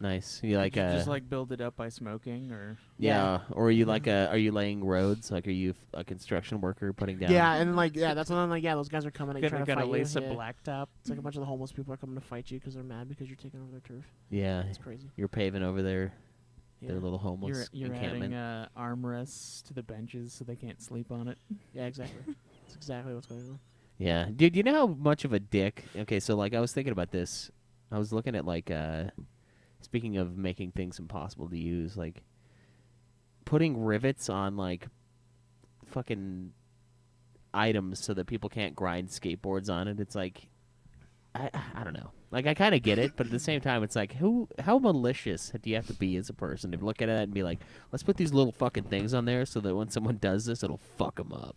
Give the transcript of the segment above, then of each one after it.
Nice. You like Did you just like build it up by smoking, or yeah, or are you like are you laying roads? Like, are you a construction worker putting down? Yeah, and like that's when like those guys are coming and trying to gotta fight lace you. a Yeah. blacktop? It's like a bunch of the homeless people are coming to fight you because they're mad because you're taking over their turf. Yeah, It's crazy. you're paving over their Yeah. little homeless You're encampment. adding armrests to the benches so they can't sleep on it. Yeah, exactly. That's exactly what's going on. Yeah, dude. You know how much of a dick? Okay, so like I was thinking about this. I was looking at like speaking of making things impossible to use, like putting rivets on like fucking items so that people can't grind skateboards on it. It's like I don't know. Like I kind of get it, but at the same time, it's like how malicious do you have to be as a person to look at that and be like, let's put these little fucking things on there so that when someone does this, it'll fuck them up.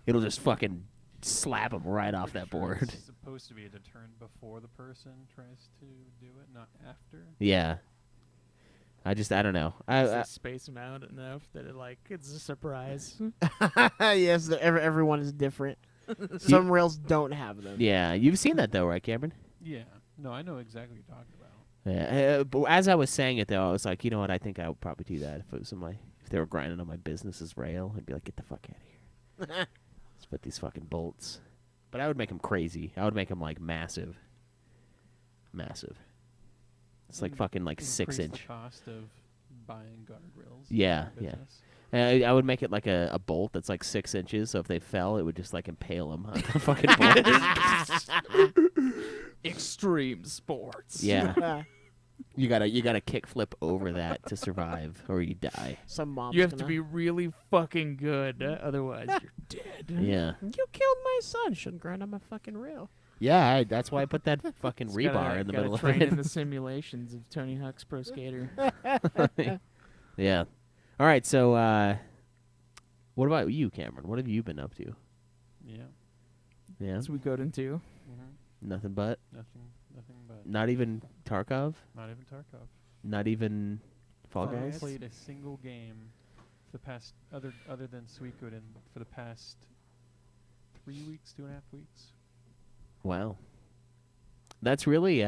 It'll just fucking slap them right off that board. It's supposed to be a deterrent before the person tries to do it, not after. Yeah. I don't know. They space them out enough that it's a surprise. Yes, everyone is different. Some rails don't have them. Yeah, you've seen that though, right, Cameron? Yeah. No, I know exactly what you're talking about. Yeah. But as I was saying it though, I was like, you know what? I think I would probably do that if it was if they were grinding on my business's rail. I'd be like, get the fuck out of here. Let's put these fucking bolts. But I would make them crazy. I would make them like massive. Massive. It's like fucking like Increase 6-inch. the cost of buying guardrails. Yeah, in yeah. business. I would make it like a bolt that's like 6 inches, so if they fell, it would just like impale them on the fucking bolt. Extreme sports. Yeah, you gotta kick flip over that to survive, or you die. Some mom's You have to gonna- be really fucking good, otherwise you're dead. Yeah, You killed my son. Shouldn't grind on my fucking rail. yeah. That's why I put that fucking Just rebar gotta- in the gotta middle of train in it. the simulations of Tony Hawk's Pro Skater. Yeah. All right. So, what about you, Cameron? What have you been up to? Yeah. Yeah. Suikoden II. Nothing but. Nothing but. Not even Tarkov. Not even Tarkov. Not even Fall I haven't Guys. played a single game for the past other than Suikoden for the past 3 weeks, 2.5 weeks. Wow. That's really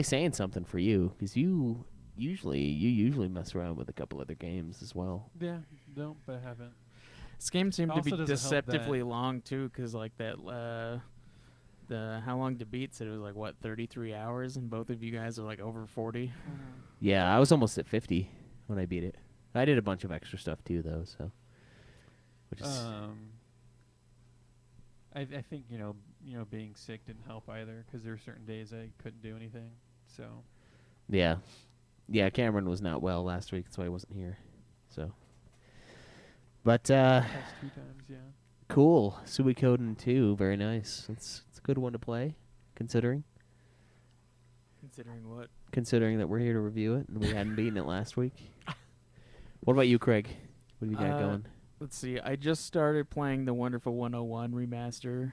saying something for you, because you usually mess around with a couple other games as well. Yeah, no, but I haven't. This game seemed to be Also doesn't help deceptively long too, because like that the how long to beat said it was like what 33 hours, and both of you guys are like over 40. Yeah, I was almost at 50 when I beat it. I did a bunch of extra stuff too, though. So, which is I think being sick didn't help either, because there were certain days I couldn't do anything. So yeah. Cameron was not well last week, that's why he wasn't here. So, but past 2 times, yeah. cool. Suikoden 2, very nice. It's a good one to play, considering Considering what? considering that we're here to review it and we hadn't beaten it last week. What about you, Craig? What have you got going? Let's see. I just started playing the Wonderful 101 remaster.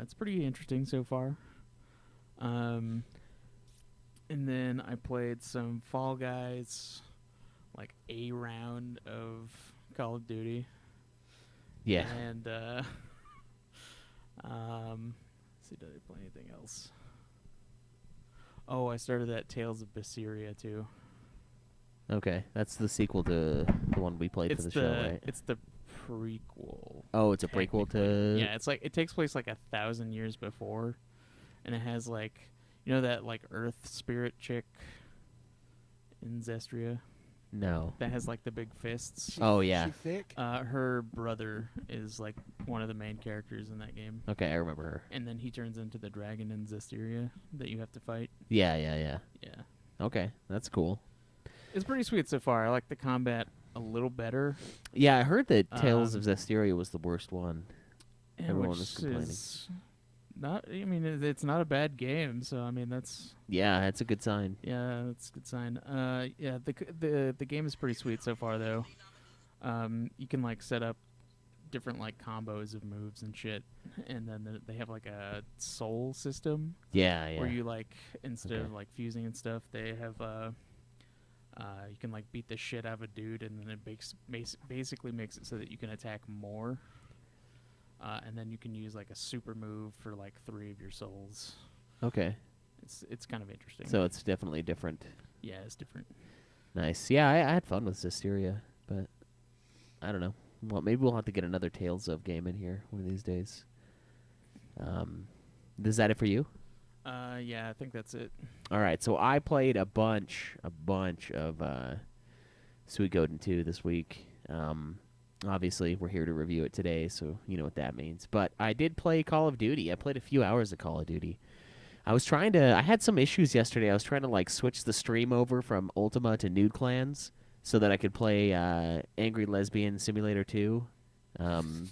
It's pretty interesting so far. And then I played some Fall Guys, like a round of Call of Duty. Yeah. And let's see, did I play anything else? Oh, I started that Tales of Berseria too. Okay, that's the sequel to the one we played for the show, right? It's the prequel. Oh, it's a prequel to. Yeah, it's like it takes place like 1,000 years before, and it has like that like Earth spirit chick in Zestria No. that has like the big fists. Oh yeah. She thick? Her brother is like one of the main characters in that game, Okay, I remember her. and then he turns into the dragon in Zestiria that you have to fight. Yeah. Yeah, Okay, that's cool. it's pretty sweet so far. I like the combat a little better. Yeah, I heard that Tales of Um, Zestiria was the worst one. Everyone which was complaining. is not. I mean, it's not a bad game. So I mean, that's. Yeah, that's a good sign. Yeah, that's a good sign. Yeah, the game is pretty sweet so far though. You can like set up different like combos of moves and shit, and then they have like a soul system Yeah. where you like instead Okay. of like fusing and stuff, they have you can like beat the shit out of a dude, and then it basically makes it so that you can attack more, and then you can use like a super move for like 3 of your souls. Okay. It's kind of interesting. So it's definitely different. yeah, it's different. Nice. Yeah, I had fun with Zisteria, but I don't know. Well, maybe we'll have to get another Tales of game in here one of these days. Is that it for you? Yeah, I think that's it. All right. So I played a bunch of Suikoden II this week. Obviously, we're here to review it today, so you know what that means. But I did play Call of Duty. I played a few hours of Call of Duty. I had some issues yesterday. I was trying to like switch the stream over from Ultima to Nude Clans so that I could play Angry Lesbian Simulator 2.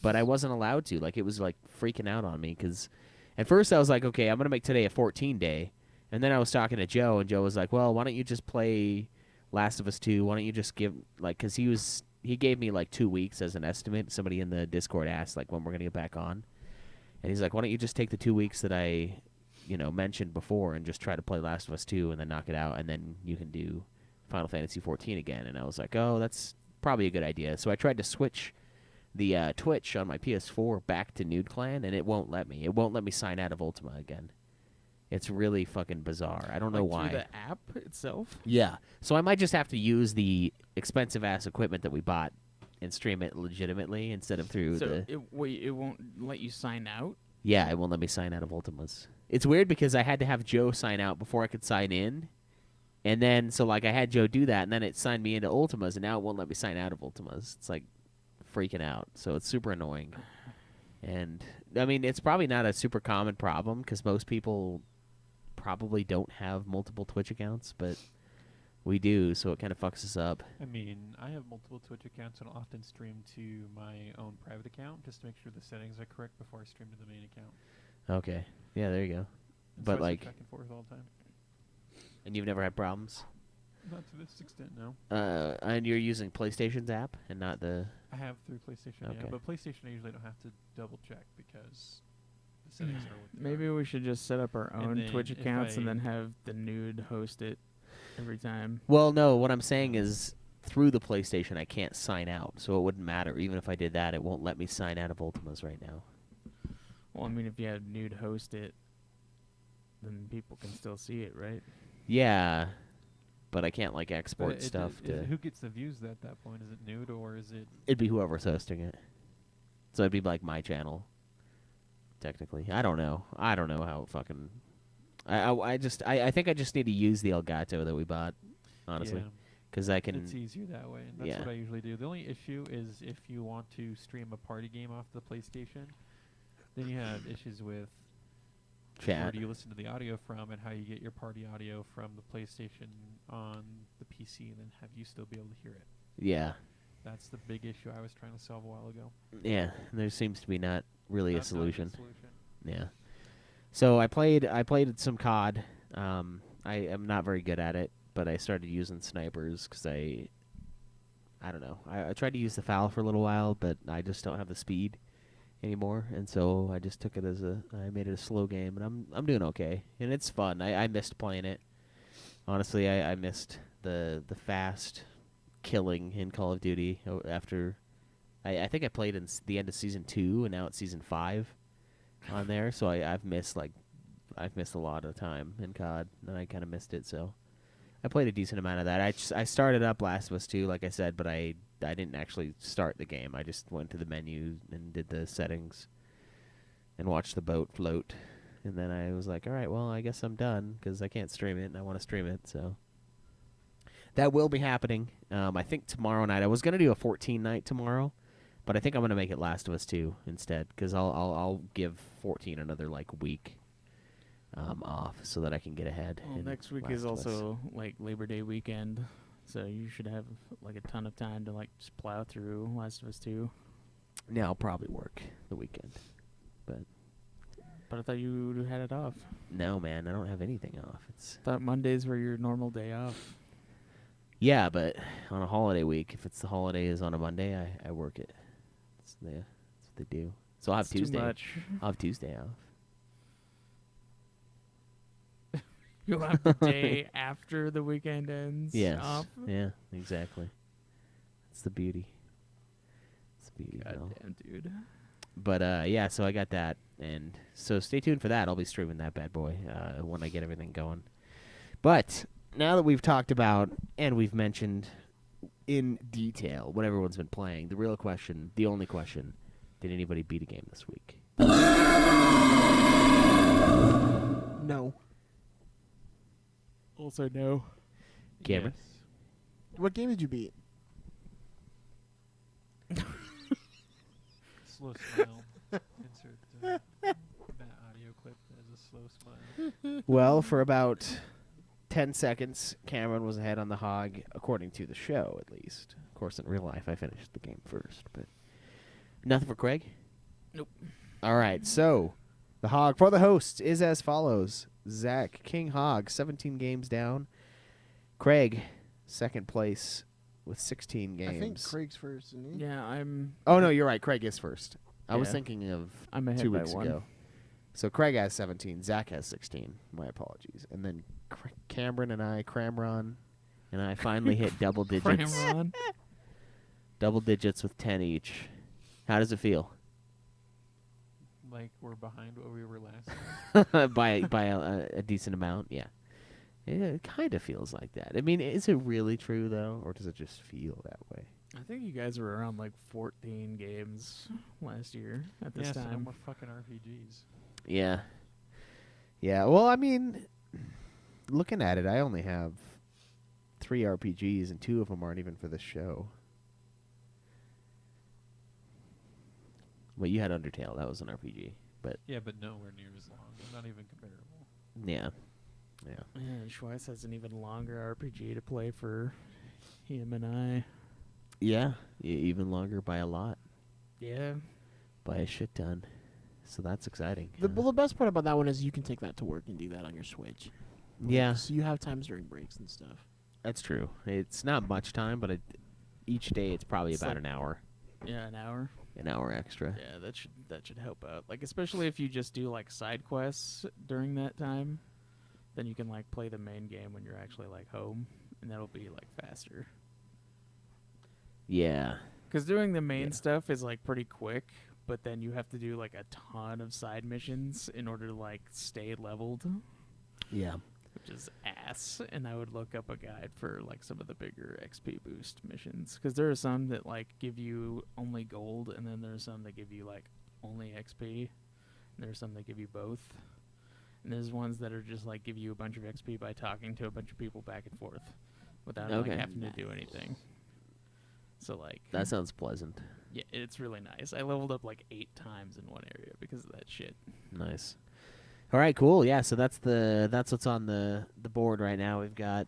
But I wasn't allowed to. Like, it was like freaking out on me because at first I was like, okay, I'm going to make today a 14 day. And then I was talking to Joe, and Joe was like, well, why don't you just play Last of Us 2? Why don't you just give, like, because he gave me like 2 weeks as an estimate. Somebody in the Discord asked, like, when we're going to get back on. And he's like, why don't you just take the 2 weeks that I mentioned before and just try to play Last of Us 2 and then knock it out, and then you can do Final Fantasy 14 again. And I was like, oh, that's probably a good idea. So I tried to switch the Twitch on my PS4 back to Nude Clan, and it won't let me. It won't let me sign out of Ultima again. It's really fucking bizarre. I don't know why. Through the app itself? Yeah. So I might just have to use the expensive-ass equipment that we bought and stream it legitimately instead of through So the... it won't let you sign out? Yeah, it won't let me sign out of Ultimas. It's weird because I had to have Joe sign out before I could sign in. And then, so like I had Joe do that, and then it signed me into Ultimas, and now it won't let me sign out of Ultimas. It's like freaking out. So it's super annoying. And, I mean, it's probably not a super common problem because most people probably don't have multiple Twitch accounts, but we do, so it kind of fucks us up. I mean, I have multiple Twitch accounts and I'll often stream to my own private account just to make sure the settings are correct before I stream to the main account. Okay. Yeah, there you go. And But so I like, switch back and forth all the time. and you've never had problems? Not to this extent, no. And you're using PlayStation's app and not the... I have through PlayStation, Okay. yeah, but PlayStation I usually don't have to double check because the settings are what they Maybe are. we should just set up our And own then Twitch if accounts and I- then have the Nude host it every time. Well, no, what I'm saying is through the PlayStation I can't sign out, so it wouldn't matter. Even if I did that, it won't let me sign out of Ultimas right now. Well, I mean, if you have Nude host it, then people can still see it, right? Yeah, but I can't like But export stuff to... who gets the views at that point? Is it Nude or is it... It'd be whoever's hosting it. So it'd be like my channel, technically. I don't know. I don't know how it fucking... I think I just need to use the Elgato that we bought, honestly. Yeah. Because I can... It's easier that way, and that's Yeah. what I usually do. The only issue is if you want to stream a party game off the PlayStation, then you have issues with where chat. do you listen to the audio from and how you get your party audio from the PlayStation on the PC, and then have you still be able to hear it. Yeah. That's the big issue I was trying to solve a while ago. Yeah. There seems to be not really a Not good solution. solution. Yeah. So I played some COD. I am not very good at it, but I started using snipers because I don't know. I tried to use the FAL for a little while, but I just don't have the speed anymore, and so I just took it as I made it a slow game, and I'm doing okay, and it's fun. I missed playing it. Honestly, I missed the fast killing in Call of Duty after. I think I played in the end of season 2, and now it's season 5 on there. So I've missed a lot of time in COD, and I kind of missed it. So I played a decent amount of that. I started up Last of Us 2, like I said, but I didn't actually start the game. I just went to the menu and did the settings and watched the boat float. And then I was like, all right, well, I guess I'm done because I can't stream it, and I want to stream it. So that will be happening. I think tomorrow night. I was going to do a 14 night tomorrow, but I think I'm going to make it Last of Us 2 instead because I'll give 14 another like week off so that I can get ahead. Well, in next week Last is of Us. also like Labor Day weekend, so you should have like a ton of time to like just plow through Last of Us 2. Yeah, I'll probably work the weekend, but But I thought you had it off. no, man, I don't have anything off. It's Thought Mondays were your normal day off. yeah, but on a holiday week, if it's the holiday is on a Monday, I work it. That's what they do. So I'll have It's too Tuesday. much. I'll have Tuesday off. You'll have the day after the weekend ends Yes. off. Yeah, exactly. That's the beauty. It's the beauty. God Bill. damn, dude. But yeah, so I got that. And so stay tuned for that. I'll be streaming that bad boy when I get everything going. But now that we've talked about and we've mentioned in detail what everyone's been playing, the real question, the only question, did anybody beat a game this week? No. Also, no. Cameron? Yes. What game did you beat? Slow smile. Insert that audio clip as a slow smile. Well, for about 10 seconds, Cameron was ahead on the hog, according to the show, at least. Of course, in real life, I finished the game first, but nothing for Craig? Nope. All right, so the hog for the hosts is as follows. Zach, King Hog, 17 games down. Craig, second place with 16 games. I think Craig's first, isn't he? Yeah, I'm. Oh, no, you're right. Craig is first. I was Yeah. thinking of I'm ahead 2 by weeks one. ago. So Craig has 17. Zach has 16. My apologies. And then Cameron and I, Cramron, and I finally hit double digits. Cramron. Double digits with 10 each. How does it feel? Like we're behind what we were last time. by a decent amount, yeah. It kind of feels like that. I mean, is it really true, though? Or does it just feel that way? I think you guys were around like 14 games last year at this Yeah, so no time. more fucking RPGs. Yeah. Yeah, well, I mean, looking at it, I only have 3 RPGs, and 2 of them aren't even for this show. Well, you had Undertale. That was an RPG. But, Yeah, but nowhere near as long. Not even comparable. yeah. Yeah. Yeah, Schweiss has an even longer RPG to play for him and I. Yeah, even longer by a lot. Yeah. By a shit ton. So that's exciting. Well, the best part about that one is you can take that to work and do that on your Switch. Yeah, So you have times during breaks and stuff. that's true. It's not much time, but each day it's probably It's about like- an hour. Yeah, an hour. An hour extra. Yeah, that should help out. Like especially if you just do like side quests during that time, then you can like play the main game when you're actually like home, and that'll be like faster. Yeah. Because doing the main Yeah. stuff is like pretty quick, but then you have to do like a ton of side missions in order to like stay leveled, Yeah. which is ass. And I would look up a guide for like some of the bigger XP boost missions, because there are some that like give you only gold, and then there are some that give you like only XP, and there's some that give you both. And there's ones that are just like give you a bunch of XP by talking to a bunch of people back and forth without Okay. like having to do anything. So like That sounds pleasant. yeah, it's really nice. I leveled up like 8 times in one area because of that shit. Nice. All right, cool. Yeah, so that's what's on the board right now. We've got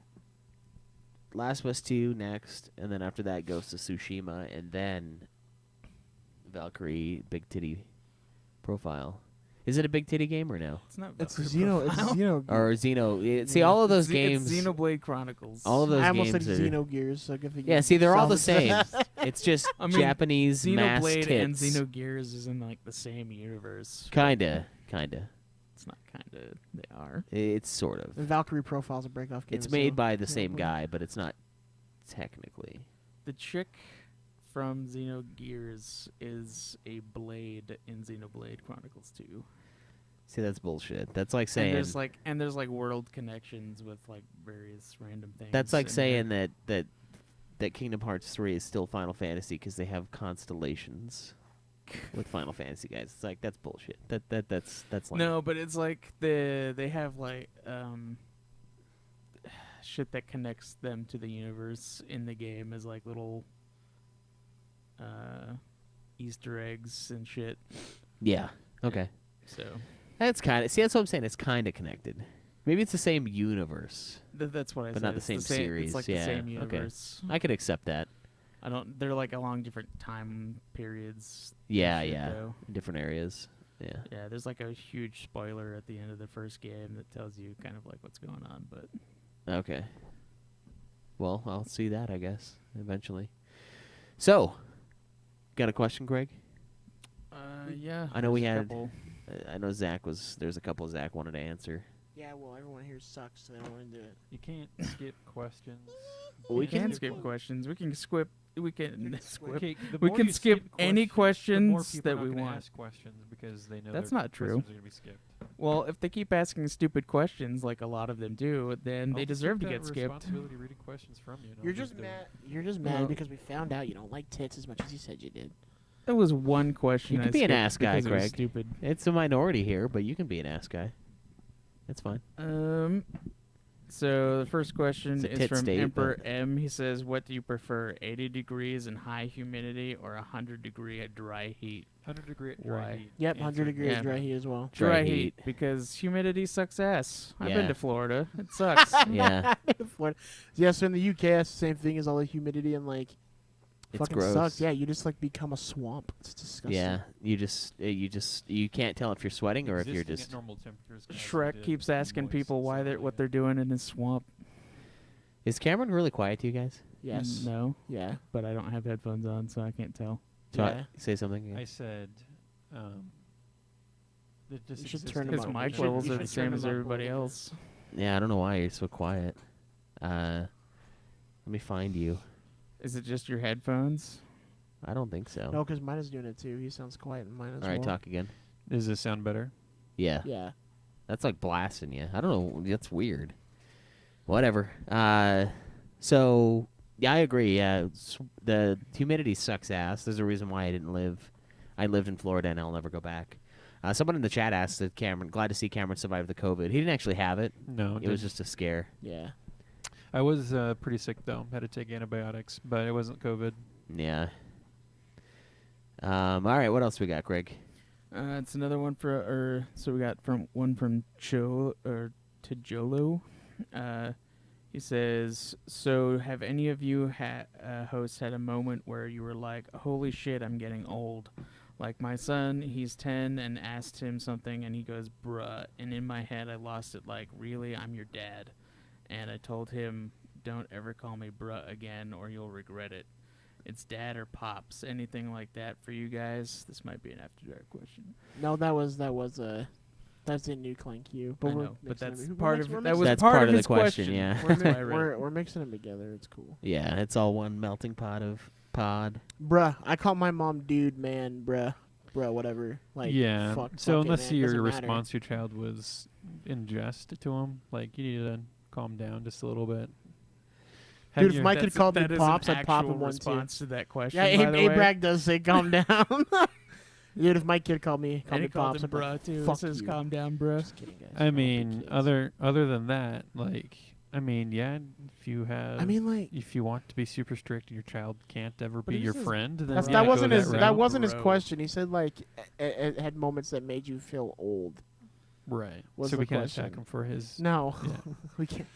Last of Us 2 next, and then after that Ghost of Tsushima, and then Valkyrie Big Titty Profile. Is it a big titty game or no? It's not. It's Valkyrie Xeno. It's Profile. Xeno. Or Xeno? See, Yeah. all of those It's games. Xenoblade Chronicles. All of those I almost said games are. Xenogears. So good thing Yeah, you see, they're all the same. salvaged that. It's just I mean, Japanese mass Xenoblade and tits. Xenogears is in like the same universe. Kinda. It's not kinda. They are. It's sort of. And Valkyrie Profile's a breakoff game. It's made so- by the same Xenoblade. guy, but it's not technically. The chick from Xenogears is a blade in Xenoblade Chronicles 2. See, that's bullshit. That's like And saying. there's like world connections with like various random things. That's like in saying there. that Kingdom Hearts 3 is still Final Fantasy because they have constellations with Final Fantasy guys. It's like that's bullshit. That's like No, but it's like they have like shit that connects them to the universe in the game as like little Easter eggs and shit. Yeah. Okay. So That's kind of. See, that's what I'm saying. It's kind of connected. Maybe it's the same universe. that's what I But said. not the It's same same series, It's like yeah, the same okay. universe. I could accept that. I don't. They're like along different time periods. and Yeah, shit, yeah. though. In different areas. Yeah. Yeah, there's like a huge spoiler at the end of the first game that tells you kind of like what's going on, but Okay. Well, I'll see that, I guess, eventually. So, got a question, Greg? yeah. I know we there's a had- couple. I know Zach was. There's a couple Zach wanted to answer. Yeah, well, everyone here sucks, so they don't want to do it. You can't skip questions. We You can can't skip questions. We can skip. We can skip. Okay, the We more can you skip any the more questions people that are not we gonna want. ask questions because they know That's their not true. questions are gonna be skipped. Well, if they keep asking stupid questions, like a lot of them do, then they I'll just deserve take to that get skipped. responsibility reading questions from you. and You're I'll just do it. mad. You're just mad Well- because we found out you don't like tits as much as you said you did. That was one question. You I can be an skipped ass guy, because it was Greg. Stupid. It's a minority here, but you can be an ass guy. That's fine. So the first question It's a is tit from state, Emperor but- M. He says, "What do you prefer, 80 degrees and high humidity, or 100-degree dry heat?" 100-degree dry Why? heat. Yep, Answer. 100 degrees Yeah. dry heat as well. Dry heat. because humidity sucks ass. I've Yeah. been to Florida. It sucks. Yeah, Florida. Yeah, so in the UK, that's the same thing as all the humidity and like it's fucking gross. sucks. Yeah, you just like become a swamp. It's disgusting. Yeah, you can't tell if you're sweating or if you're Existing just. at normal temperatures. can Shrek actually keeps be asking moist, people why so, they're what yeah. they're doing in his swamp. Is Cameron really quiet to you guys? Yes. No, Yeah. but I don't have headphones on, so I can't tell. So Yeah. say something. I said, that just You should existing turn at him His up. normal mic should- levels you are should the turn same him as up a everybody little bit. else. Yeah, I don't know why you're so quiet. Let me find you. Is it just your headphones? I don't think so. No, because mine is doing it too. He sounds quiet in mine as All right, well. talk again. Does this sound better? Yeah, Yeah. that's like blasting you. I don't know. That's weird. Whatever. So yeah, I agree. Yeah, the humidity sucks ass. There's a reason why I didn't live. I lived in Florida and I'll never go back. Someone in the chat asked that Cameron. Glad to see Cameron survive the COVID. He didn't actually have it. No. It was just a scare. Yeah. I was pretty sick though. Had to take antibiotics, but it wasn't COVID. Yeah. All right. What else we got, Greg? It's another one so we got one from Tijolo. He says, "So have any of you hosts had a moment where you were like, holy shit, I'm getting old? Like my son, he's 10, and asked him something, and he goes, bruh. And in my head, I lost it like, really, I'm your dad. And I told him, don't ever call me bruh again, or you'll regret it. It's dad or pops. Anything like that for you guys?" This might be an After Dark question. No, that's a new Clank U. But I we're know, but mixing that's them- part we're of mix- that we're was That's part part of of the his question, yeah. We're, That's mi- why I read it. we're mixing them together. It's cool. Yeah, it's all one melting pot of pod. Bruh, I call my mom dude, man, bruh, whatever. Like, yeah. fuck, So fuck it, unless man. your Doesn't matter. response to your child was in jest to him, like you need to calm down just a little bit. Have Dude, if your- my kid called me that is pops, an I'd pop actual him one too. response to that question. Yeah, by the way. Abrag does say calm down. Dude, if my kid called me And he called pops, him I'd be like, bruh too. It fuck says you. calm down, bruh. Just kidding, guys. I Don't be mean, kids. other than that, like, I mean, yeah, if you have, I mean, like, if you want to be super strict and your child can't ever But be this your is- friend, then that's, yeah, that go wasn't his. route. That wasn't his Bro. question. He said like it had moments that made you feel old. Right. was So the we can't question. attack him for his. No, Yeah. we can't.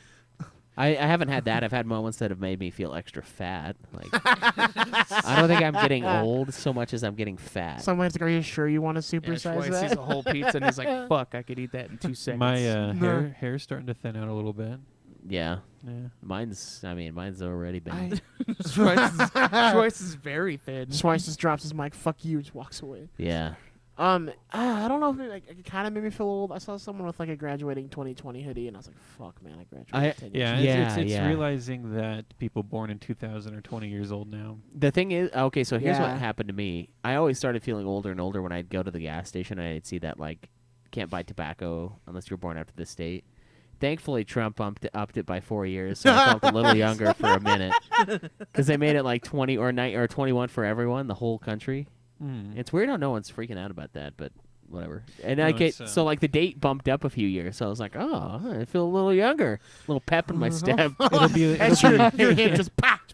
I haven't had that. I've had moments that have made me feel extra fat. Like I don't think I'm getting old so much as I'm getting fat. Someone's like, "Are you sure you want to Yeah, supersize Schweiss sees that?" a whole pizza and he's like, fuck, I could eat that in 2 seconds. My No. hair's starting to thin out a little bit. Yeah, Yeah. mine's already been. I, Schweiss is very thin. Schweiss just drops his mic. Fuck you. Just walks away. Yeah, I don't know if it kind of made me feel old. I saw someone with like a graduating 2020 hoodie, and I was like, "Fuck, man, I graduated 10 years Yeah, ago." Yeah, it's yeah. realizing that people born in 2000 are 20 years old now. the thing is, okay, so here's what Yeah. happened to me. I always started feeling older and older when I'd go to the gas station and I'd see that like can't buy tobacco unless you're born after this date. Thankfully, Trump upped it by 4 years, so I felt a little younger for a minute because they made it like 20 or 21 for everyone, the whole country. Mm. It's weird how no one's freaking out about that, but whatever. And No, I get it's, so like the date bumped up a few years, so I was like, oh, I feel a little younger, a little pep in my step. It'll be And your hip just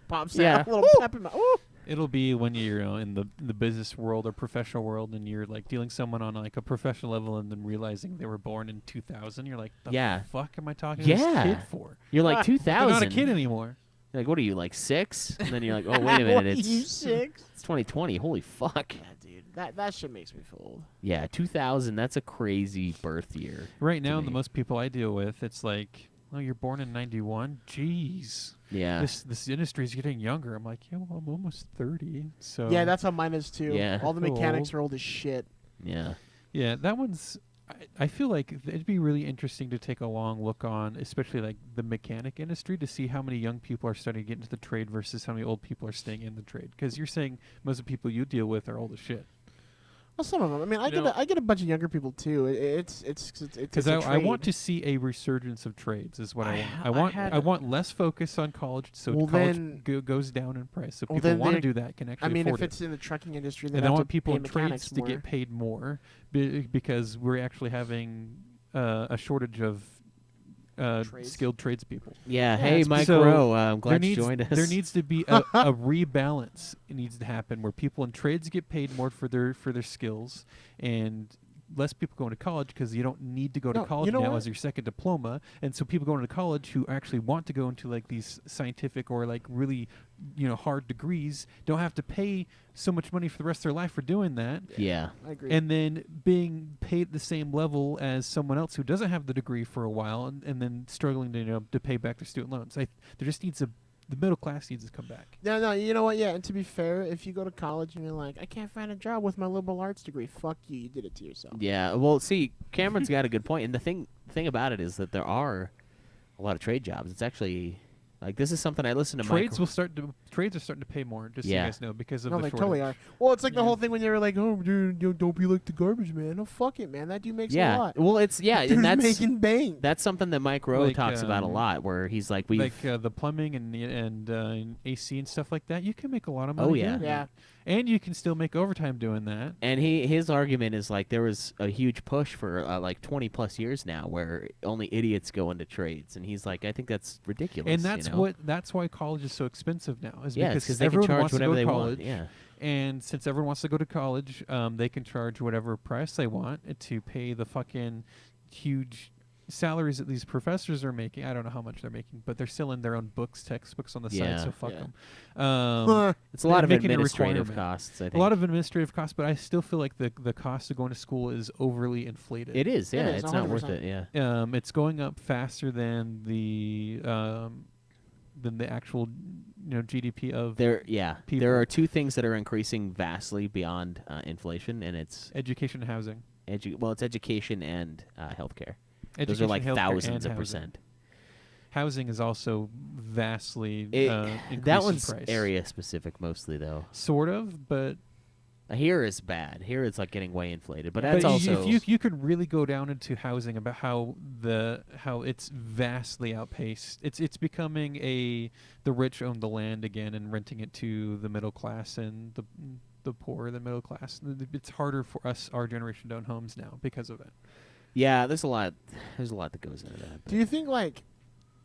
pops Yeah. out. A little pep in my. Ooh. it'll be when you're in the business world or professional world and you're like dealing someone on like a professional level and then realizing they were born in 2000. You're like, the Yeah. fuck am I talking to Yeah. this kid for? You're like They're 2000. They're not a kid anymore. You're like, what are you, like 6? And then you're like, oh, wait a minute, You it's 6? 2020. Holy fuck. Yeah, dude, that shit makes me feel old. Yeah, 2000. That's a crazy birth year. Right now, me. the most people I deal with, it's like, oh, you're born in 91? Jeez. Yeah. This industry is getting younger. I'm like, yeah, well, I'm almost 30. So Yeah, that's how mine is too. Yeah. All the Cool. mechanics are old as shit. Yeah. yeah, that one's. I feel like it'd be really interesting to take a long look on, especially like the mechanic industry, to see how many young people are starting to get into the trade versus how many old people are staying in the trade. Because you're saying most of the people you deal with are old as shit. Well, some of them. I mean, I get a bunch of younger people too. It's Because a I want trade. to see a resurgence of trades is what I want. I had- I want less focus on college, so Well, college then- goes down in price, so well, people then want to they're- do that can actually I mean, afford if it. it's in the trucking industry, And then I have want to people pay in mechanics trades to more. get paid more because we're actually having a shortage of Trades. skilled tradespeople. Yeah. Yeah, Hey, it's Mike so Rowe. I'm There glad you needs, joined us. there needs to be a rebalance. It needs to happen where people in trades get paid more for their skills, and less people going to college because you don't need to go to No, college you know now what? as your second diploma. And so people going to college who actually want to go into like these scientific or like really, hard degrees don't have to pay so much money for the rest of their life for doing that. Yeah. I agree. And then being paid the same level as someone else who doesn't have the degree for a while, and then struggling to pay back their student loans. There just needs the middle class needs to come back. No, you know what? Yeah, and to be fair, if you go to college and you're like, I can't find a job with my liberal arts degree, fuck you. You did it to yourself. Yeah. Well, see, Cameron's got a good point, and the thing about it is that there are a lot of trade jobs. It's actually like this is something I listen to. Trades are starting to pay more, just so Yeah. you guys know, because of No, the they shortage. totally are. Well, it's like the Yeah. whole thing when they were like, "Oh, dude, don't be like the garbage man." No, fuck it, man. That dude makes a Yeah. lot. Well, it's Dude's and that's making bank. that's something that Mike Rowe Like, talks about a lot, where he's like, we've. Like the plumbing and AC and stuff like that, you can make a lot of money. Oh, yeah. doing Yeah. that. And you can still make overtime doing that. And his argument is like there was a huge push for like 20 plus years now where only idiots go into trades, and he's like, I think that's ridiculous. And that's you know? that's why college is so expensive now. Is Yeah, because because they can everyone charge wants to whatever go to they college. want. Yeah. And since everyone wants to go to college, they can charge whatever price they want to pay the fucking huge salaries that these professors are making. I don't know how much they're making, but they're still in their own textbooks on the Yeah. side, so fuck Yeah. them. It's a lot of making it a administrative requirement. costs. I think A lot of administrative costs, but I still feel like the cost of going to school is overly inflated. it is. Yeah, It is, it's not worth 100%. it. Yeah. It's going up faster than the actual GDP of There people. are two things that are increasing vastly beyond inflation, and it's education and housing. it's education and healthcare. Those Education, are like healthcare, thousands and of housing. percent. Housing is also vastly increasing That one's price. area specific mostly, though. Sort of, but Here is bad. Here it's like getting way inflated, but that's also if you could really go down into housing about how it's vastly outpaced. It's becoming the rich own the land again and renting it to the middle class and the poor, the middle class. It's harder for us, our generation, to own homes now because of it. yeah. There's a lot that goes into that. Do you think like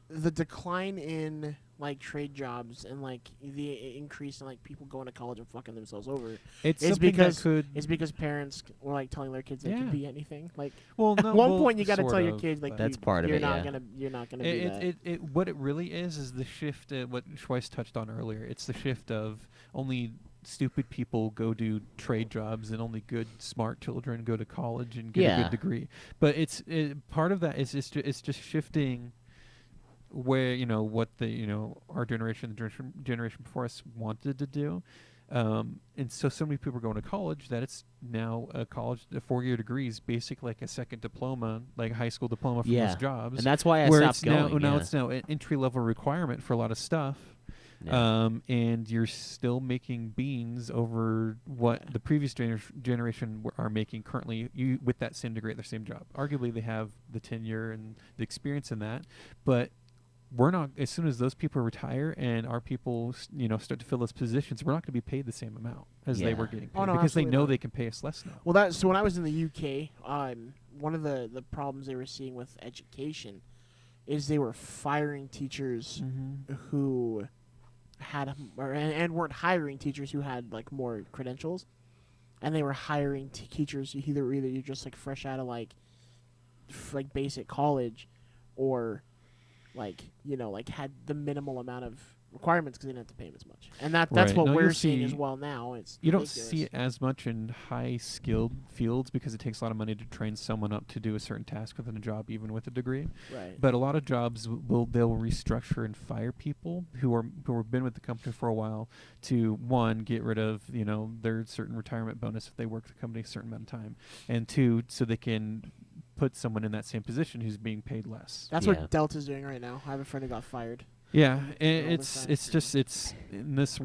the decline in like trade jobs and like the increase in like people going to college and fucking themselves over It's is something because that could. it's because parents were like telling their kids they Yeah. can be anything. Like Well, no, at one well, point you got to sort tell your of, kids like but- That's part of you're it, not yeah. you're not gonna do that. What it really is the shift. What Schweiss touched on earlier. It's the shift of only stupid people go do trade jobs and only good, smart children go to college and get a Yeah. good degree. But part of that is it's just shifting where what our generation, the generation before us wanted to do. And so many people are going to college that it's now a 4-year degree is basically like a second diploma, like a high school diploma for Yeah. most jobs. And that's why I where stopped it's going. now yeah. it's now an entry level requirement for a lot of stuff. Yeah. And you're still making beans over what the previous generation are making currently. You with that same degree at their same job. Arguably, they have the tenure and the experience in that, but we're not. As soon as those people retire and our people, start to fill those positions, we're not going to be paid the same amount as they Yeah. were getting paid Oh, no, because they absolutely know not. they can pay us less now. Well, so when I was in the UK, one of the problems they were seeing with education is they were firing teachers who had and weren't hiring teachers who had like more credentials, and they were hiring teachers who either you're just like fresh out of like basic college, or like had the minimal amount of requirements because they didn't have to pay them as much, and that's Right. what No, we're you'll seeing see- as well now. It's You don't ridiculous. see it as much in high skilled fields because it takes a lot of money to train someone up to do a certain task within a job, even with a degree. right. But a lot of jobs they'll restructure and fire people who have been with the company for a while to one, get rid of their certain retirement bonus if they work the company a certain amount of time, and two, so they can put someone in that same position who's being paid less. That's Yeah. what Delta's doing right now. I have a friend who got fired. Yeah, all and this it's time. just it's in this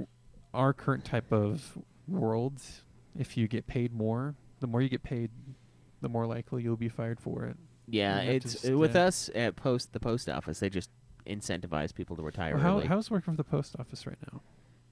our current type of world. If you get paid more, the more you get paid, the more likely you'll be fired for it. Yeah, And that it's just, with us at the post office. They just incentivize people to retire Well, early. how's working for the post office right now?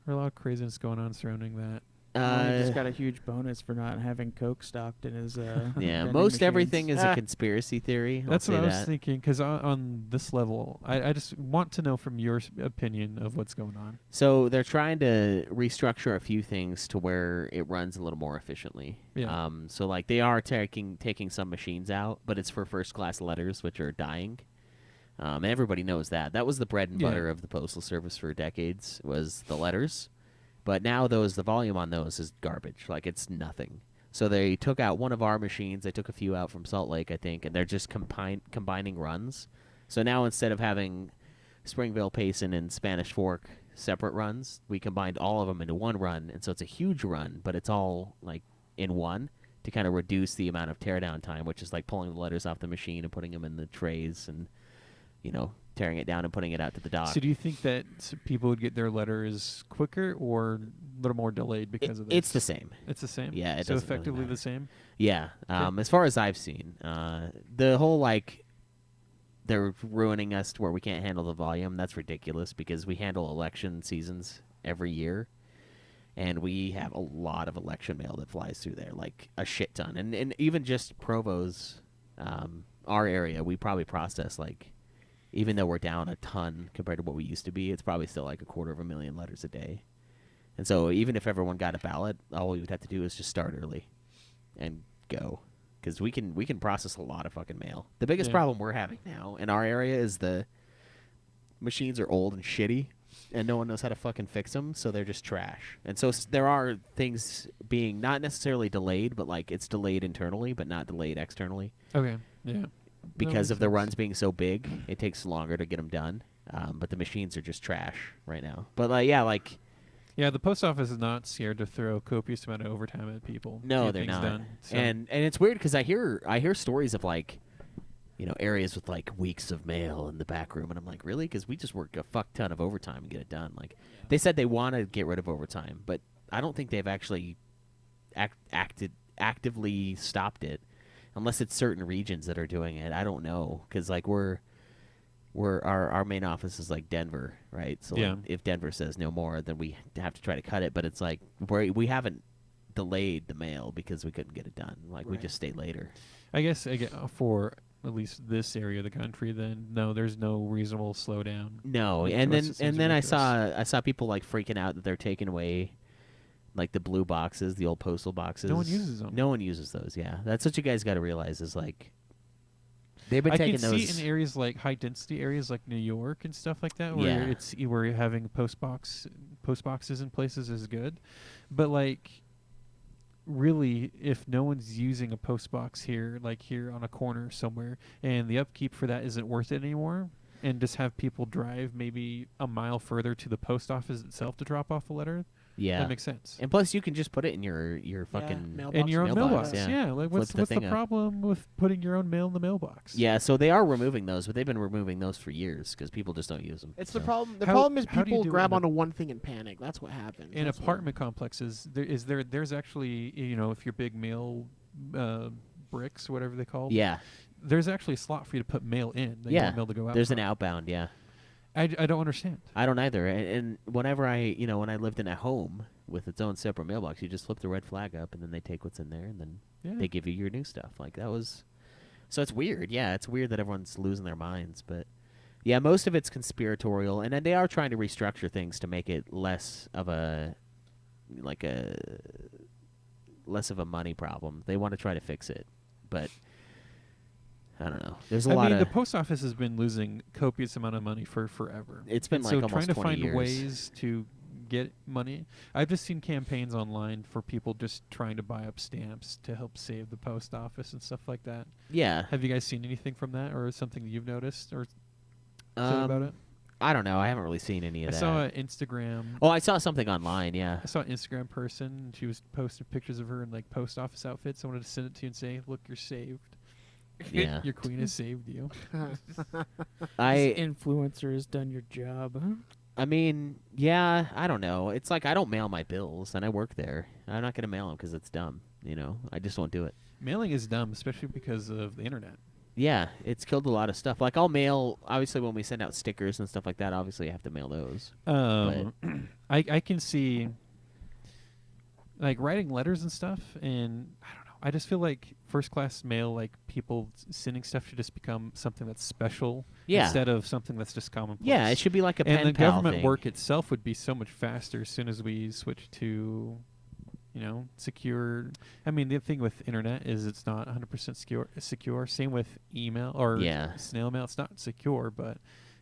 There are a lot of craziness going on surrounding that. He Uh, just got a huge bonus for not having Coke stocked in his. yeah, vending most machines. everything is a Ah. conspiracy theory. I'll That's what say I was that. thinking. Because on this level, I just want to know from your opinion of what's going on. So they're trying to restructure a few things to where it runs a little more efficiently. Yeah. So like they are taking some machines out, but it's for first class letters, which are dying. And everybody knows that. That was the bread and Yeah. butter of the postal service for decades was the letters. But now the volume on those is garbage. Like it's nothing. So they took out one of our machines. They took a few out from Salt Lake, I think, and they're just combining runs. So now instead of having Springville, Payson, and Spanish Fork separate runs, we combined all of them into one run, and so it's a huge run, but it's all like in one to kind of reduce the amount of teardown time, which is like pulling the letters off the machine and putting them in the trays and tearing it down and putting it out to the dock. So do you think that people would get their letters quicker or a little more delayed because of this? It's the same. It's the same? Yeah, it So doesn't really effectively matter. the same? Yeah, Okay. as far as I've seen, the whole they're ruining us to where we can't handle the volume. That's ridiculous because we handle election seasons every year, and we have a lot of election mail that flies through there, like a shit ton. And even just Provo's, our area, we probably process even though we're down a ton compared to what we used to be, it's probably still like 250,000 letters a day. And so even if everyone got a ballot, all we would have to do is just start early and go, because we can process a lot of fucking mail. The biggest Yeah. problem we're having now in our area is the machines are old and shitty, and no one knows how to fucking fix them, so they're just trash. And so there are things being not necessarily delayed, but like it's delayed internally, but not delayed externally. Okay. Yeah. Because makes of the sense. runs being so big, it takes longer to get them done. But the machines are just trash right now. But Yeah, the post office is not scared to throw copious amount of overtime at people. to no, get they're things not. Done. So, And it's weird because I hear stories of areas with weeks of mail in the back room, and I'm like, really? Because we just work a fuck ton of overtime and get it done. They said they want to get rid of overtime, but I don't think they've actually actively stopped it, unless it's certain regions that are doing it. I don't know because our main office is Denver, right? So Yeah. if Denver says no more, then we have to try to cut it. But it's we haven't delayed the mail because we couldn't get it done. We Right. just stayed later. I guess for at least this area of the country, then no, there's no reasonable slowdown. No, Which and to us then it seems I ridiculous. saw people freaking out that they're taking away the blue boxes, the old postal boxes. No one uses them. No one uses those. Yeah, that's what you guys got to realize is they've been I taking can those. see in areas like high density areas like New York and stuff like that, where Yeah. where having post boxes in places is good, but really, if no one's using a post box here, here on a corner somewhere, and the upkeep for that isn't worth it anymore, and just have people drive maybe a mile further to the post office itself to drop off a letter, Yeah, that makes sense. and plus you can just put it in your fucking mailbox. In your own mailbox, mailbox, yeah. What's Flip the the thing up. problem with putting your own mail in the mailbox? Yeah, so they are removing those, but they've been removing those for years because people just don't use them. It's the problem. The How- problem is how do you people do it grab in a- onto one thing and panic. That's what happens. In That's what- apartment complexes, there's actually, if your big mail bricks, whatever they call, Yeah, there's actually a slot for you to put mail in. That you yeah. want mail to go out. There's an from. outbound. Yeah, I don't understand. I don't either. And whenever when I lived in a home with its own separate mailbox, you just flip the red flag up, and then they take what's in there, and then Yeah. they give you your new stuff. That was. So it's weird. Yeah, it's weird that everyone's losing their minds, but yeah, most of it's conspiratorial, and then they are trying to restructure things to make it less of a money problem. They want to try to fix it, but I don't know. There's a lot the of. post office has been losing copious amount of money for forever. It's been And so almost trying to 20 find years. ways to get money. I've just seen campaigns online for people just trying to buy up stamps to help save the post office and stuff like that. Yeah. Have you guys seen anything from that, or something that you've noticed or said about it? I don't know. I haven't really seen any I of that. saw an Instagram. Oh, I saw something online. Yeah. I saw an Instagram person. And she was posting pictures of her in post office outfits. I wanted to send it to you and say, "Look, you're saved." Yeah. Your queen has saved you. I Influencer has done your job, huh? I mean, yeah, I don't know. It's like I don't mail my bills, and I work there. I'm not gonna mail them because it's dumb. I just won't do it. Mailing is dumb, especially because of the internet. Yeah, it's killed a lot of stuff. Like I'll mail, obviously, when we send out stickers and stuff like that. Obviously, I have to mail those. I can see like writing letters and stuff, and I don't know. I just feel like first class mail, like people sending stuff, should just become something that's special instead of something that's just commonplace. Yeah, it should be like a pen and the pal government thing. work itself would be so much faster as soon as we switch to, secure. I mean, the thing with internet is it's not 100% secure. Same with email or snail mail. It's not secure, but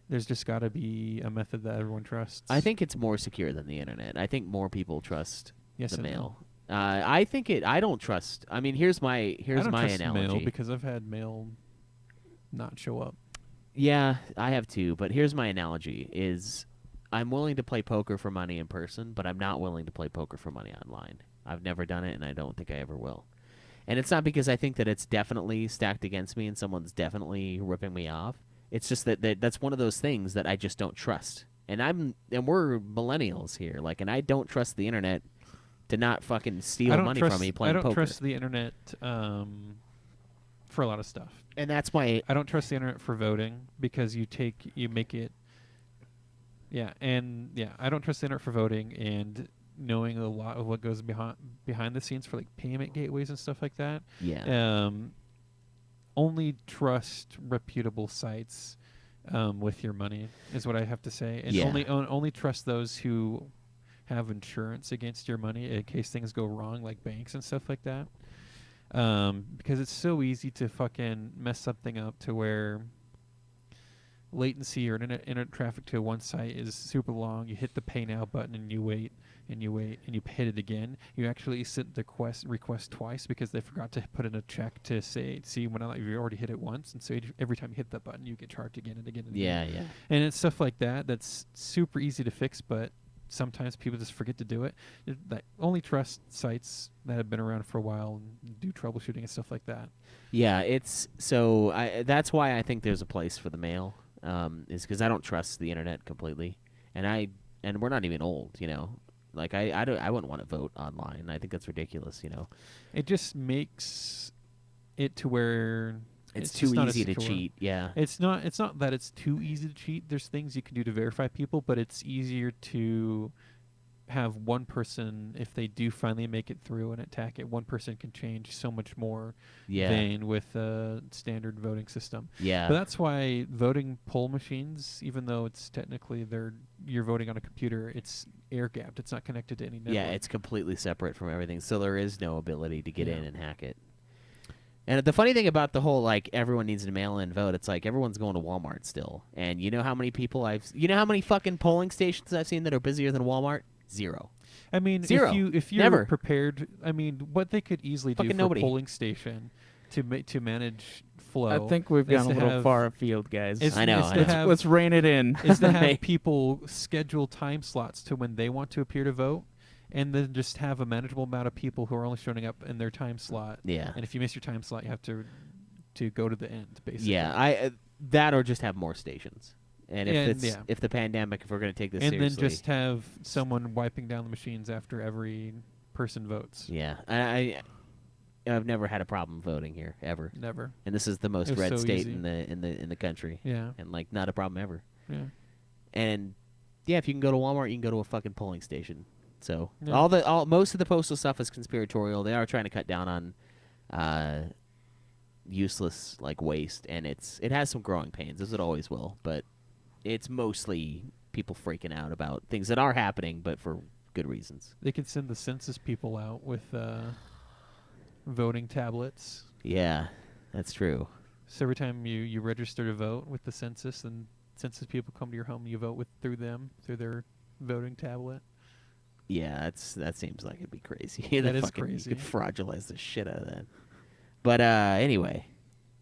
there's just got to be a method that everyone trusts. I think it's more secure than the internet. I think more people trust yes the and mail. I think it. I don't trust. I mean, here's my I don't trust analogy. mail because I've had mail not show up. Yeah, I have too. But here's my analogy: is I'm willing to play poker for money in person, but I'm not willing to play poker for money online. I've never done it, and I don't think I ever will. And it's not because I think that it's definitely stacked against me and someone's definitely ripping me off. It's just that's one of those things that I just don't trust. And we're millennials here, and I don't trust the internet to not fucking steal money from me playing poker. I don't trust the internet for a lot of stuff. And that's why I don't trust the internet for voting because you make it. Yeah, I don't trust the internet for voting and knowing a lot of what goes behind the scenes for like payment gateways and stuff like that. Yeah. Only trust reputable sites with your money is what I have to say, and only trust those who have insurance against your money in case things go wrong, like banks and stuff like that. Because it's so easy to fucking mess something up to where latency or internet traffic to one site is super long. You hit the pay now button and you wait and you hit it again. You actually sent the request twice because they forgot to put in a check to see when you already hit it once, and so every time you hit that button you get charged again and again and again. Yeah. And it's stuff like that that's super easy to fix, but sometimes people just forget to do it. Only trust sites that have been around for a while and do troubleshooting and stuff like that. Yeah, that's why I think there's a place for the mail. Is because I don't trust the internet completely, and we're not even old, Like I wouldn't want to vote online. I think that's ridiculous, It just makes it to where it's too easy to cheat. Yeah. It's not that it's too easy to cheat. There's things you can do to verify people, but it's easier to have one person, if they do finally make it through and attack it, one person can change so much more than with a standard voting system. Yeah. But that's why voting poll machines, even though it's technically you're voting on a computer, it's air gapped. It's not connected to any network. Yeah, it's completely separate from everything. So there is no ability to get in and hack it. And the funny thing about the whole everyone needs to mail in vote, it's like everyone's going to Walmart still. And you know how many fucking polling stations I've seen that are busier than Walmart? Zero. I mean, Zero. if you're Never. prepared, I mean, what they could easily do for nobody. a polling station to manage flow. I think we've is gone a to little have- far afield, guys. I know. Let's rein it in. is to have people schedule time slots to when they want to appear to vote, and then just have a manageable amount of people who are only showing up in their time slot. Yeah. And if you miss your time slot, you have to go to the end, basically. Yeah, that or just have more stations. And if the pandemic, if we're going to take this and seriously. then just have someone wiping down the machines after every person votes. Yeah. I've never had a problem voting here, ever. Never. And this is the most It was red so state easy. in the country. Yeah. And not a problem ever. Yeah. And yeah, if you can go to Walmart, you can go to a fucking polling station. So Yeah. most of the postal stuff is conspiratorial. They are trying to cut down on useless waste, and it has some growing pains, as it always will. But it's mostly people freaking out about things that are happening, but for good reasons. They could send the census people out with voting tablets. Yeah, that's true. So every time you register to vote with the census, and census people come to your home, you vote through their voting tablet. Yeah, that seems like it'd be crazy. That is crazy. You could fraudulence the shit out of that. But anyway,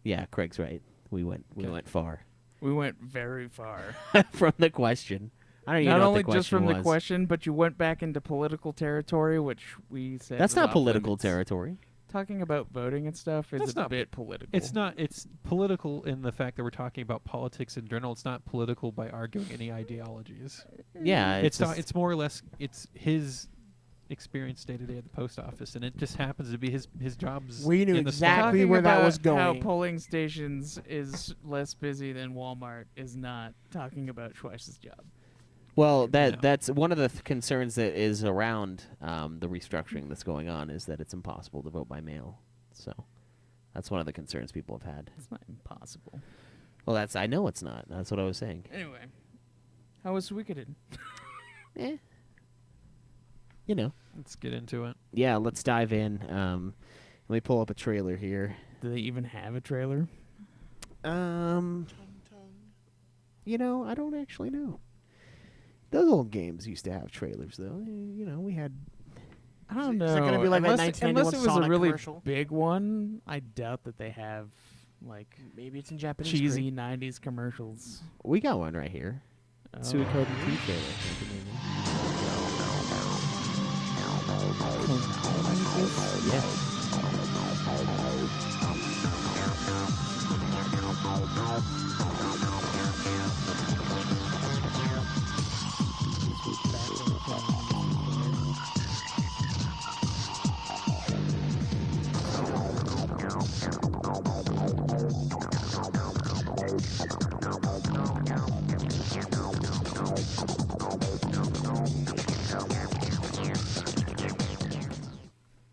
yeah, Craig's right. We went far We went very far. from the question. I don't even Not know only what the question just from was. the question, but you went back into political territory, which we said That's was not off political limits. territory. talking about voting and stuff is That's a not- bit political. It's not. It's political in the fact that we're talking about politics in general. It's not political by arguing any ideologies. Yeah, It's not. just- It's more or less. It's his experience day to day at the post office, and it just happens to be his job's. We knew in the exactly Talking where that about was How going. polling stations is less busy than Walmart is not talking about Schweiss's job. Well, No. that's one of the concerns that is around the restructuring that's going on is that it's impossible to vote by mail. So that's one of the concerns people have had. It's not impossible. Well, I know it's not. That's what I was saying. Anyway, how was Suikoden? Eh. You know. Let's get into it. Yeah, let's dive in. Let me pull up a trailer here. Do they even have a trailer? You know, I don't actually know. Those old games used to have trailers, though. You know, we had. I don't know. Is it gonna be like that unless 1991 unless it was Sonic a really commercial? big one, I doubt that they have like Maybe it's in Japanese. cheesy '90s commercials. We got one right here. Oh. Suikoden II trailer. Yeah.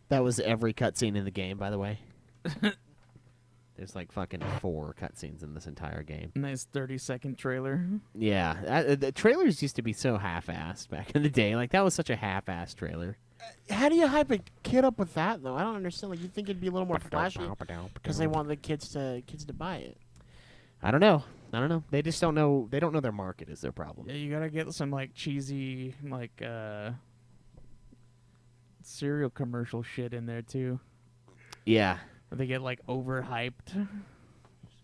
That was every cutscene in the game, by the way. There's like fucking 4 cutscenes in this entire game. Nice 30-second trailer. Yeah, the trailers used to be so half-assed back in the day. Like, that was such a half-assed trailer. How do you hype a kid up with that though? I don't understand. Like you think it'd be a little more flashy because they want the kids to buy it. I don't know. They just don't know. They don't know their market is their problem. Yeah, you gotta get some like cheesy like cereal commercial shit in there too. Yeah. Where they get like overhyped.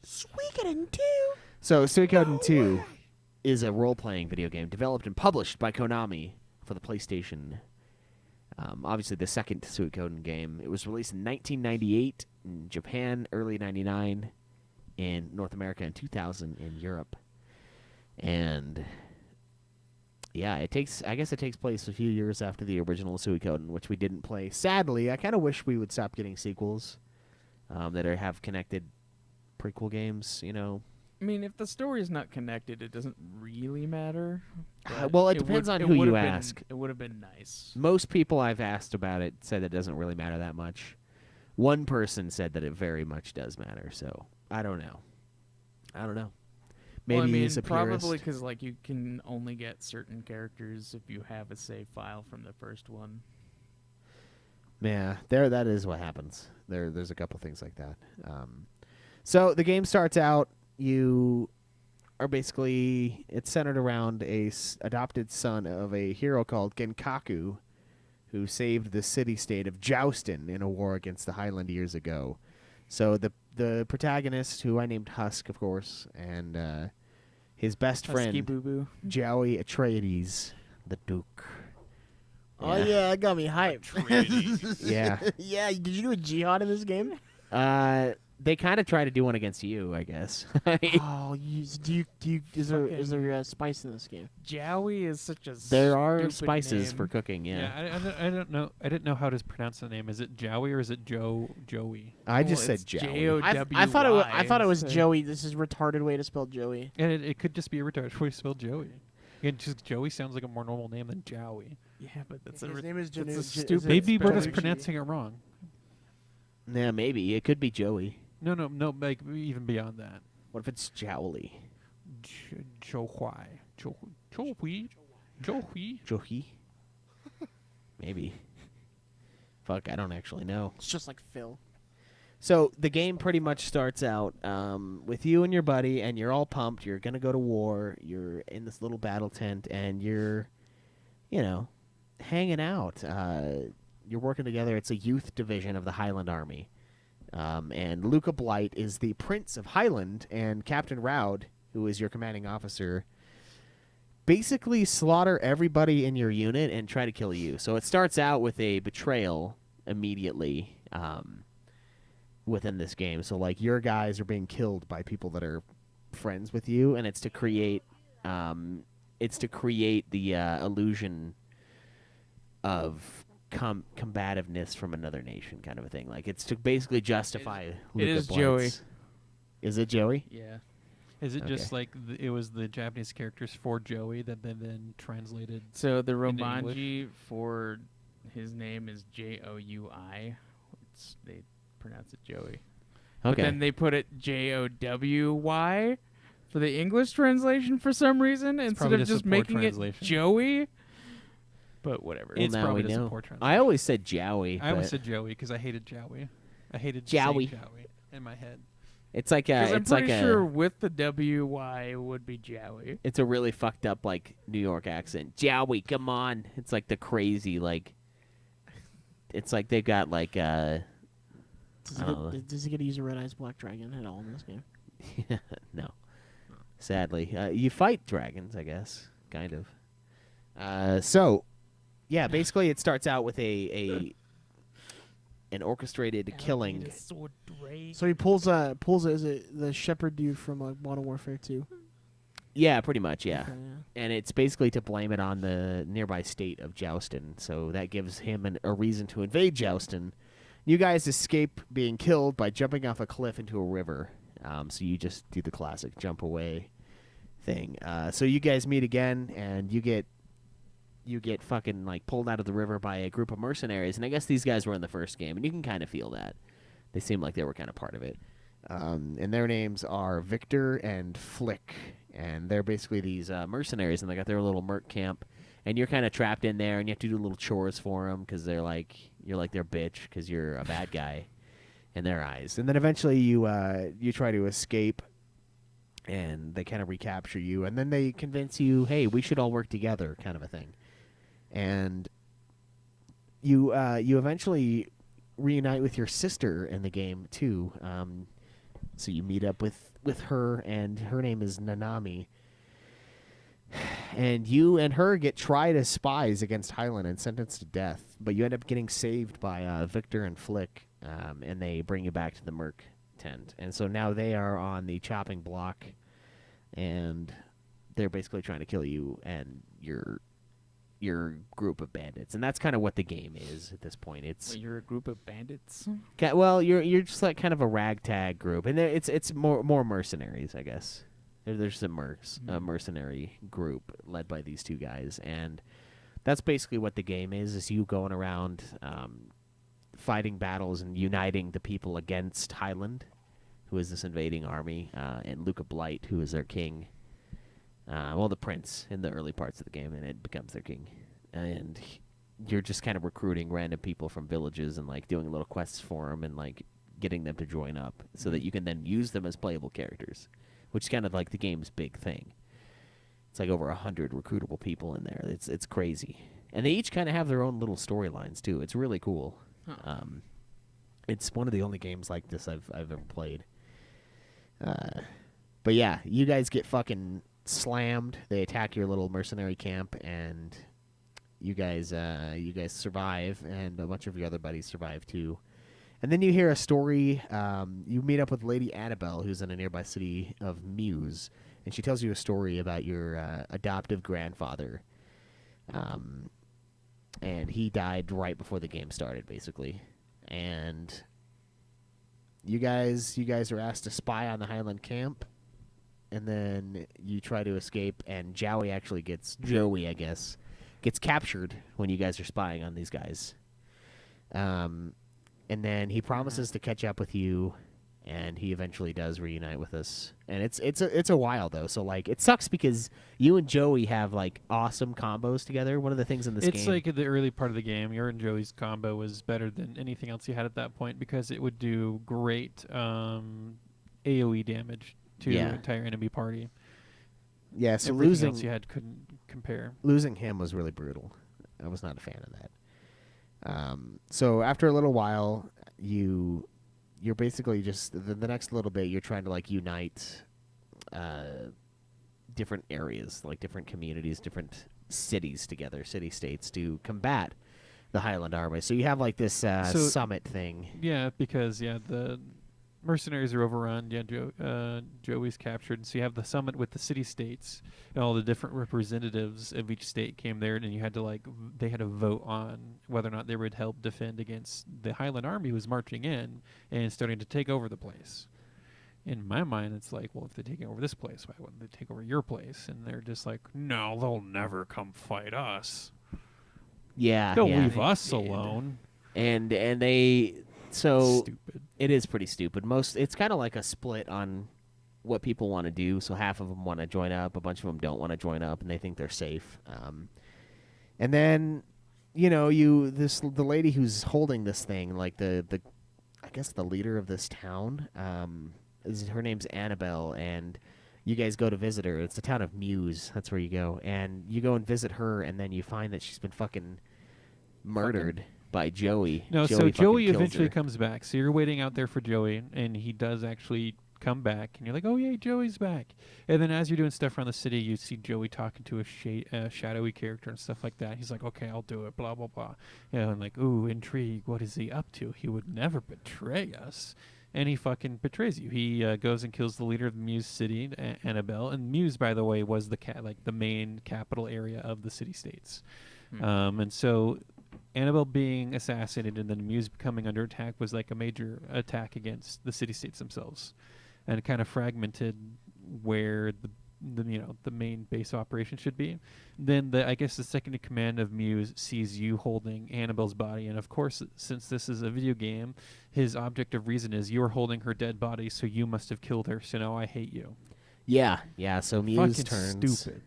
Suikoden 2. So Suikoden 2 is a role-playing video game developed and published by Konami for the PlayStation. Obviously, the second Suikoden game. It was released in 1998 in Japan, early 99 in North America, and 2000 in Europe. And yeah, I guess it takes place a few years after the original Suikoden, which we didn't play. Sadly, I kind of wish we would stop getting sequels that have connected prequel games. You know, I mean, if the story's not connected, it doesn't really matter. but well, it depends on who you would've been- ask. It would have been nice. Most people I've asked about it said it doesn't really matter that much. One person said that it very much does matter. So I don't know. Maybe well, I mean, he's a purist. probably because like you can only get certain characters if you have a save file from the first one. Yeah, that is what happens. There's a couple things like that. So the game starts out. You are basically it's centered around a adopted son of a hero called Genkaku, who saved the city-state of Joustin in a war against the Highland years ago. So the protagonist, who I named Husk, of course, and his best Husky friend Boo Boo. Joey Atreides, the Duke. Oh yeah, that got me hyped. Yeah. Yeah, did you do a jihad in this game? They kind of try to do one against you, I guess. Oh, do you is there spice in this game? Joey is such a There are stupid spices name. for cooking. Yeah, I don't know. I didn't know how to pronounce the name. Is it Joey or is it Joey? I just Well, said it's Joey. I thought it was so- Joey. This is a retarded way to spell Joey. And it could just be a retarded way to spell Joey. And just Joey sounds like a more normal name than Joey. Yeah, but that's His a name is that's a Janu- stupid. Maybe we're just spelling. pronouncing it wrong. Yeah, maybe it could be Joey. No, like even beyond that. What if it's Jowly? Joey. Joey? Maybe. Fuck, I don't actually know. It's just like Phil. So the game pretty much starts out with you and your buddy, and you're all pumped. You're gonna go to war. You're in this little battle tent, and you're, hanging out. You're working together. It's a youth division of the Highland Army, and Luca Blight is the Prince of Highland, and Captain Roud, who is your commanding officer, basically slaughter everybody in your unit and try to kill you. So it starts out with a betrayal immediately. within this game. So like your guys are being killed by people that are friends with you, and it's to create the illusion of combativeness from another nation, kind of a thing. Like it's to basically justify. Luca is Blight's- Joey. Is it Joey? Yeah. Is it just Okay. like it was the Japanese characters for Joey that they then translated? So the Into Romanji for his name is Joui. They pronounce it Joey. But Okay. then they put it Jowy for the English translation for some reason instead probably of just a just poor making it translation. Joey. But whatever. Well, It's now probably we just a know. poor translation. I always said Joey. I always but said Joey because I hated Joey. I hated Joey. saying Joey in my head. it's like Because I'm it's pretty like sure with the WY it would be Joey. it's a really fucked up like New York accent. Joey, come on. It's like the crazy like. It's like they got like Does I don't know. he get to use a red eyes black dragon at all in this game? no. Sadly, you fight dragons, I guess, kind of. So, yeah, basically, it starts out with an orchestrated killing. So he pulls is it the shepherd dude from Modern Warfare 2? Yeah, pretty much, yeah. Okay, And it's basically to blame it on the nearby state of Joustin. So that gives him a reason to invade Joustin. You guys escape being killed by jumping off a cliff into a river. So you just do the classic jump away thing. So you guys meet again, and you get fucking like pulled out of the river by a group of mercenaries. And I guess these guys were in the first game, and you can kind of feel that. They seem like they were kind of part of it. And their names are Victor and Flick. And they're basically these mercenaries, and they got their little merc camp. And you're kind of trapped in there, and you have to do little chores for them because you're like their bitch because you're a bad guy in their eyes. And then eventually you try to escape, and they kind of recapture you, and then they convince you, hey, we should all work together, kind of a thing. And you eventually reunite with your sister in the game too. So you meet up with her, and her name is Nanami. And you and her get tried as spies against Highland and sentenced to death, but you end up getting saved by Victor and Flick, and they bring you back to the Merc tent. And so now they are on the chopping block, and they're basically trying to kill you and your group of bandits. And that's kind of what the game is at this point. It's Wait, you're a group of bandits? well, you're just like kind of a ragtag group, and it's more mercenaries, I guess. There's a mercenary group led by these two guys, and that's basically what the game is you going around fighting battles and uniting the people against Highland, who is this invading army, and Luca Blight, who is their king. The prince in the early parts of the game, and it becomes their king. And you're just kind of recruiting random people from villages and like doing little quests for them and like getting them to join up so that you can then use them as playable characters, which is kind of like the game's big thing. It's like over 100 recruitable people in there. It's crazy, and they each kind of have their own little storylines too. It's really cool. Huh. It's one of the only games like this I've ever played. But yeah, you guys get fucking slammed. They attack your little mercenary camp, and you guys survive, and a bunch of your other buddies survive too. And then you hear a story. You meet up with Lady Annabelle, who's in a nearby city of Muse, and she tells you a story about your adoptive grandfather. And he died right before the game started, basically. And you guys are asked to spy on the Highland camp, and then you try to escape. And Joey, I guess, gets captured when you guys are spying on these guys. And then he promises to catch up with you, and he eventually does reunite with us. And it's a while though, so like it sucks because you and Joey have like awesome combos together. One of the things in this game, It's like the early part of the game. Your and Joey's combo was better than anything else you had at that point because it would do great AoE damage to Yeah. the entire enemy party. yeah. So Everything else you had couldn't compare. losing him was really brutal. I was not a fan of that. So after a little while, you're basically just the next little bit. You're trying to like unite different areas, like different communities, different cities together, city states, to combat the Highland army. So you have like this summit thing. Yeah, because the mercenaries are overrun. Yeah, Joey's captured. So you have the summit with the city-states, and all the different representatives of each state came there, and you had to they had to vote on whether or not they would help defend against the Highland Army who was marching in and starting to take over the place. In my mind, it's like, well, if they're taking over this place, why wouldn't they take over your place? And they're just like, no, they'll never come fight us. Yeah, They'll yeah. leave us alone. And they so Stupid. it is pretty stupid. It's kind of like a split on what people want to do. So half of them want to join up, a bunch of them don't want to join up, and they think they're safe. And then the lady who's holding this thing, like the I guess the leader of this town. Her name's Annabelle, and you guys go to visit her. It's the town of Muse. That's where you go. And you go and visit her, and then you find that she's been fucking murdered by Joey. No, so Joey eventually her. comes back. So you're waiting out there for Joey, and he does actually come back, and you're like, oh, yay, Joey's back. And then as you're doing stuff around the city, you see Joey talking to a shadowy character and stuff like that. He's like, okay, I'll do it, blah, blah, blah. And like, ooh, intrigue, what is he up to? He would never betray us. And he fucking betrays you. He goes and kills the leader of the Muse city, Annabelle. And Muse, by the way, was the main capital area of the city-states. And so Annabelle being assassinated and then Muse coming under attack was like a major attack against the city-states themselves. And it kind of fragmented where the main base operation should be. Then I guess the second in command of Muse sees you holding Annabelle's body, and of course, since this is a video game, his object of reason is you're holding her dead body, so you must have killed her. So now I hate you. Yeah. So Muse fucking turns stupid.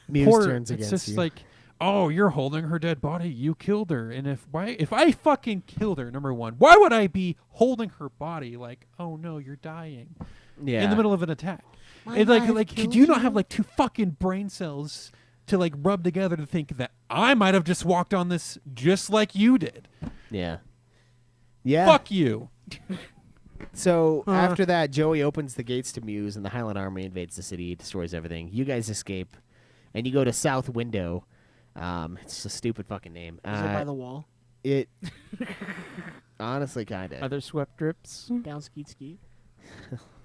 Muse turns against it's just you. like, oh, you're holding her dead body. You killed her, and if I fucking killed her, number one, why would I be holding her body? Like, oh no, you're dying. Yeah. In the middle of an attack. My It's wife could killed you not you? have like two fucking brain cells to like rub together to think that I might have just walked on this just like you did? Yeah. Fuck you. So after that, Joey opens the gates to Muse, and the Highland Army invades the city, destroys everything. You guys escape, and you go to South Window. It's a stupid fucking name. Is it by the wall? It honestly kind Are of. there swept drips? Down skeet skeet.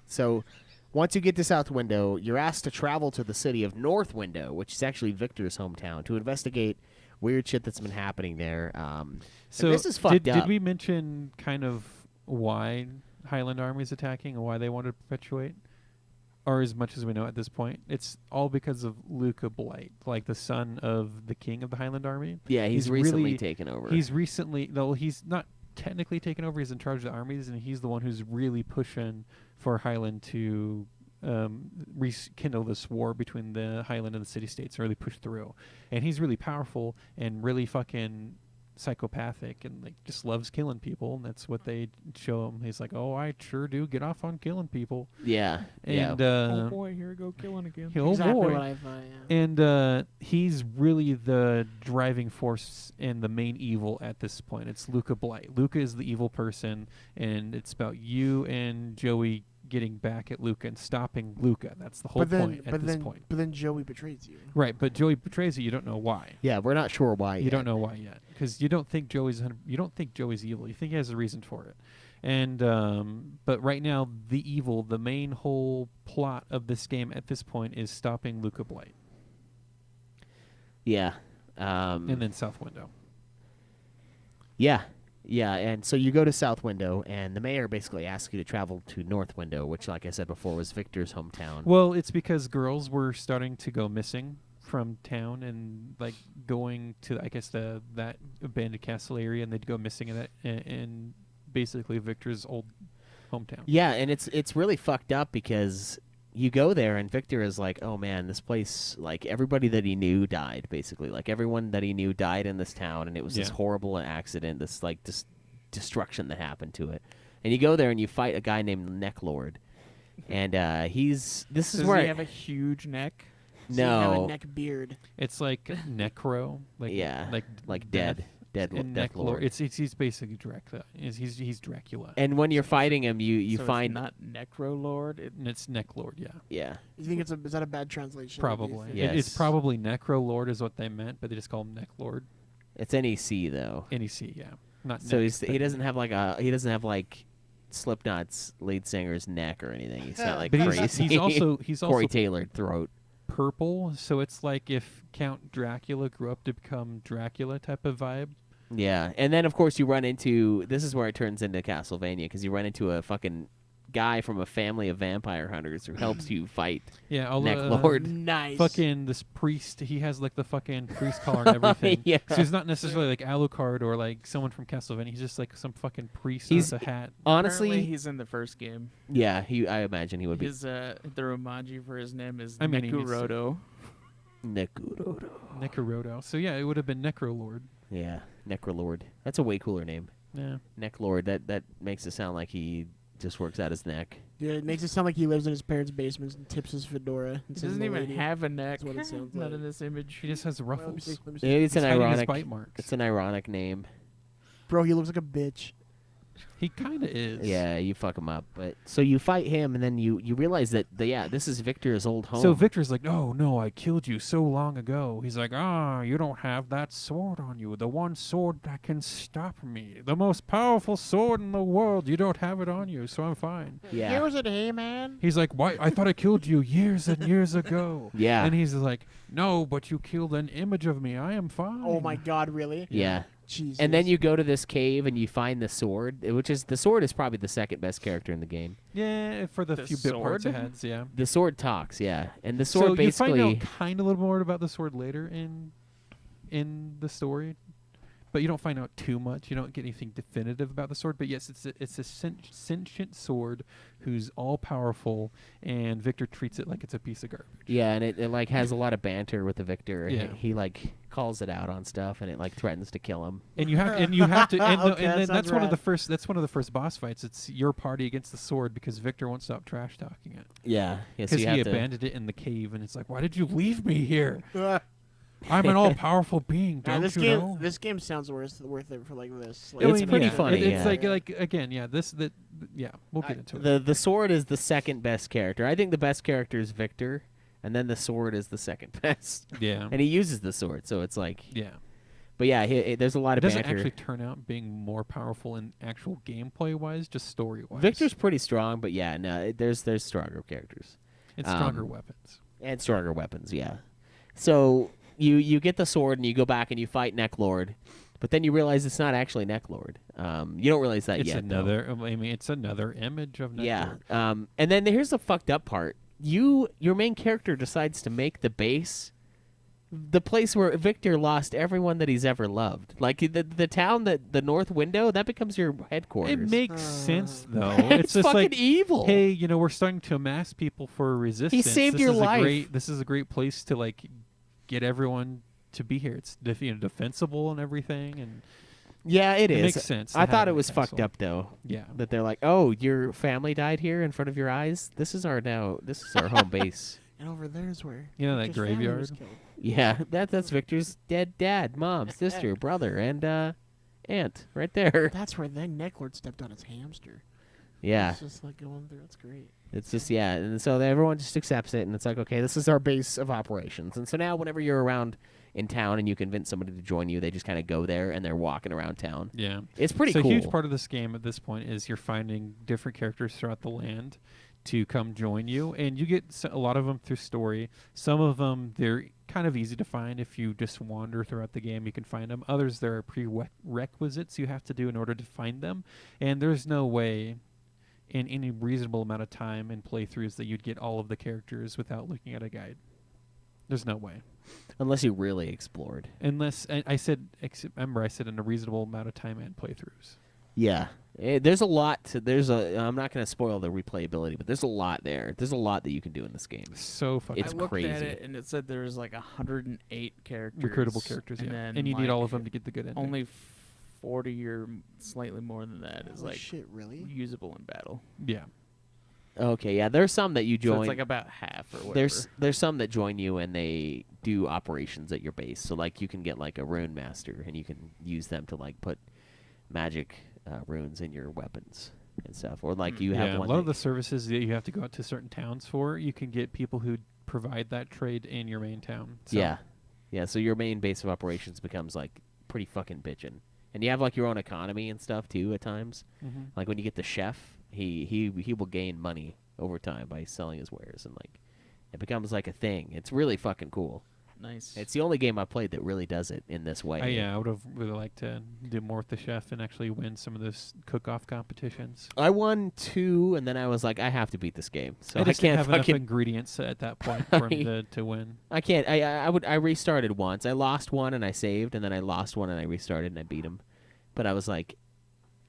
So once you get to South Window, you're asked to travel to the city of North Window, which is actually Victor's hometown, to investigate weird shit that's been happening there. So this is fucked up. Did we mention kind of why Highland Army is attacking and why they want to perpetuate? Or as much as we know at this point, it's all because of Luca Blight, like the son of the king of the Highland Army. Yeah, he's recently taken over. He's not technically taken over. He's in charge of the armies, and he's the one who's really pushing for Highland to rekindle this war between the Highland and the city-states, and really push through. And he's really powerful and really fucking psychopathic and like just loves killing people, and that's what they show him. He's like, oh, I sure do get off on killing people. Yeah. And Oh boy, here we go killing again. oh Exactly boy. what I thought. Yeah. And he's really the driving force and the main evil at this point. It's Luca Blight. Luca is the evil person, and it's about you and Joey getting back at Luca and stopping Luca. That's the whole point at this point. But then Joey betrays you. Right, but Joey betrays you. You don't know why. Yeah, we're not sure why. You don't know why yet, because you don't think Joey's evil. You think he has a reason for it. And but right now, the main whole plot of this game at this point is stopping Luca Blight. Yeah. And then South Window. Yeah. Yeah, and so you go to South Window, and the mayor basically asks you to travel to North Window, which, like I said before, was Victor's hometown. Well, it's because girls were starting to go missing from town and like going to, I guess, that abandoned castle area, and they'd go missing in that in basically Victor's old hometown. Yeah, and it's really fucked up because you go there, and Victor is like, oh man, this place, like everybody that he knew died, basically. Like everyone that he knew died in this town, and it was this horrible accident, this like destruction that happened to it. And you go there and you fight a guy named Necklord. And this is Does where he have a huge neck? So you have a no. neck beard. It's like Necro, like Yeah, like dead. death. Dead And Death Necklord. Lord. He's basically Dracula. He's Dracula. And when you're fighting him, you So find it's not Necrolord. And it's Necklord, yeah. yeah. You think is that a bad translation? Probably. Yes. It's probably Necrolord is what they meant, but they just call him Necklord. It's NEC though. NEC, yeah. Not So Neck, he but doesn't have like Slipknot's lead singer's neck or anything. He's not like But crazy. he's also Corey Taylor throat. purple, so it's like if Count Dracula grew up to become Dracula type of vibe. Yeah, and then of course you run into, this is where it turns into Castlevania, because you run into a fucking guy from a family of vampire hunters who helps you fight Yeah, all Neck Lord. Nice. Fucking this priest, he has like the fucking priest collar and everything. Yeah. So he's not necessarily like Alucard or like someone from Castlevania. He's just like some fucking priest He's- with a hat. Honestly, Apparently he's in the first game. yeah, I imagine he would be. His the Romaji for his name is I mean, he needs to- Nekurodo. Nekurodo. Necrodo. So yeah, it would have been Necrolord. Yeah, Necrolord. That's a way cooler name. Yeah. Necklord. That makes it sound like he just works out his neck. Yeah, it makes it sound like he lives in his parents' basement and tips his fedora. And He says doesn't even "Milady." have a neck. That's what it sounds Not like. in this image. He just has Well, let me ruffles. see, let me see. Maybe it's He's an hiding his ironic. bite marks. It's an ironic name. Bro, he looks like a bitch. He kind of is. Yeah, you fuck him up. But so you fight him, and then you realize that this is Victor's old home. So Victor's like, no, I killed you so long ago. He's like, you don't have that sword on you. The one sword that can stop me. The most powerful sword in the world. You don't have it on you, so I'm fine. Yeah. Here's it, hey man. He's like, why? I thought I killed you years and years ago. Yeah. And he's like, no, but you killed an image of me. I am fine. Oh my god, really? Yeah. Jesus. And then you go to this cave and you find the sword, the sword is probably the second best character in the game. Yeah, for the The few bit parts it sword? has, yeah. The sword talks, yeah, and the sword So basically. you find out kind of a little more about the sword later in the story, but you don't find out too much. You don't get anything definitive about the sword. But yes, it's a sentient sword who's all powerful, and Victor treats it like it's a piece of garbage. Yeah, and it like has a lot of banter with the Victor. Yeah. He like calls it out on stuff, and it like threatens to kill him. And you have to and, Okay, that then sounds that's one of the rad. first boss fights. It's your party against the sword because Victor won't stop trash talking it Yeah, yeah. because So he you have to. abandoned it in the cave, and it's like, why did you leave me here? Ah, I'm an all powerful being, nah, don't this you game, know? this game sounds worth it for like this. It's Like, pretty funny, It's yeah. like again, yeah. We'll get into it. The sword is the second best character. I think the best character is Victor, and then the sword is the second best. Yeah, And he uses the sword, so it's like. yeah. But yeah, there's a lot It of doesn't banter. actually turn out being more powerful in actual gameplay wise, just story wise. Victor's pretty strong, but yeah, no, there's stronger characters it's stronger um, weapons. and stronger weapons. Yeah. So you get the sword and you go back and you fight Necklord, but then you realize it's not actually Necklord. You don't realize that It's yet. though. another. I mean, it's another image of Yeah. Nectar. And then here's the fucked up part. Your main character decides to make the base the place where Victor lost everyone that he's ever loved. Like the town that the North Window, that becomes your headquarters. It makes sense though. It's just fucking like, evil. hey, we're starting to amass people for resistance. saved This your is life. This is a great place to like get everyone to be here. It's defensible and everything, and Yeah, it is. makes sense to I have thought it it was castle. fucked up though. yeah. That they're like, oh, your family died here in front of your eyes. This is our home base. and over there's where You know that Victor's family was graveyard? killed. Yeah, that's Victor's dead dad, mom, sister, brother, and aunt right there. That's where then Necklord stepped on his hamster. Yeah, It's just like going through. That's great. it's just and so everyone just accepts it, and it's like, okay, this is our base of operations. And so now, whenever you're around in town and you convince somebody to join you, they just kind of go there and they're walking around town. Yeah. It's pretty so cool. a huge part of this game at this point is you're finding different characters throughout the land to come join you, and you get a lot of them through story. Some of them, they're kind of easy to find. If you just wander throughout the game, you can find them. Others, there are prerequisites you have to do in order to find them, and there's no way in any reasonable amount of time in playthroughs that you'd get all of the characters without looking at a guide. There's no way. Unless you really explored. Unless, I said in a reasonable amount of time and playthroughs. Yeah. There's a lot I'm not going to spoil the replayability, but there's a lot there. There's a lot that you can do in this game. So fucking It's I looked at crazy. it and it said there was like 108 characters. recruitable characters, and yeah. then And you need like all of them to get the good ending. Only 40 or slightly more than that is Holy like shit, really? usable in battle. Yeah. Okay, yeah, there's some that you So join. it's like about half or whatever. There's some that join you and they do operations at your base. So like you can get like a rune master and you can use them to like put magic runes in your weapons and stuff. Or like you have a one lot of that- the services that you have to go out to certain towns for, you can get people who provide that trade in your main town. So Yeah. Yeah, so your main base of operations becomes like pretty fucking bitchin'. And you have like your own economy and stuff too at times. Mhm. Like when you get the chef, he will gain money over time by selling his wares, and like it becomes like a thing. It's really fucking cool. Nice. It's the only game I've played that really does it in this way. Yeah, I would have really liked to do more with the chef and actually win some of those cook-off competitions. I won 2, and then I was like, I have to beat this game, so I I just didn't can't have enough fucking. ingredients at that point for him to win. I can't. I restarted once. I lost one and I saved, and then I lost one and I restarted and I beat him. But I was like,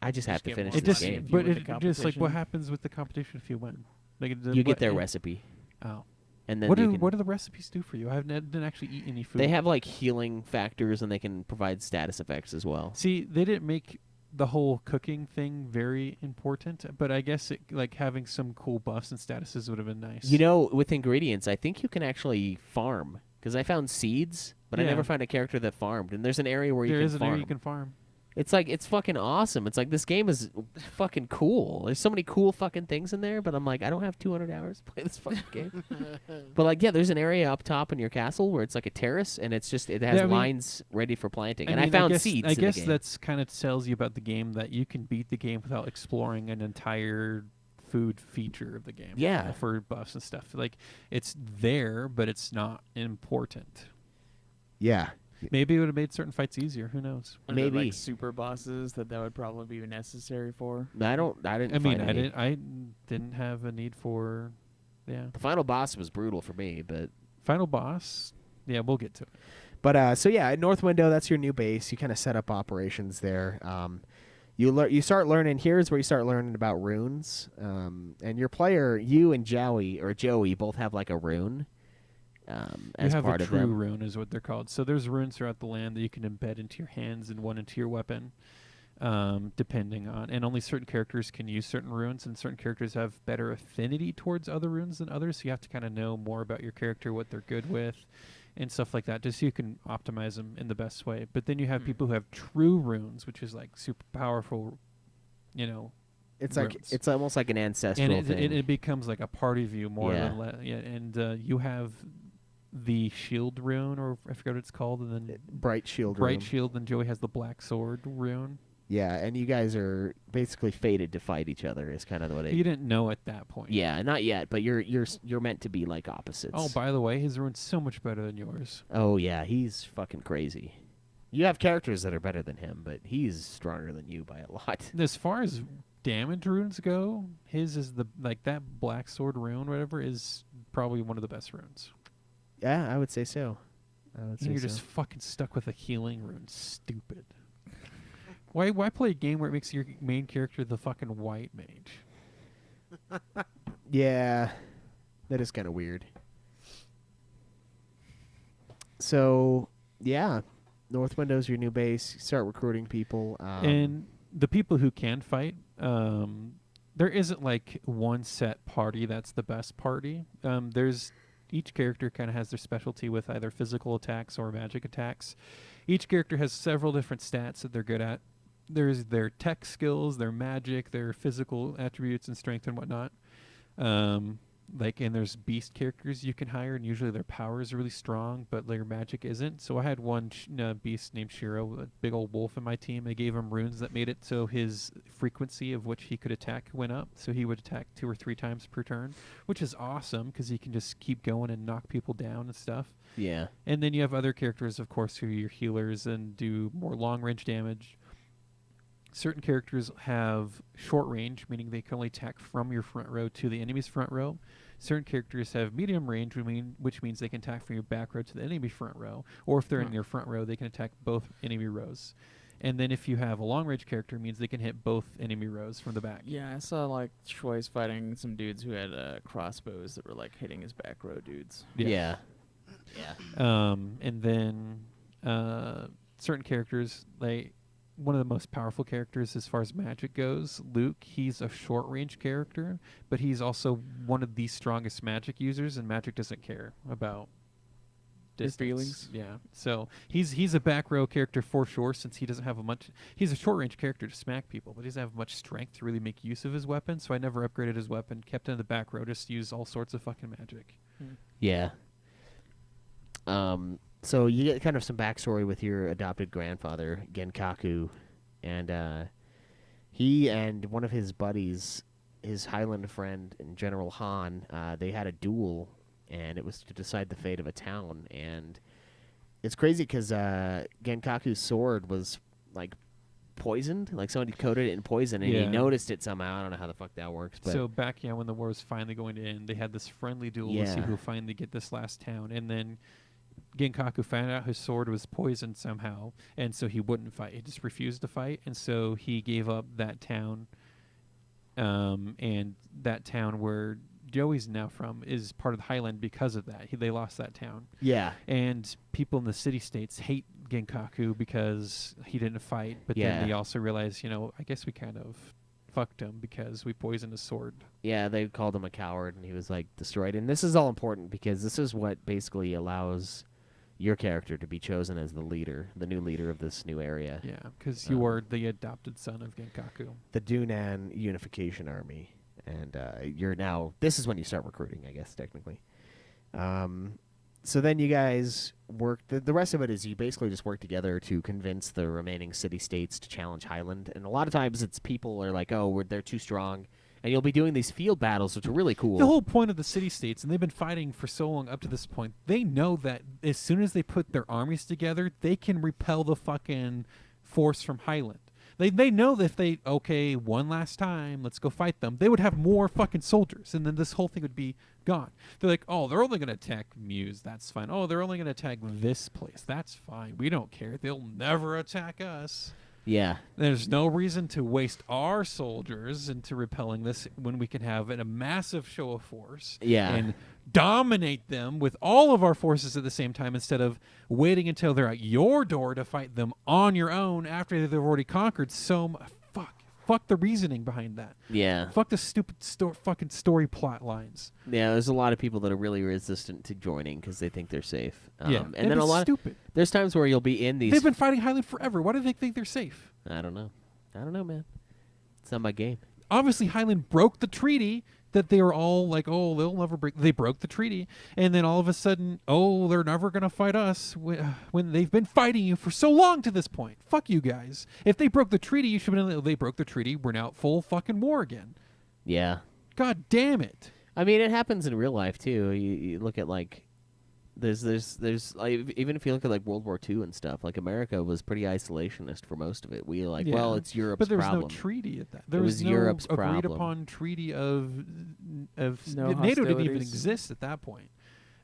I just have to get finish more It this just, money game. if you but win it the just like what competition. happens with the competition if you win? Like You get their recipe, Oh, and then what you do can, what do the recipes do for you? I didn't actually eat any food. they have like healing factors, and they can provide status effects as well. See, they didn't make the whole cooking thing very important, but I guess like having some cool buffs and statuses would have been nice. You know, with ingredients, I think you can actually farm, because I found seeds, but I Yeah. never found a character that farmed. And there's an area where there you is can an farm. area you can farm. It's like it's fucking awesome. It's like this game is fucking cool. There's so many cool fucking things in there, but I'm like, I don't have 200 hours to play this fucking game. But like, yeah, there's an area up top in your castle where it's like a terrace, and it has Yeah, I mean- lines ready for planting. And I mean, found guess, seeds. I in the guess game. that's kind of tells you about the game that you can beat the game without exploring an entire food feature of the game. Yeah. For buffs and stuff. Like it's there, but it's not important. Yeah. Maybe it would have made certain fights easier. Who knows? Are there, Maybe. like super bosses that would probably be necessary for. I didn't. I mean, find I any. didn't have a need for. Yeah. The final boss was brutal for me, but Final boss. Yeah, we'll get to it. But so yeah, at North Window, that's your new base. You kind of set up operations there. You start learning. Here's where you start learning about runes. And your player, you and Joey both have like a rune. As you have part a of true them. rune, is what they're called. So there's runes throughout the land that you can embed into your hands and one into your weapon, depending on. And only certain characters can use certain runes, and certain characters have better affinity towards other runes than others. So you have to kind of know more about your character, what they're good with, and stuff like that, just so you can optimize them in the best way. But then you have people who have true runes, which is like super powerful, It's like runes. it's almost like an ancestral and thing. it becomes like a party view more Yeah. than and you have the shield rune, or I forget what it's called, and then Bright shield bright rune. shield, and Joey has the black sword rune. yeah, and you guys are basically fated to fight each other. Is kind of what You it. didn't know at that point. Yeah, not yet, but you're meant to be like opposites. Oh, by the way, his rune's so much better than yours. Oh yeah, he's fucking crazy. You have characters that are better than him, but he's stronger than you by a lot. As far as damage runes go, his is that black sword rune, whatever, is probably one of the best runes. Yeah, I would say so. You're just fucking stuck with a healing rune. Stupid. Why play a game where it makes your main character the fucking white mage? Yeah, that is kind of weird. So yeah, North Window's your new base. You start recruiting people. And the people who can fight, there isn't like one set party that's the best party. There's each character kind of has their specialty with either physical attacks or magic attacks. Each character has several different stats that they're good at. There's their tech skills, their magic, their physical attributes and strength and whatnot. And there's beast characters you can hire, and usually their power is really strong, but their magic isn't. So I had one beast named Shiro, a big old wolf in my team. I gave him runes that made it so his frequency of which he could attack went up. So he would attack 2 or 3 times per turn, which is awesome because he can just keep going and knock people down and stuff. Yeah. And then you have other characters, of course, who are your healers and do more long-range damage. Certain characters have short range, meaning they can only attack from your front row to the enemy's front row. Certain characters have medium range, which means they can attack from your back row to the enemy front row. Or if they're in your front row, they can attack both enemy rows. And then if you have a long range character, it means they can hit both enemy rows from the back. Yeah, I saw like Choice fighting some dudes who had crossbows that were like hitting his back row dudes. Yeah. And then certain characters, like one of the most powerful characters as far as magic goes, Luke, he's a short-range character, but he's also one of the strongest magic users, and magic doesn't care about His distance. feelings? Yeah. So he's a back row character for sure, since he doesn't have he's a short-range character to smack people, but he doesn't have much strength to really make use of his weapon, so I never upgraded his weapon, kept him in the back row, just used all sorts of fucking magic. Yeah. So you get kind of some backstory with your adopted grandfather, Genkaku, and he and one of his buddies, his Highland friend and General Han, they had a duel, and it was to decide the fate of a town. And it's crazy because Genkaku's sword was like poisoned, like somebody coated it in poison, and he Yeah. noticed it somehow. I don't know how the fuck that works, but So back when the war was finally going to end, they had this friendly duel to see Yeah. who finally get this last town, and then Genkaku found out his sword was poisoned somehow, and so he wouldn't fight. He just refused to fight, and so he gave up that town. And that town where Joey's now from is part of the Highland because of that. They lost that town. yeah, And people in the city-states hate Genkaku because he didn't fight, but Yeah. then they also realize, I guess we kind of fucked him because we poisoned his sword. yeah, they called him a coward, and he was like destroyed. And this is all important because this is what basically allows your character to be chosen as the leader, the new leader of this new area, Yeah, because you are the adopted son of Genkaku. the Dunan Unification Army. And you're now. This is when you start recruiting, I guess, technically. So then you guys work. The rest of it is you basically just work together to convince the remaining city-states to challenge Highland. And a lot of times it's people are like, oh, they're too strong. And you'll be doing these field battles, which are really cool. The whole point of the city-states, and they've been fighting for so long up to this point, they know that as soon as they put their armies together, they can repel the fucking force from Highland. They know that if they, one last time, let's go fight them, they would have more fucking soldiers, and then this whole thing would be gone. They're like, oh, they're only going to attack Muse, that's fine. Oh, they're only going to attack this place, that's fine. We don't care. They'll never attack us. Yeah. There's no reason to waste our soldiers into repelling this when we can have a massive show of force Yeah. and dominate them with all of our forces at the same time instead of waiting until they're at your door to fight them on your own after they've already conquered so much. Fuck the reasoning behind that. Yeah. Fuck the stupid fucking story plot lines. Yeah, there's a lot of people that are really resistant to joining because they think they're safe. Yeah, and then a it's lot. stupid. There's times where you'll be in these. They've been fighting Highland forever. Why do they think they're safe? I don't know, man. It's not my game. Obviously Highland broke the treaty that they were all like, oh, they'll never break. They broke the treaty, and then all of a sudden, oh, they're never gonna fight us when they've been fighting you for so long to this point. Fuck you guys. If they broke the treaty, you should have been. They broke the treaty. We're now at full fucking war again. Yeah. God damn it. I mean, it happens in real life too. You look at like, there's like, even if you look at like World War II and stuff, like America was pretty isolationist for most of it. We like, well, Yeah. it's Europe's But there was problem. no treaty at that. There It was was no Europe's agreed problem. upon treaty of No NATO didn't even hostilities. exist at that point.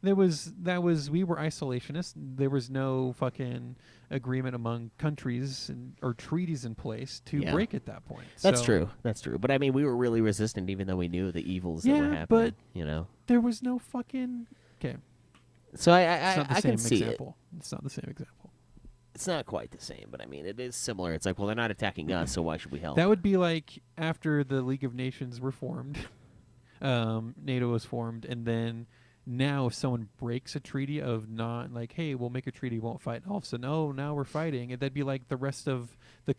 We were isolationists. There was no fucking agreement among countries or treaties in place to Yeah. break at that point. That's So true. That's true. But I mean, we were really resistant, even though we knew the evils that were Yeah, happening. but- You know. There was no fucking. Okay, So it's not the I same can see it. example. It's not the same example. It's not quite the same, but I mean, it is similar. It's like, well, they're not attacking us, so why should we help? That would be like after the League of Nations were formed, NATO was formed, and then now if someone breaks a treaty of not like, hey, we'll make a treaty, won't fight, and all of a sudden, oh, now we're fighting, and that'd be like the rest of the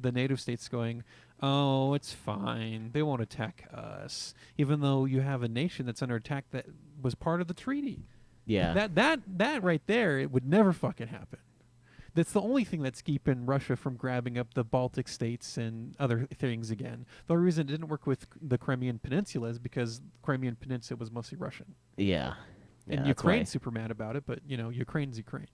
the NATO states going, oh, it's fine, they won't attack us, even though you have a nation that's under attack that was part of the treaty. yeah. That right there, it would never fucking happen. That's the only thing that's keeping Russia from grabbing up the Baltic states and other things again. The only reason it didn't work with the Crimean Peninsula is because the Crimean Peninsula was mostly Russian. Yeah. And that's Ukraine's why. super mad about it, but, Ukraine's Ukraine.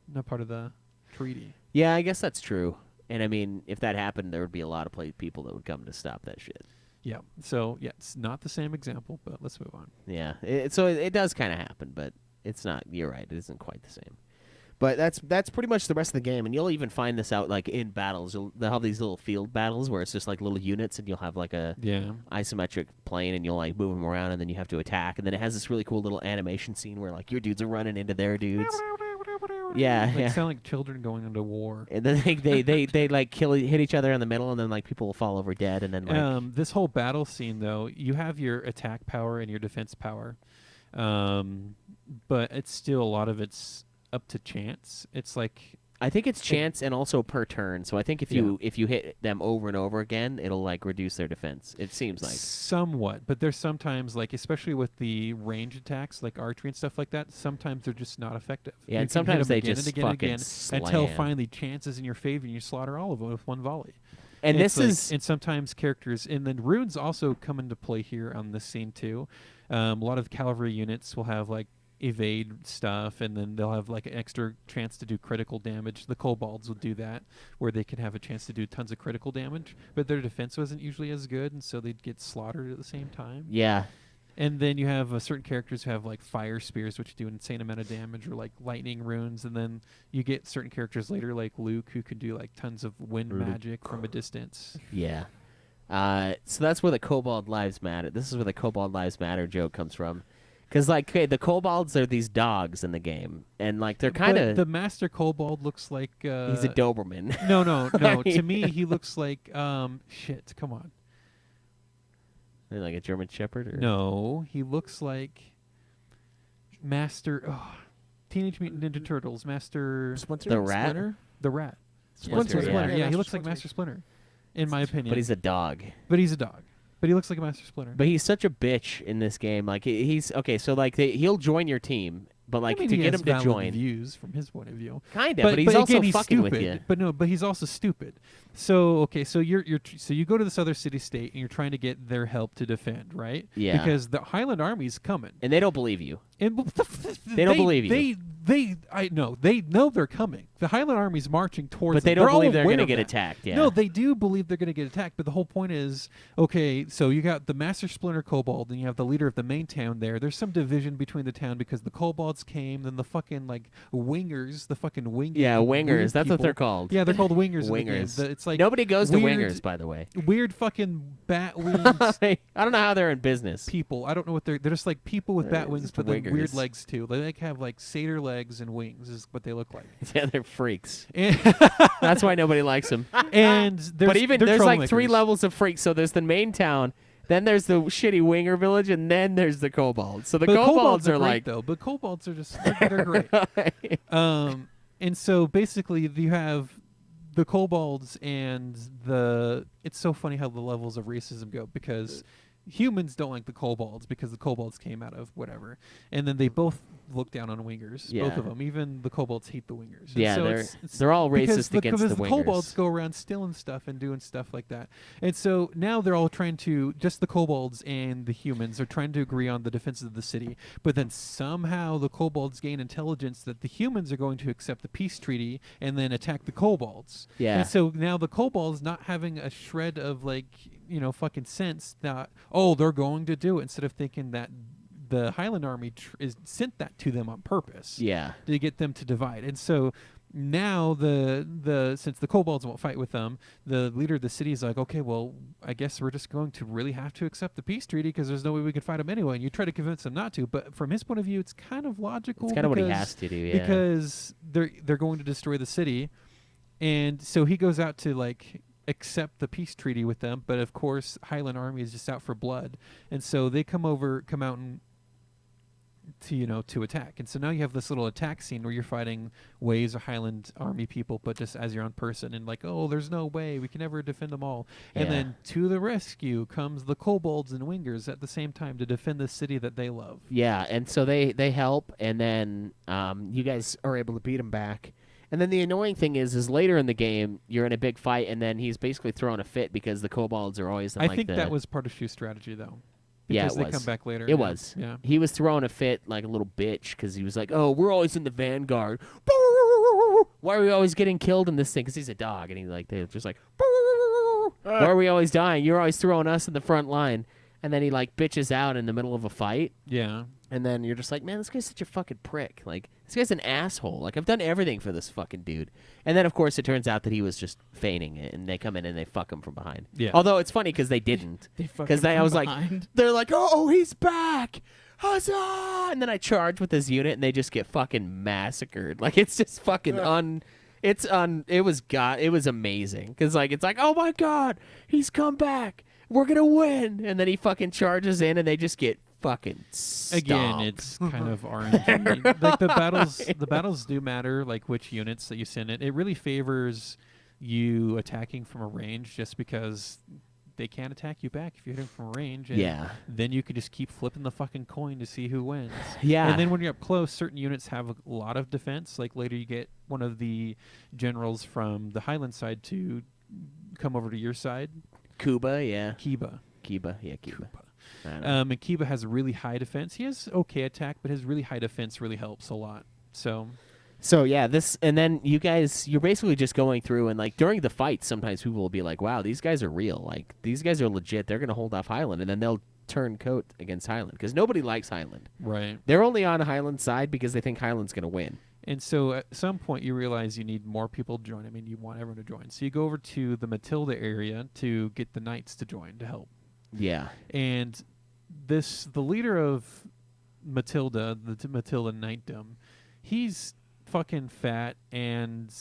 Not part of the treaty. Yeah, I guess that's true. And I mean, if that happened, there would be a lot of people that would come to stop that shit. Yeah. So, yeah, it's not the same example, but let's move on. Yeah. So it does kind of happen, but it's not. You're right. It isn't quite the same. But that's pretty much the rest of the game, and you'll even find this out like in battles. They'll have these little field battles where it's just like little units, and you'll have like a Yeah. isometric plane, and you'll like move them around, and then you have to attack, and then it has this really cool little animation scene where like your dudes are running into their dudes. Yeah, Like, yeah. sound like children going into war. And then they like hit each other in the middle, and then like people will fall over dead, and then like This whole battle scene, though, you have your attack power and your defense power, but it's still a lot of it's up to chance. It's like I think it's chance and also per turn. So I think if you hit them over and over again, it'll like reduce their defense. It seems like. somewhat, but there's sometimes like, especially with the range attacks like archery and stuff like that, sometimes they're just not effective. Yeah, You and can hit sometimes 'em they again just and again and fucking again until slam. finally chance is in your favor and you slaughter all of them with one volley. And it's this like- is and sometimes characters, and then runes also come into play here on this scene too. A lot of cavalry units will have like evade stuff, and then they'll have like an extra chance to do critical damage. The kobolds will do that, where they can have a chance to do tons of critical damage, but their defense wasn't usually as good, and so they'd get slaughtered at the same time. yeah. And then you have certain characters who have like fire spears, which do an insane amount of damage, or like lightning runes. And then you get certain characters later, like Luke, who can do like tons of wind magic from a distance. Yeah. So that's where the Kobold Lives Matter. This is where the Kobold Lives Matter joke comes from. Because, like, okay, the kobolds are these dogs in the game. And, like, they're kind But of... the Master Kobold looks like... he's a Doberman. No. To me, he looks like... shit, come on. Like a German Shepherd? Or? No, he looks like Master... Teenage Mutant Ninja Turtles, Master... Splinter? The rat? Splinter? The Rat. Splinter, yeah. Yeah, he Master looks like Splinter. Master Splinter, in my opinion. But he's a dog. But he's a dog. But he looks like a Master Splinter. But he's such a bitch in this game. Like, he's... Okay, so, like, he'll join your team. But, like, I mean, to he get has him to valid join... views from his point of view. Kind of, but he's also again, he's fucking stupid. with you. But no, but he's also stupid. So okay, so so you go to this other city state and you're trying to get their help to defend, right? Yeah. Because the Highland Army's coming. And they don't believe you. And They don't believe you. I know they know they're coming. The Highland Army's marching towards But they them. don't believe all they're aware going to of get that. attacked. Yeah. No, they do believe they're going to get attacked, but the whole point is, okay, so you got the Master Splinter Kobold, and you have the leader of the main town there. There's some division between the town because the Kobolds came, then the fucking, like, wingers, the fucking wing. Yeah, weird wingers. That's what people. they're called. Yeah, they're called wingers. In the game. Wingers. It's like Nobody goes to weird- wingers, by the way. weird fucking bat wings I don't know how they're in business. people. I don't know what they're just like people with bat wings, just but then weird wingers. legs too. They like have like satyr legs and wings is what they look like. Yeah, they're freaks. And, That's why nobody likes them. and there's, But even they're there's like 3 troublemakers. levels of freaks. So there's the main town, then there's the shitty winger village, and then there's the kobolds. So the But kobolds are great, like, though. But kobolds are just they're great. And so basically you have the kobolds and it's so funny how the levels of racism go because humans don't like the kobolds because the kobolds came out of whatever, and then they both look down on wingers. Yeah. Both of them. Even the kobolds hate the wingers. And yeah, so they're all because racist against because the the wingers. kobolds go around stealing stuff and doing stuff like that. And so now they're all trying to, just the kobolds and the humans are trying to agree on the defenses of the city. But then somehow the kobolds gain intelligence that the humans are going to accept the peace treaty and then attack the kobolds. Yeah. And so now the kobolds not having a shred of like, fucking sense that, oh, they're going to do it, instead of thinking that the Highland Army sent that to them on purpose. Yeah. To get them to divide. And so now since the kobolds won't fight with them, the leader of the city is like, okay, well, I guess we're just going to really have to accept the peace treaty because there's no way we can fight them anyway. And you try to convince them not to, but from his point of view, it's kind of logical. It's kind of what he has to do, yeah. Because they're going to destroy the city, and so he goes out to like accept the peace treaty with them. But of course, Highland Army is just out for blood, and so they come out and to attack. And so now you have this little attack scene where you're fighting waves of Highland Army people, but just as your own person, and like, oh, there's no way we can ever defend them all. And Yeah. then to the rescue comes the kobolds and wingers at the same time to defend the city that they love. Yeah, and so they help, and then you guys Are able to beat him back. And then the annoying thing is later in the game, you're in a big fight, and then he's basically throwing a fit because the kobolds are always in, I like, think the... that was part of Shu's strategy, though. Yeah, Because it they was. come back later. It yeah. was. Yeah. He was throwing a fit like a little bitch because he was like, oh, we're always in the vanguard. Why are we always getting killed in this thing? Because he's a dog, and they're just like, why are we always dying? You're always throwing us in the front line. And then he, like, bitches out in the middle of a fight. Yeah. And then you're just like, man, this guy's such a fucking prick. Like, this guy's an asshole. Like, I've done everything for this fucking dude. And then, of course, it turns out that he was just feigning it, and they come in and they fuck him from behind. Yeah. Although it's funny because they didn't. They fucking Because I was like, behind. they're like, oh, he's back. Huzzah! And then I charge with his unit, and they just get fucking massacred. Like, it's just fucking it was amazing. Because, like, it's like, oh my God, he's come back. We're going to win. And then he fucking charges in, and they just get fucking stomped. Again, it's kind of RNG. Like the battles do matter, like which units that you send it. It really favors you attacking from a range just because they can't attack you back if you're hitting from a range. And Yeah. then you could just keep flipping the fucking coin to see who wins. Yeah. And then when you're up close, certain units have a lot of defense. Like later you get one of the generals from the Highland side to come over to your side. Kuba, yeah. Kiba. Kiba, yeah, Kiba. I don't know. And Kiba has a really high defense. He has okay attack, but his really high defense really helps a lot. So yeah, and then you're basically just going through and like during the fight, sometimes people will be like, "Wow, these guys are real. Like these guys are legit. They're gonna hold off Highland," and then they'll turn coat against Highland because nobody likes Highland. Right. They're only on Highland's side because they think Highland's gonna win. And so at some point you realize you need more people to join. I mean, you want everyone to join. So you go over to the Matilda area to get the knights to join to help. Yeah. And the leader of Matilda, the Matilda Knightdom, he's fucking fat, and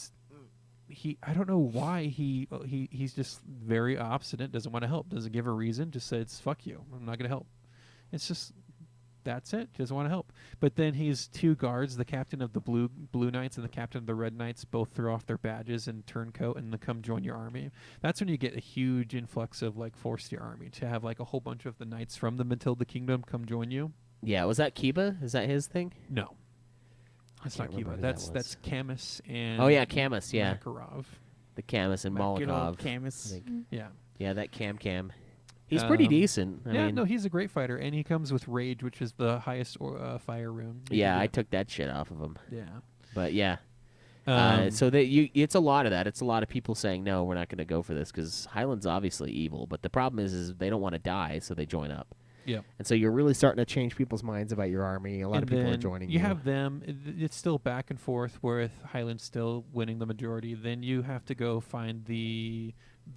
I don't know why he's just very obstinate, doesn't want to help, doesn't give a reason, just says fuck you, I'm not gonna help. It's just that's it, doesn't want to help. But then he's two guards, the captain of the blue knights and the captain of the red knights, both throw off their badges and turncoat and come join your army. That's when you get a huge influx of like force to your army, to have like a whole bunch of the knights from the Matilda kingdom come join you. Yeah, was that Kiba? Is that his thing? No. That's not can't remember Kiba. who that That's Camus and Oh yeah, Camus, yeah. Makarov. The Camus and Good old Molotov. Camus. I think. Yeah. Yeah, that Cam. He's pretty decent. I mean, no, he's a great fighter, and he comes with Rage, which is the highest fire rune. yeah, I took that shit off of him. Yeah. But yeah. So it's a lot of that. It's a lot of people saying, no, we're not going to go for this because Highland's obviously evil. But the problem is they don't want to die, so they join up. Yeah. And so you're really starting to change people's minds about your army. A lot of people are joining you. You have them. It's still back and forth with Highland still winning the majority. Then you have to go find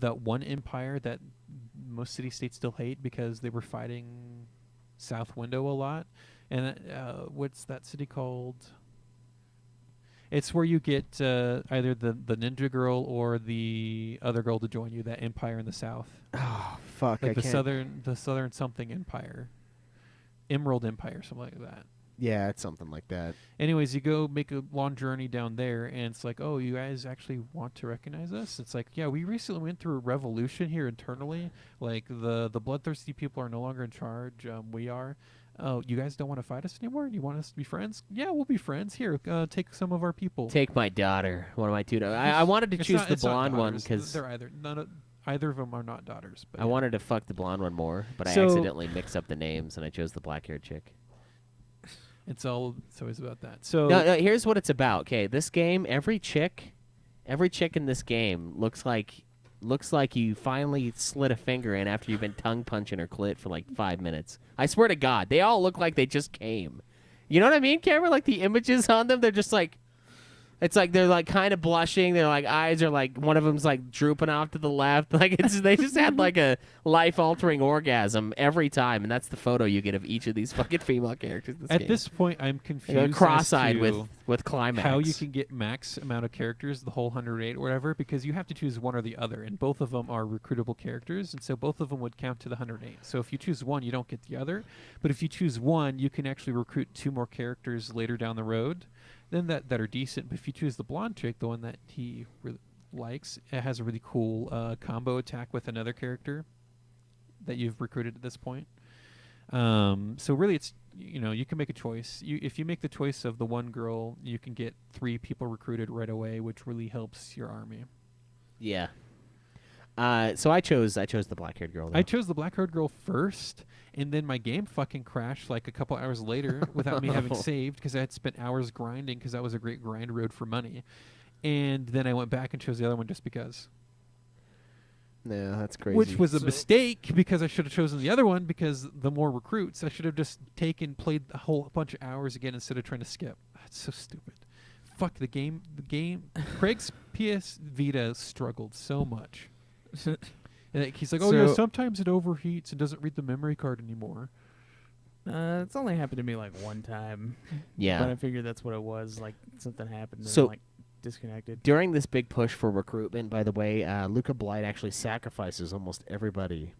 that one empire that most city-states still hate because they were fighting South Window a lot. And what's that city called? It's where you get either the ninja girl or the other girl to join you, that empire in the south. Oh, fuck. Like I the can't. southern something empire. Emerald Empire, something like that. Yeah, it's something like that. Anyways, you go make a long journey down there, and it's like, oh, you guys actually want to recognize us? It's like, yeah, we recently went through a revolution here internally. Like, the bloodthirsty people are no longer in charge. We are. Oh, you guys don't want to fight us anymore? You want us to be friends? Yeah, we'll be friends. Here, take some of our people. Take my daughter, one of my two daughters. I wanted to choose the blonde one because they're either of them are not daughters. But I wanted to fuck the blonde one more, but I So- accidentally mixed up the names and I chose the black-haired chick. it's always about that. So No, here's what it's about. Okay, this game, every chick in this game looks like you finally slid a finger in after you've been tongue punching her clit for like 5 minutes. I swear to God, they all look like they just came. You know what I mean, Cameron? Like the images on them, they're just like, it's like they're like kind of blushing. Their like eyes are like one of them's like drooping off to the left. Like they just had like a life-altering orgasm every time, and that's the photo you get of each of these fucking female characters. In this at game. this point, I'm confused. They're cross-eyed as to with climax. how you can get max amount of characters, the whole 108 or whatever, because you have to choose one or the other, and both of them are recruitable characters, and so both of them would count to the 108. So if you choose one, you don't get the other, but if you choose one, you can actually recruit 2 more characters later down the road. Then that are decent. But if you choose the blonde chick, the one that he really likes, it has a really cool combo attack with another character that you've recruited at this point. So really, it's you can make a choice. If you make the choice of the one girl, you can get 3 people recruited right away, which really helps your army. Yeah. So I chose the black-haired girl. Though. I chose the black-haired girl first, and then my game fucking crashed like a couple hours later without me having saved because I had spent hours grinding because that was a great grind road for money. And then I went back and chose the other one just because. No, that's crazy. Which was a mistake because I should have chosen the other one because the more recruits, I should have just played a whole bunch of hours again instead of trying to skip. That's so stupid. Fuck the game. Craig's PS Vita struggled so much. He's like, oh yeah, sometimes it overheats and doesn't read the memory card anymore. It's only happened to me like one time. Yeah. But I figured that's what it was. Like something happened and So- like disconnected. During this big push for recruitment, by the way, Luca Blight actually sacrifices almost everybody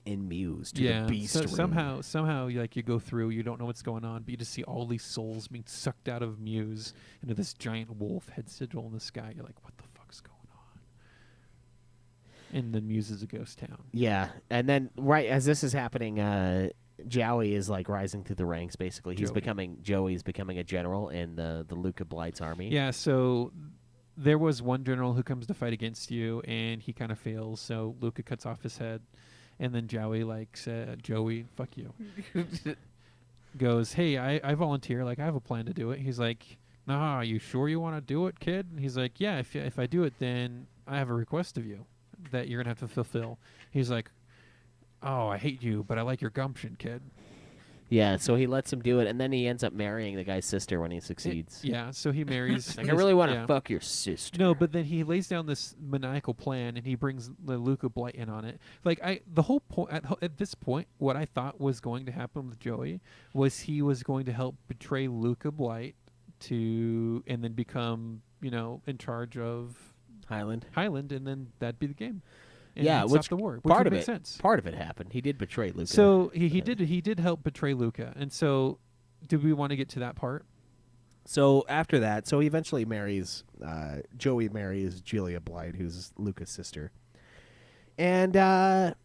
in Muse to the Beast Room. somehow you go through, you don't know what's going on, but you just see all these souls being sucked out of Muse into this giant wolf head sigil in the sky. You're like, what the fuck's going on? And then Muse is a ghost town. Yeah, and then right as this is happening, Joey is like rising through the ranks. Basically, Joey's becoming a general in the Luca Blight's army. Yeah, so there was one general who comes to fight against you, and he kind of fails. So Luca cuts off his head, and then Joey said, "Joey, fuck you." Goes, "Hey, I volunteer. Like I have a plan to do it." He's like, "Nah, you sure you want to do it, kid?" And he's like, "Yeah, if I do it, then I have a request of you that you're gonna have to fulfill." He's like, "Oh, I hate you, but I like your gumption, kid." Yeah, so he lets him do it, and then he ends up marrying the guy's sister when he succeeds. Yeah, so he marries. Like, I really want to yeah. fuck your sister. No, but then he lays down this maniacal plan, and he brings the Luca Blight in on it. Like the whole point at this point, what I thought was going to happen with Joey was he was going to help betray Luca Blight and then become in charge of Highland. and then that'd be the game. And Yeah, he'd which stop the war. Which part would of make it. sense. Part of it happened. He did betray Luca. So he did help betray Luca, and so do we want to get to that part? So after that, he eventually marries, Joey marries Julia Blight, who's Luca's sister. And right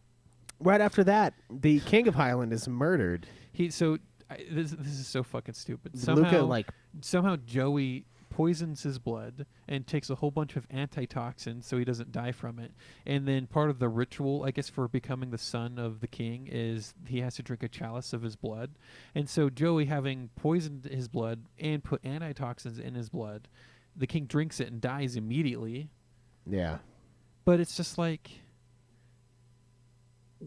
after that, the King of Highland is murdered. This is so fucking stupid. Luca, Somehow Joey poisons his blood and takes a whole bunch of antitoxins so he doesn't die from it. And then part of the ritual, I guess, for becoming the son of the king is he has to drink a chalice of his blood. And so Joey, having poisoned his blood and put antitoxins in his blood, the king drinks it and dies immediately. Yeah. But it's just like,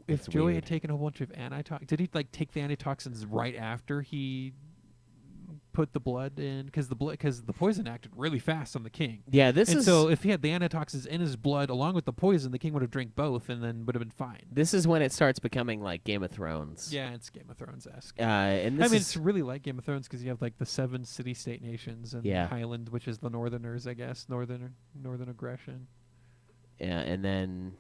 if It's Joey weird. had taken a whole bunch of antitoxins, did he take the antitoxins right after he put the blood in? Because the poison acted really fast on the king. Yeah, So if he had the antitoxins in his blood along with the poison, the king would have drank both and then would have been fine. This is when it starts becoming like Game of Thrones. Yeah, it's Game of Thrones-esque. And this it's really like Game of Thrones because you have like the 7 city-state nations and Yeah. Highland, which is the Northerners, I guess, northern aggression. Yeah, and then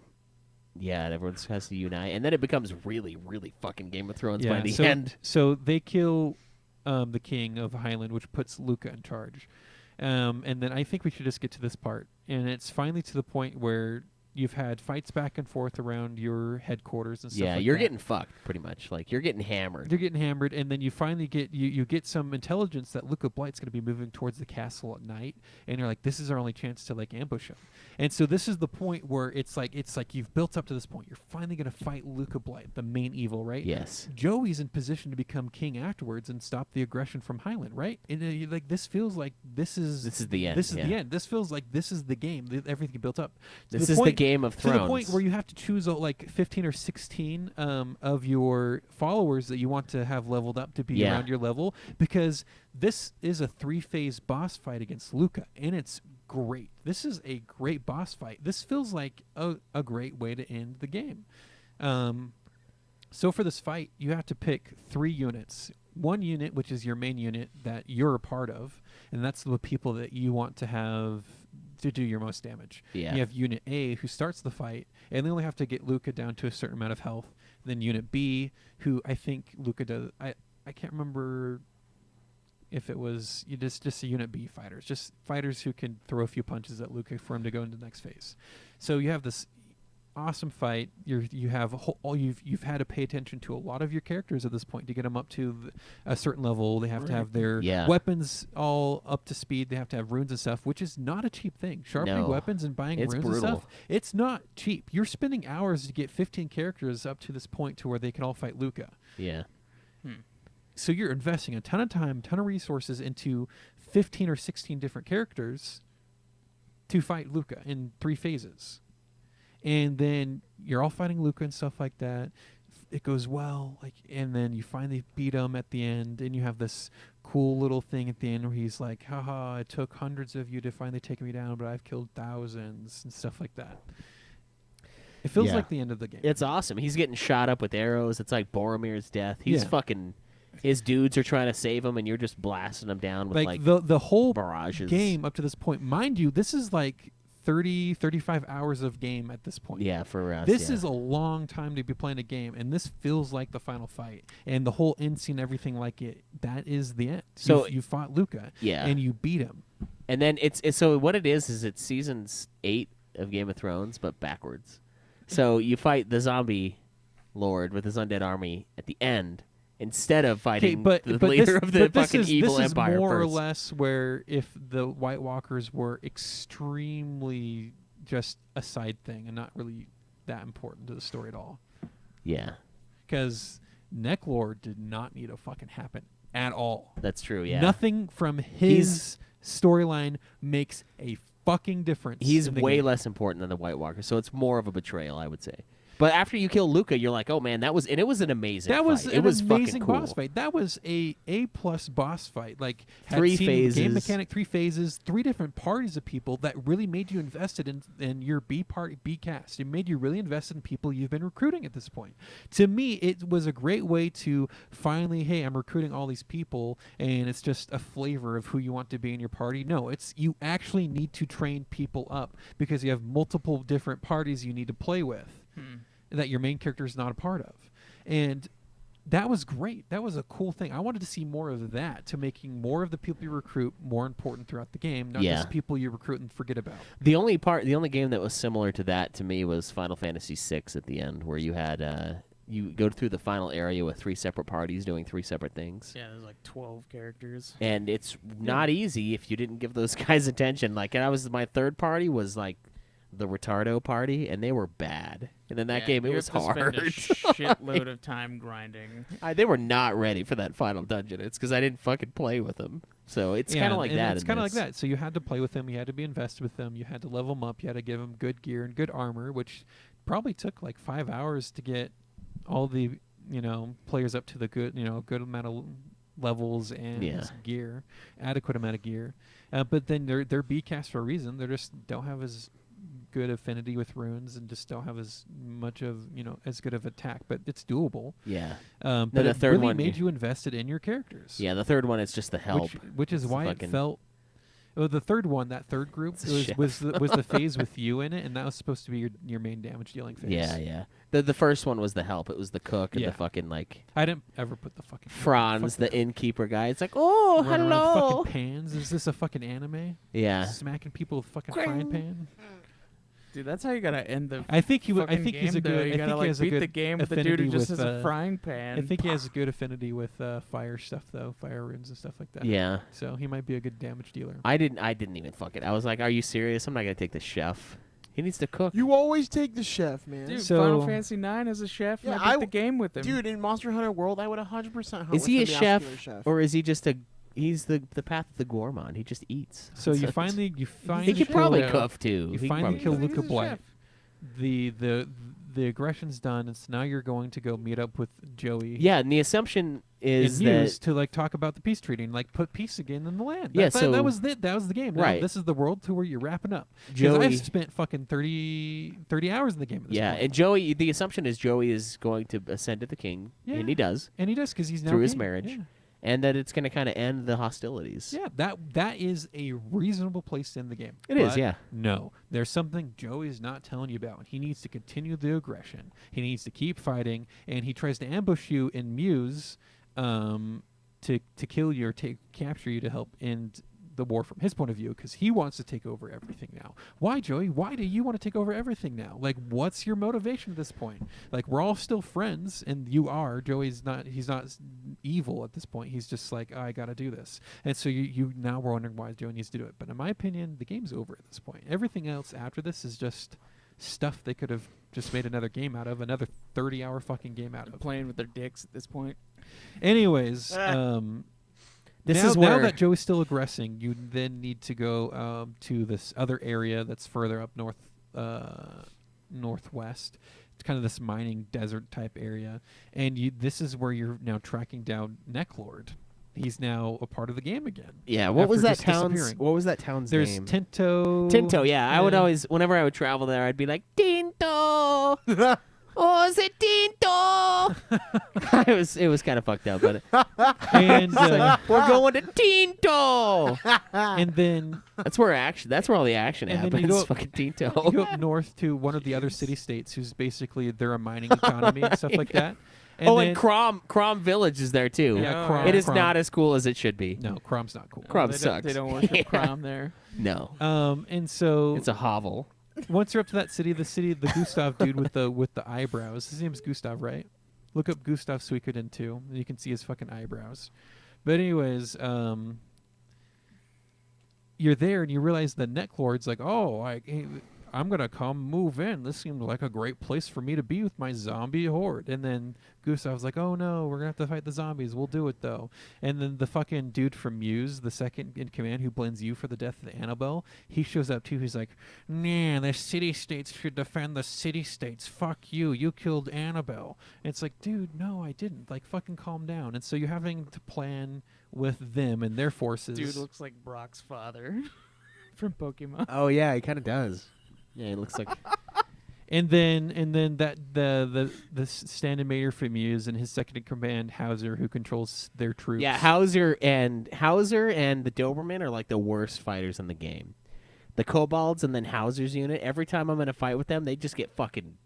everyone has to unite, and then it becomes really, really fucking Game of Thrones by the end. So they kill the king of Highland, which puts Luca in charge. And then I think we should just get to this part. And it's finally to the point where you've had fights back and forth around your headquarters and stuff Yeah, like you're that. getting fucked, pretty much. Like, you're getting hammered. You're getting hammered, and then you finally get you get some intelligence that Luca Blight's going to be moving towards the castle at night, and you're like, this is our only chance to like ambush him. And so this is the point where it's like you've built up to this point. You're finally going to fight Luca Blight, the main evil, right? Yes. Joey's in position to become king afterwards and stop the aggression from Highland, right? And like this feels like this is the end. This is the end. This feels like this is the game. Everything built up. This is the Game of Thrones. To the point where you have to choose like 15 or 16 of your followers that you want to have leveled up to be around your level, because this is a 3-phase boss fight against Luca, and it's great. This is a great boss fight. This feels like a great way to end the game. So for this fight, you have to pick 3 units. One unit, which is your main unit that you're a part of, and that's the people that you want to have to do your most damage. Yeah. You have Unit A, who starts the fight, and they only have to get Luca down to a certain amount of health. Then Unit B, who I think Luca does. I can't remember if it was just a Unit B fighters, just fighters who can throw a few punches at Luca for him to go into the next phase. So you have this awesome fight. You've had to pay attention to a lot of your characters at this point to get them up to a certain level. They have to have their weapons all up to speed. They have to have runes and stuff, which is not a cheap thing. Sharpening weapons and buying runes and stuff, it's not cheap. You're spending hours to get 15 characters up to this point to where they can all fight Luca. Yeah. So you're investing a ton of time, ton of resources into 15 or 16 different characters to fight Luca in 3 phases. And then you're all fighting Luca and stuff like that. It goes well, and then you finally beat him at the end, and you have this cool little thing at the end where he's like, haha, it took hundreds of you to finally take me down, but I've killed thousands and stuff like that. It feels like the end of the game. It's awesome. He's getting shot up with arrows. It's like Boromir's death. He's fucking... His dudes are trying to save him, and you're just blasting them down with the whole barrages. Game up to this point. Mind you, this is like 30, 35 hours of game at this point. Yeah, for us. This is a long time to be playing a game, and this feels like the final fight. And the whole end scene, everything like it, that is the end. So you fought Luca, yeah, and you beat him. And then it's so what it is it's season 8 of Game of Thrones, but backwards. So you fight the zombie lord with his undead army at the end, instead of fighting but the but leader this, of the but this fucking is, evil this empire is more or first. less where if the White Walkers were extremely just a side thing and not really that important to the story at all. Yeah, Because Necklord did not need to fucking happen at all. that's true. Yeah, Nothing from his storyline makes a fucking difference. He's in the way game. less important than the White Walker, so it's more of a betrayal, I would say. But after you kill Luca, you're like, oh man, that was an amazing. That was fight. an It was amazing fucking cool. boss fight. That was a plus boss fight. Like had 3 seen the game phases. mechanic, 3 phases, 3 different parties of people that really made you invested in your B cast. It made you really invested in people you've been recruiting at this point. To me, it was a great way to finally, hey, I'm recruiting all these people, and it's just a flavor of who you want to be in your party. No, it's you actually need to train people up because you have multiple different parties you need to play with. That your main character is not a part of. And that was great. That was a cool thing. I wanted to see more of that, to making more of the people you recruit more important throughout the game, not Yeah. just people you recruit and forget about. The only game that was similar to that to me was Final Fantasy VI at the end, where you had you go through the final area with 3 separate parties doing 3 separate things. Yeah, there's like 12 characters. And it's not easy if you didn't give those guys attention. Like, my third party was like the Retardo party, and they were bad. And in that Yeah, game, it you was have to hard. spend a shitload of time grinding. They were not ready for that final dungeon. It's because I didn't fucking play with them. So it's kind of like and that. It's kind of like that. So you had to play with them. You had to be invested with them. You had to level them up. You had to give them good gear and good armor, which probably took like 5 hours to get all the players up to the good good amount of levels and gear, adequate amount of gear. But then they're B cast for a reason. They just don't have as good affinity with runes and just don't have as much of as good of attack, but it's doable. Yeah. But the it third really one made you invested in your characters. Yeah, the third one is just the help. which is It's why it fucking- felt. Oh, the third one, that third group It's a was the phase with you in it, and that was supposed to be your main damage dealing phase. Yeah. The first one was the help. It was the cook and Yeah. the fucking like I didn't ever put the fucking Franz, the fucking innkeeper guy. It's like, oh, running around with hello. fucking pans. Is this a fucking anime? Yeah. Smacking people with fucking frying pan. Dude, that's how you gotta end the. I think he. I fucking think he's a game, though. good. You I gotta think he like has a beat good the game with the dude who affinity just with, has a frying pan. I think he has a good affinity with fire stuff though, fire runes and stuff like that. Yeah. So he might be a good damage dealer. I didn't even fuck it. I was like, are you serious? I'm not gonna take the chef. He needs to cook. You always take the chef, man. Dude, So- Final Fantasy IX as a chef, Yeah, and I I beat the game with him. Dude, in Monster Hunter World, I would 100% hunt Is with he a the chef, muscular or is he just he's the path of the gourmand? He just eats. So you So finally he finally could kill probably Luca. cook too. You He could finally probably kill cook. He's Luca a Blight. chef. The aggression's done, and so now you're going to go meet up with Joey. Yeah, and the assumption is and that Muse to like talk about the peace treaty and like put peace again in the land. Yeah, that, so- that was it. That was the game. Now Right. this is the world to where you're wrapping up. Because Joey. I've spent fucking 30 hours in the game at this Yeah, point. and Joey. The assumption is Joey is going to ascend to the king, Yeah. and he does, And he does because he's now through his king. marriage. Yeah. and that it's going to kind of end the hostilities. Yeah, that is a reasonable place to end the game. It is, But yeah. No, there's something Joey's not telling you about. He needs to continue the aggression. He needs to keep fighting, and he tries to ambush you in Muse, to kill you or capture you to help end the war from his point of view, because he wants to take over everything now. Why, Joey? Why do you want to take over everything now? Like, what's your motivation at this point? Like, we're all still friends, and you are. Joey's not. He's not evil at this point. He's just like, I got to do this. And so you now we're wondering why Joey needs to do it. But in my opinion, the game's over at this point. Everything else after this is just stuff they could have just made another game out of, another 30-hour fucking game out of. Playing with their dicks at this point. Anyways, This now, is now where that Joey's still aggressing, you then need to go to this other area that's further up northwest. It's kind of this mining desert type area, and this is where you're now tracking down Necklord. He's now a part of the game again. Yeah, what was after that just town's? disappearing. What was that town's There's name? Tinto. Tinto. Yeah, I would always, whenever I would travel there, I'd be like Tinto. Oh, is it Tinto? it was kind of fucked up, but and we're going to Tinto. and then That's where all the action And then happens. you go- Fucking Tinto. you go up north to one of the other city states, who's basically they're a mining economy and stuff like that. And and then, Crom Village is there too. Yeah, Oh, Crom, It is Crom. not as cool as it should be. No, Crom's not cool. Crom they sucks. They don't worship Yeah. Crom there. No, And so it's a hovel. once you're up to that city, the Gustav dude with the eyebrows. His name's Gustav, right? Look up Gustav Suikoden II, and you can see his fucking eyebrows. But anyways, you're there and you realize the Necklord's like, oh, hey, I'm gonna come move in. This seems like a great place for me to be with my zombie horde. And then Gustav's like, oh no, we're gonna have to fight the zombies. We'll do it though. And then the fucking dude from Muse, the second in command who blames you for the death of Annabelle, he shows up too. He's like, nah, the city-states should defend the city-states. Fuck you. You killed Annabelle. And it's like, dude, no, I didn't. Like, fucking calm down. And so you're having to plan with them and their forces. Dude looks like Brock's father from Pokemon. Oh yeah, he kind of does. Yeah, it looks like. And then that the stand-in mater from Muse and his second in command Hauser, who controls their troops. Yeah, Hauser and the Doberman are like the worst fighters in the game. The Kobolds and then Hauser's unit. Every time I'm in a fight with them, they just get fucking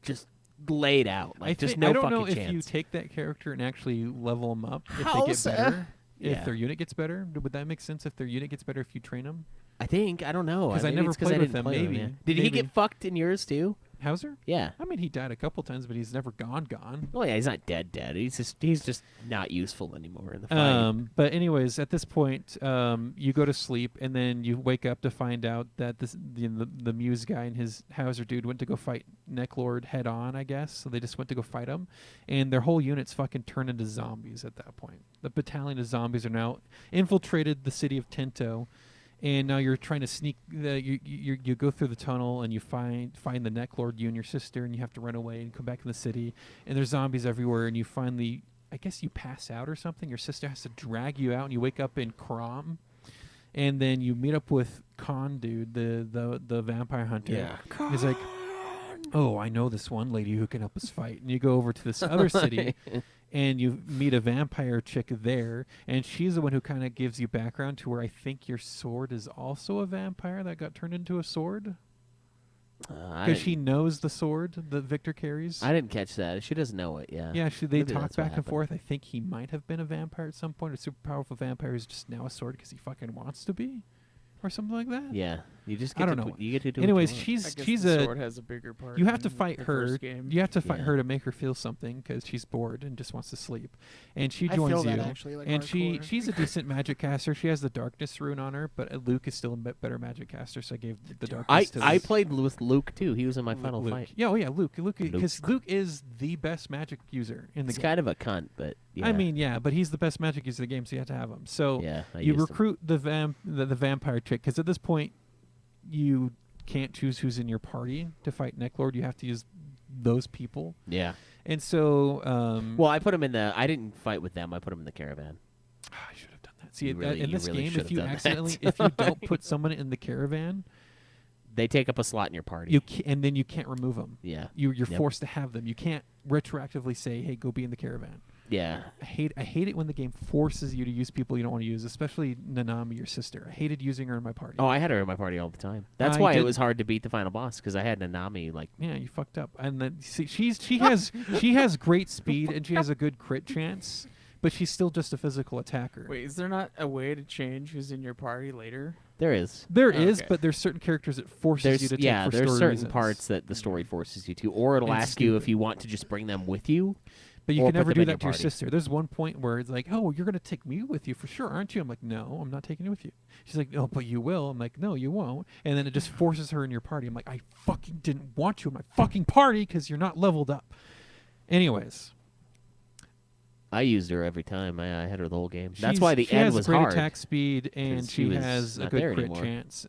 just laid out. Like just no I don't fucking know chance. if you take that character and actually level them up, if they get Hauser. better. Yeah. If their unit gets better, would that make sense? If their unit gets better, if you train them, I think I don't know 'Cause I Maybe never it's 'cause played I with didn't them, play maybe. yeah. Did he Maybe. get fucked in yours too? Hauser. Yeah. I mean, he died a couple times, but he's never gone. Oh yeah, he's not dead. He's just not useful anymore in the fight. But anyways, at this point, you go to sleep, and then you wake up to find out that the Muse guy and his Hauser dude went to go fight Necklord head on, I guess. So they just went to go fight him, and their whole unit's fucking turned into zombies at that point. The battalion of zombies are now infiltrated the city of Tento. And now you're trying to sneak. You go through the tunnel and you find the Necklord, you and your sister, and you have to run away and come back in the city. And there's zombies everywhere. And you finally, I guess you pass out or something. Your sister has to drag you out, and you wake up in Crom. And then you meet up with Khan, dude, the vampire hunter. Yeah. He's like, oh, I know this one lady who can help us fight. And you go over to this other city. And you meet a vampire chick there, and she's the one who kind of gives you background to where I think your sword is also a vampire that got turned into a sword. Because she knows the sword that Victor carries. I didn't catch that. She doesn't know it. Yeah. Yeah, they Maybe talk that's what back and happened. forth. I think he might have been a vampire at some point, a super powerful vampire who's just now a sword because he fucking wants to be, or something like that. Yeah. You just I get don't to know. You get to do. Anyways, what you I guess she's the a. sword has a bigger part. You have to in fight the her. first game. You have to fight Yeah. her to make her feel something because she's bored and just wants to sleep. And she I joins feel you. that actually. Like And hardcore. she's a decent magic caster. She has the darkness rune on her, but Luke is still a better magic caster, so I gave the darkness to I Luke. played with Luke too. He was in my final Luke. fight. Yeah, oh yeah, Luke, because Luke is the best magic user in the He's game. kind of a cunt, but yeah. I mean, yeah, but he's the best magic user in the game, so you have to have him. So yeah, I you used him. recruit the vampire chick, because at this point you can't choose who's in your party to fight Necklord. You have to use those people. Yeah. And so, Well, I put him in the. I didn't fight with them. I put him in the caravan. I should have done that. See, You really- in you this really game, should if have you done that. accidentally, if you don't put someone in the caravan, They take up a slot in your party. and then you can't remove them. Yeah. You're Yep. forced to have them. You can't retroactively say, "Hey, go be in the caravan." Yeah. I hate it when the game forces you to use people you don't want to use, especially Nanami, your sister. I hated using her in my party. Oh, I had her in my party all the time. That's I why it didn't. was hard to beat the final boss because I had Nanami like. Yeah, you fucked up. And then see, she has great speed and she has a good crit chance, but she's still just a physical attacker. Wait, is there not a way to change who's in your party later? There is. There Oh, is, okay. but there's certain characters it forces you to take for there's story certain reasons. parts that the story forces you to, or it'll It's ask you if stupid. you want to just bring them with you. But you or can put never them do in that your to your party. sister. There's one point where it's like, "Oh, you're going to take me with you for sure, aren't you?" I'm like, "No, I'm not taking you with you." She's like, "Oh, but you will." I'm like, "No, you won't." And then it just forces her in your party. I'm like, "I fucking didn't want you in my fucking party because you're not leveled up." Anyways, I used her every time. I had her the whole game. That's she's- why the she end has was great hard. attack speed and 'cause she she was has a not good there crit anymore. chance.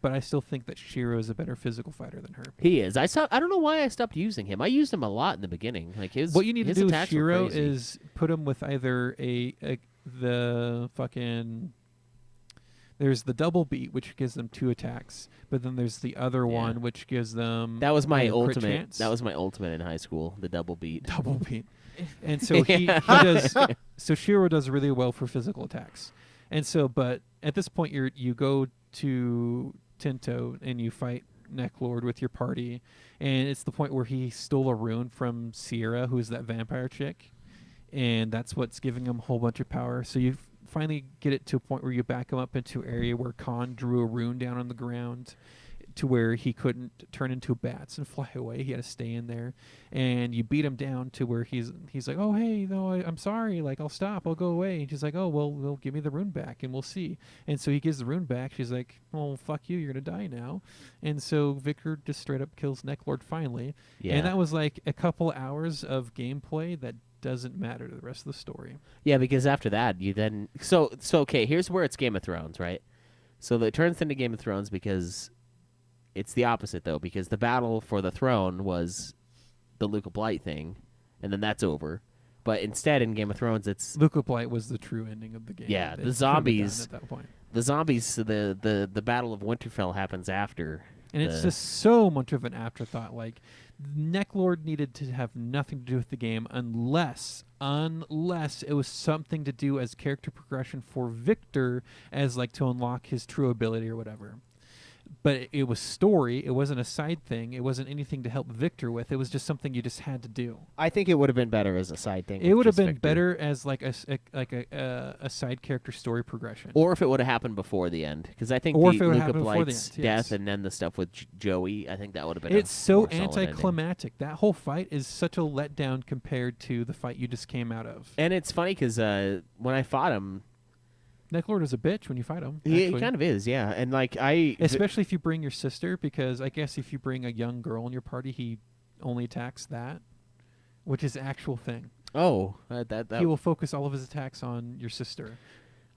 But I still think that Shiro is a better physical fighter than her. He is. I don't know why I stopped using him. I used him a lot in the beginning. Like his. What you need to his do with attacks were Shiro crazy. is put him with either the fucking. There's the double beat, which gives them 2 attacks, but then there's the other Yeah. one, which gives them. That was my either crit ultimate. chance- That was my ultimate in high school. The double beat. double beat. And so he does. So Shiro does really well for physical attacks, and so but at this point you go to Tento and you fight Necklord with your party, and it's the point where he stole a rune from Sierra, who's that vampire chick, and that's what's giving him a whole bunch of power. So you finally get it to a point where you back him up into an area where Khan drew a rune down on the ground to where he couldn't turn into bats and fly away. He had to stay in there, and you beat him down to where he's like, oh hey, no, I'm sorry, like I'll stop, I'll go away. And she's like, oh well, give me the rune back and we'll see. And so he gives the rune back. She's like, oh fuck you, you're gonna die now. And so Victor just straight up kills Necklord finally. Yeah. And that was like a couple hours of gameplay that doesn't matter to the rest of the story. Yeah, because after that, you then so okay. Here's where it's Game of Thrones, right? So it turns into Game of Thrones because it's the opposite, though, because the battle for the throne was the Luca Blight thing, and then that's over. But instead, in Game of Thrones, it's Luca Blight was the true ending of the game. Yeah, It the should've been zombies- done at that point. the zombies. The Battle of Winterfell happens after. And it's just so much of an afterthought. Like, Necklord needed to have nothing to do with the game unless it was something to do as character progression for Victor, as like to unlock his true ability or whatever. But it was story. It wasn't a side thing. It wasn't anything to help Victor with. It was just something you just had to do. I think it would have been better as a side thing. It with would have just been Victor. better as like a side character story progression. Or if it would have happened before the end, because I think Or the if it would've Luca happened before the Blight's end, yes. death and then the stuff with Joey, I think that would have been. It's a so more solid ending. anticlimactic. That whole fight is such a letdown compared to the fight you just came out of. And it's funny because when I fought him, Necklord is a bitch when you fight him. he actually. kind of is, yeah. And like Especially if you bring your sister, because I guess if you bring a young girl in your party, he only attacks that, which is an actual thing. that He will focus all of his attacks on your sister.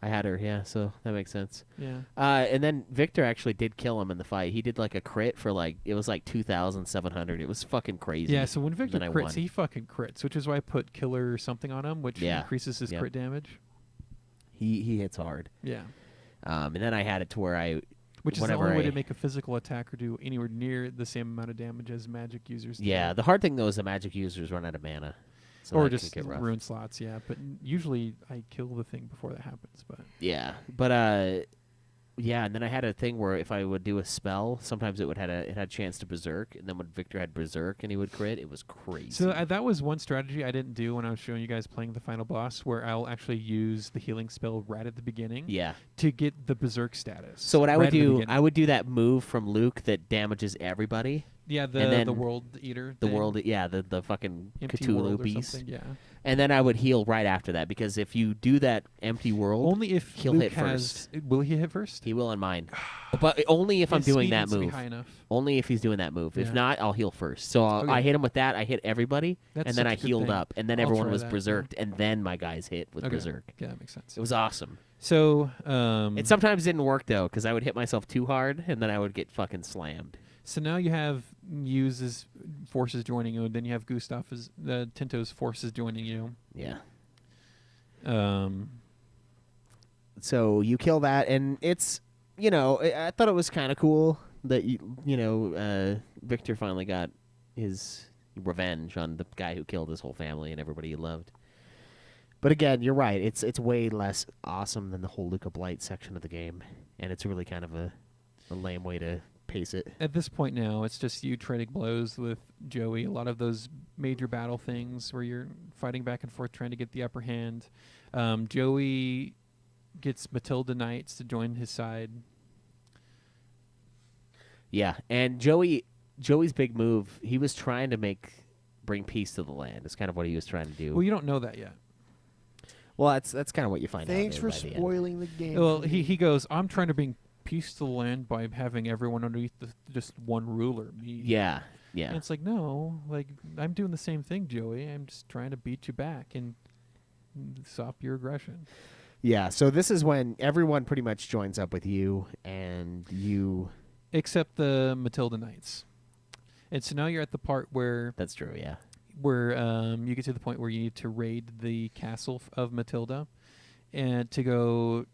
I had her, yeah. So that makes sense. Yeah. And then Victor actually did kill him in the fight. He did like a crit for it was like 2,700. It was fucking crazy. Yeah, so when Victor then I crits, won. he fucking crits, which is why I put killer or something on him, which Yeah. increases his Yep. crit damage. He hits hard. Yeah. And then I had it to where Which is the whenever only way I- to make a physical attacker do anywhere near the same amount of damage as magic users do. Yeah, the hard thing though is the magic users run out of mana. So or that could just get rough. rune slots, yeah. But usually I kill the thing before that happens. But Yeah, but yeah, and then I had a thing where if I would do a spell, sometimes it had a chance to berserk, and then when Victor had berserk and he would crit, it was crazy. so that was one strategy I didn't do when I was showing you guys playing the final boss, where I'll actually use the healing spell right at the beginning yeah. to get the berserk status. So what I right would at the do, beginning. I would do that move from Luke that damages everybody. yeah, and the then world eater, The thing. world, yeah, the fucking Empty Cthulhu world or beast. something, yeah. And then I would heal right after that because if you do that empty world, Only if he'll Luke hit has. Will he hit first? he will on mine. But only if I'm His doing speed that needs to be move. high enough. Only if he's doing that move. If Yeah. not, I'll heal first. So Okay. I hit him with that. I hit everybody, That's and then such I a good healed thing. up, and then I'll everyone try was that, yeah. berserked, and then my guys hit with Okay. berserk. Yeah, that makes sense. It was awesome. So, It sometimes didn't work though, because I would hit myself too hard, and then I would get fucking slammed. so now you have Muse's forces joining you, and then you have Gustav's, Tinto's forces joining you. Yeah. So you kill that, and it's I thought it was kind of cool that Victor finally got his revenge on the guy who killed his whole family and everybody he loved. But again, you're right. It's way less awesome than the whole Luca Blight section of the game, and it's really kind of a lame way to pace it. At this point now, it's just you trading blows with Joey. A lot of those major battle things where you're fighting back and forth trying to get the upper hand. Joey gets Matilda Knights to join his side. Yeah, and Joey's big move, he was trying to bring peace to the land. Is kind of what he was trying to do. Well, you don't know that yet. Well, that's kind of what you find out. Thanks there for by the end. spoiling the game. Well, for he me. goes, I'm trying to bring peace to the land by having everyone underneath just one ruler, me. Yeah, yeah. And it's like, no, like, I'm doing the same thing, Joey. I'm just trying to beat you back and stop your aggression. Yeah, so this is when everyone pretty much joins up with you, and you. Except the Matilda Knights. And so now you're at the part where That's true, yeah. you get to the point where you need to raid the castle of Matilda and to go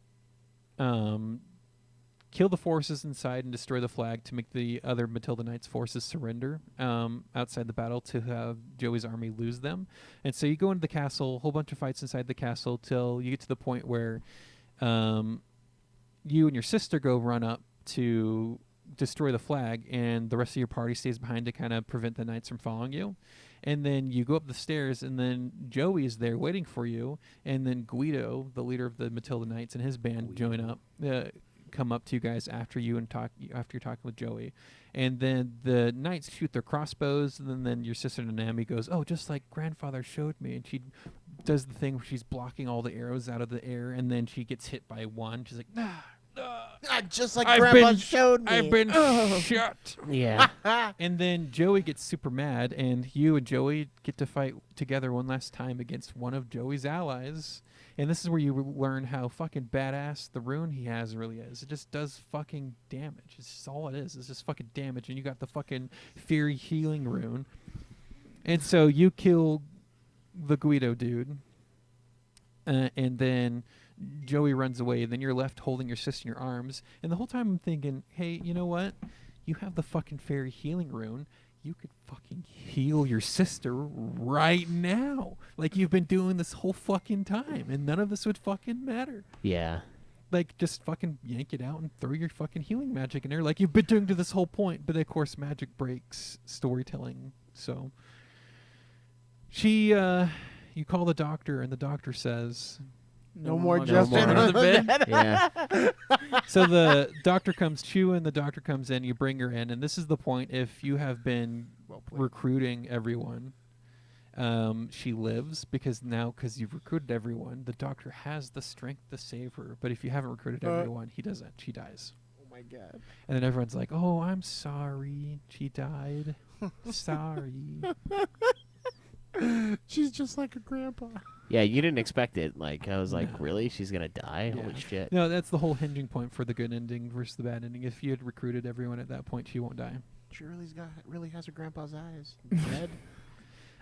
kill the forces inside and destroy the flag to make the other Matilda Knights forces surrender outside the battle to have Joey's army lose them. And so you go into the castle, a whole bunch of fights inside the castle till you get to the point where you and your sister go run up to destroy the flag, and the rest of your party stays behind to kind of prevent the knights from following you. And then you go up the stairs, and then Joey is there waiting for you, and then Guido, the leader of the Matilda Knights, and his band join up. come up to you guys after you're talking with Joey, and then the knights shoot their crossbows, and then your sister Nanami goes, "Oh, just like grandfather showed me," and she does the thing where she's blocking all the arrows out of the air, and then she gets hit by one. She's like, "Nah." Just like Grandpa showed me. I've been shot. Yeah. And then Joey gets super mad, and you and Joey get to fight together one last time against one of Joey's allies. And this is where you learn how fucking badass the rune he has really is. It just does fucking damage. It's just all it is. It's just fucking damage. And you got the fucking Fury healing rune. And so you kill the Guido dude. And then Joey runs away, and then you're left holding your sister in your arms. And the whole time I'm thinking, hey, you know what? You have the fucking fairy healing rune. You could fucking heal your sister right now. Like you've been doing this whole fucking time, and none of this would fucking matter. Yeah. Like, just fucking yank it out and throw your fucking healing magic in there like you've been doing to this whole point. But, of course, magic breaks storytelling. So, you call the doctor, and the doctor says... No more longer Justin on on the the bed. Yeah. So the doctor comes to, and the doctor comes in, you bring her in, and this is the point. If you have been recruiting everyone, she lives, because you've recruited everyone, the doctor has the strength to save her. But if you haven't recruited everyone, he doesn't. She dies. Oh my god. And then everyone's like, oh, I'm sorry. She died. Sorry. She's just like her grandpa. Yeah, you didn't expect it. Like, I was like, really? She's going to die? Yeah. Holy shit. No, that's the whole hinging point for the good ending versus the bad ending. If you had recruited everyone at that point, she won't die. She really has her grandpa's eyes. Dead.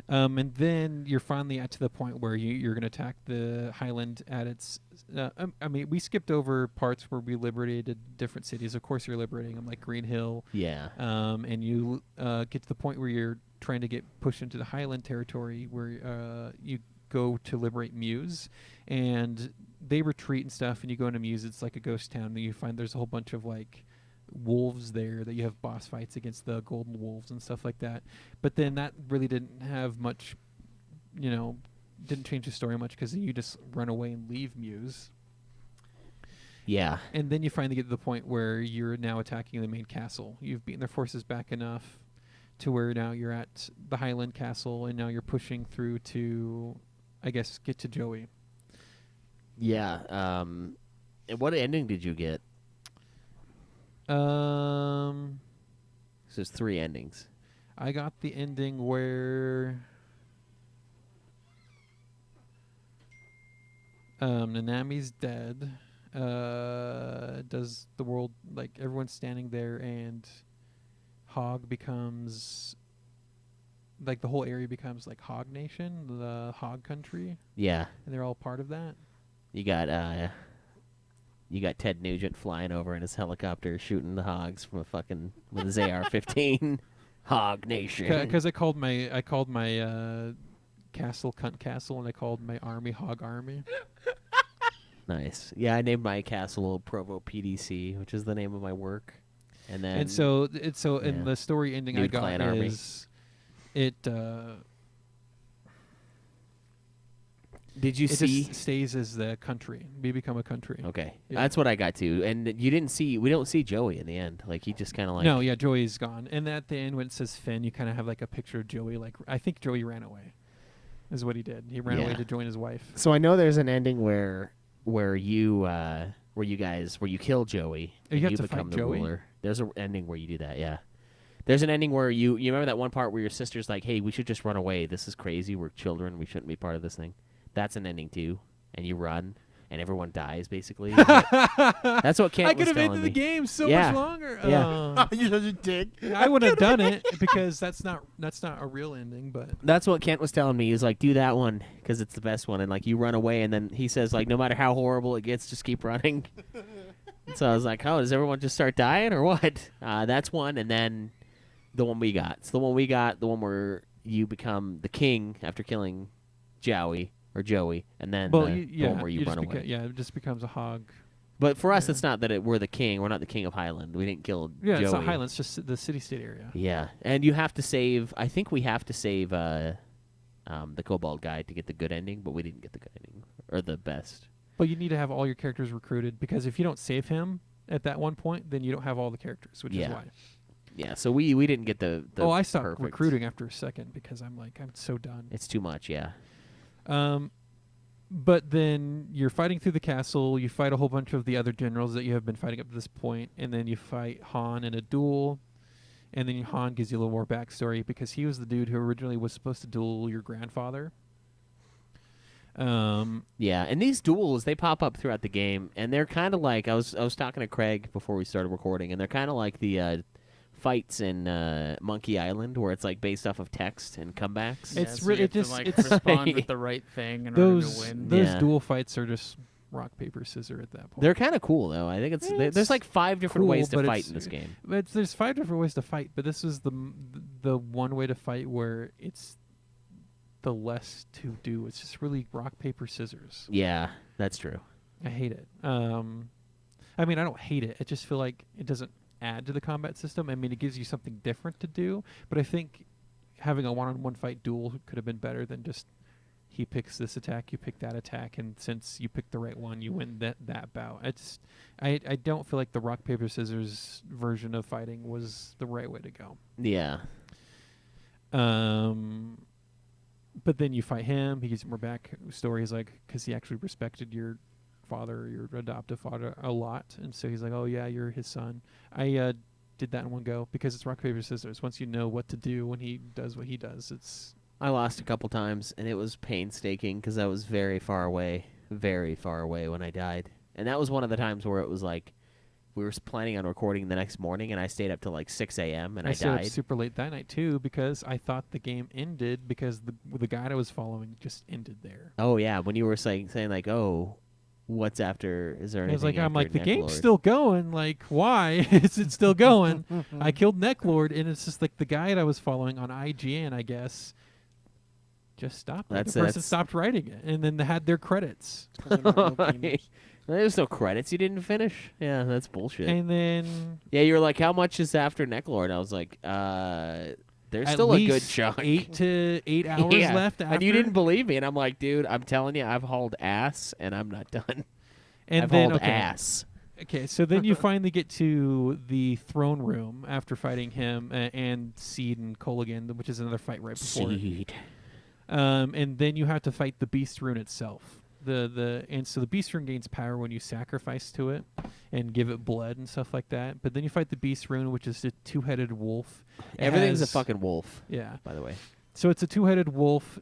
And then you're finally at to the point where you're going to attack the Highland at its... I mean, we skipped over parts where we liberated different cities. Of course, you're liberating them, like Green Hill. Yeah. And you get to the point where you're trying to get pushed into the Highland territory, where you go to liberate Muse. And they retreat and stuff, and you go into Muse. It's like a ghost town, and you find there's a whole bunch of, like... wolves there that you have boss fights against the golden wolves and stuff like that. But then that really didn't have much, didn't change the story much, because you just run away and leave Muse. Yeah. And then you finally get to the point where you're now attacking the main castle. You've beaten their forces back enough to where now you're at the Highland Castle, and now you're pushing through to, I guess, get to Joey. Yeah. And what ending did you get? So there's 3 endings. I got the ending where Nanami's dead. Does the world, like, everyone's standing there, and Hog becomes, like, the whole area becomes like Hog Nation, the Hog country, Yeah. and they're all part of that. You got Ted Nugent flying over in his helicopter shooting the hogs from with his AR-15. Hog Nation. Because I called my castle Cunt Castle, and I called my army Hog Army. Nice. Yeah, I named my castle Provo PDC, which is the name of my work. And then In the story ending I Nude got Clan Army. is it Did you see? just stays as the country. We become a country. Okay, Yeah. that's what I got to. And we don't see Joey in the end. Like, he just kind of like. No, yeah, Joey's gone. And at the end when it says Finn, you kind of have like a picture of Joey. Like, I think Joey ran away. Is what he did. He ran away Yeah. to join his wife. So I know there's an ending where you kill Joey Oh, you and have you to become fight the Joey? ruler. There's an ending where you do that. Yeah. There's an ending where you remember that one part where your sister's like, "Hey, we should just run away. This is crazy. We're children. We shouldn't be part of this thing." That's an ending too. And you run, and everyone dies basically. That's what Kent I was could have telling ended me. the game so Yeah. much longer. Yeah. You're such a dick. I would have done it because that's not a real ending, but That's what Kent was telling me. He was like, "Do that one because it's the best one." And like, you run away, and then he says, like, no matter how horrible it gets, just keep running. So I was like, "Oh, does everyone just start dying or what?" That's one, and then the one we got. So the one where you become the king after killing Joey, and then the one where you run away. it just becomes a hog. But for us, Yeah. it's not that we're the king. We're not the king of Highland. We didn't kill Yeah, Joey. it's not Highlands, just the city-state area. Yeah, and you have to save. I think we have to save the kobold guy to get the good ending, but we didn't get the good ending or the best. But you need to have all your characters recruited, because if you don't save him, at that one point, then you don't have all the characters, which is Yeah. why. Yeah, so we didn't get the I stopped perfect. recruiting after a second because I'm so done. It's too much, yeah. But then you're fighting through the castle. You fight a whole bunch of the other generals that you have been fighting up to this point, and then you fight Han in a duel. And then Han gives you a little more backstory because he was the dude who originally was supposed to duel your grandfather. Yeah, and these duels, they pop up throughout the game, and they're kind of like I was talking to Craig before we started recording, and they're kind of like the fights in Monkey Island, where it's like based off of text and comebacks. Yeah, It's so really- you have it just- to, like, it's- respond with the right thing in order to those win. Yeah. duel fights are just rock paper scissors at that point. They're kind of cool, though. I think It's there's like 5 different cool, ways to but fight it's- in this game. But there's 5 different ways to fight, but this is the one way to fight where it's the less to do. It's just really rock paper scissors. Yeah, that's true. I hate it. I mean, I don't hate it. I just feel like it doesn't add to the combat system. I mean, it gives you something different to do, but I think having a one-on-one fight duel could have been better than just he picks this attack, you pick that attack, and since you pick the right one, you win that bout. I don't feel like the rock paper scissors version of fighting was the right way to go. Yeah. But then you fight him. He gives you more backstory. He's like, because he actually respected your father, your adoptive father, a lot, and so he's like, oh yeah, you're his son. I did that in one go because it's rock paper scissors. Once you know what to do when he does what he does, it's I lost a couple times, and it was painstaking because I was very far away when I died. And that was one of the times where it was like we were planning on recording the next morning, and I stayed up till like 6 a.m. and I stayed up died. super late that night too because I thought the game ended because the guide I was following just ended there. Oh yeah, when you were saying like, oh, what's after? Is there I was anything? like, I'm like, after the game's Necklord? still going. Like, why is it still going? I killed Necklord, and it's just like the guide I was following on IGN, I guess, just stopped. Like, the person stopped writing it, and then they had their credits. There's no credits. You didn't finish. Yeah, that's bullshit. And then yeah, you were like, how much is after Necklord? I was like, there's at still a good least chunk. 8 to 8 hours Yeah, left. After. And you didn't believe me, and I'm like, dude, I'm telling you, I've hauled ass, and I'm not done. And I've then hauled okay. ass. Okay, so then you finally get to the throne room after fighting him and Seed and Kolaghan, which is another fight right before. Seed. And then you have to fight the Beast Rune itself. And so the Beast Rune gains power when you sacrifice to it and give it blood and stuff like that. But then you fight the Beast Rune, which is a 2-headed wolf. Everything's a fucking wolf. Yeah. By the way. So it's a 2-headed wolf.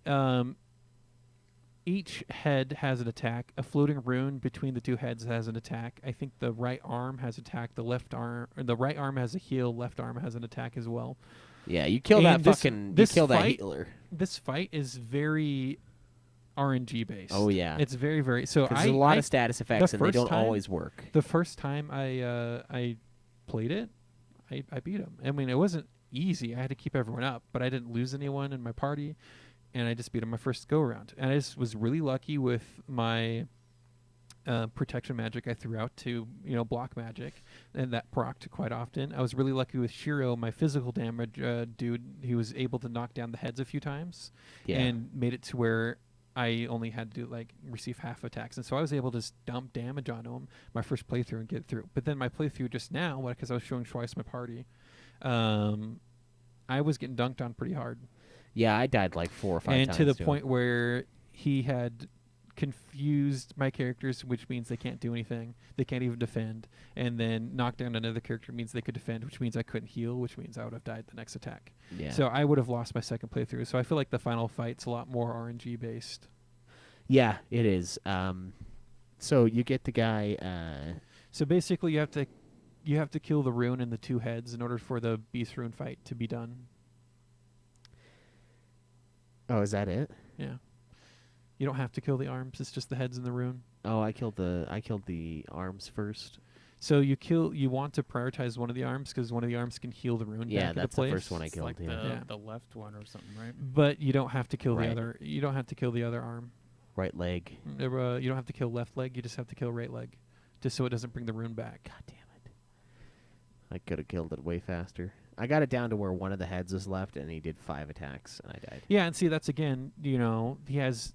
Each head has an attack. A floating rune between the 2 heads has an attack. I think the right arm has attack. The right arm has a heal. Left arm has an attack as well. Yeah, you kill And that fucking. You kill that healer. This fight is very RNG based. Oh yeah. It's very very. So There's a lot of status effects, and they don't always work. The first time I played it, I beat him. I mean, it wasn't easy. I had to keep everyone up, but I didn't lose anyone in my party. And I just beat him my first go around. And I just was really lucky with my protection magic I threw out to block magic, and that procced quite often. I was really lucky with Shiro, my physical damage dude. He was able to knock down the heads a few times, and made it to where I only had to receive half attacks, and so I was able to just dump damage onto him my first playthrough and get through. But then my playthrough just now, because I was showing twice my party, I was getting dunked on pretty hard. Yeah, I died like 4 or 5 times. And to the point where he had confused my characters, which means they can't do anything. They can't even defend. And then knock down another character means they could defend, which means I couldn't heal, which means I would have died the next attack. Yeah. So I would have lost my second playthrough. So I feel like the final fight's a lot more RNG based. Yeah, it is. So you get the guy. So basically, you have to kill the rune and the 2 heads in order for the beast rune fight to be done. Oh, is that it? Yeah. You don't have to kill the arms. It's just the heads and the rune. Oh, I killed the arms first. So you want to prioritize one of the arms because one of the arms can heal the rune. Yeah, back that's into place. the first one I It's killed. like Yeah. the left one or something, right? But you don't have to kill Right. the other. You don't have to kill the other arm. Right leg. You don't have to kill left leg. You just have to kill right leg, just so it doesn't bring the rune back. God damn it! I could have killed it way faster. I got it down to where one of the heads was left, and he did 5 attacks, and I died. Yeah, and see, that's again, he has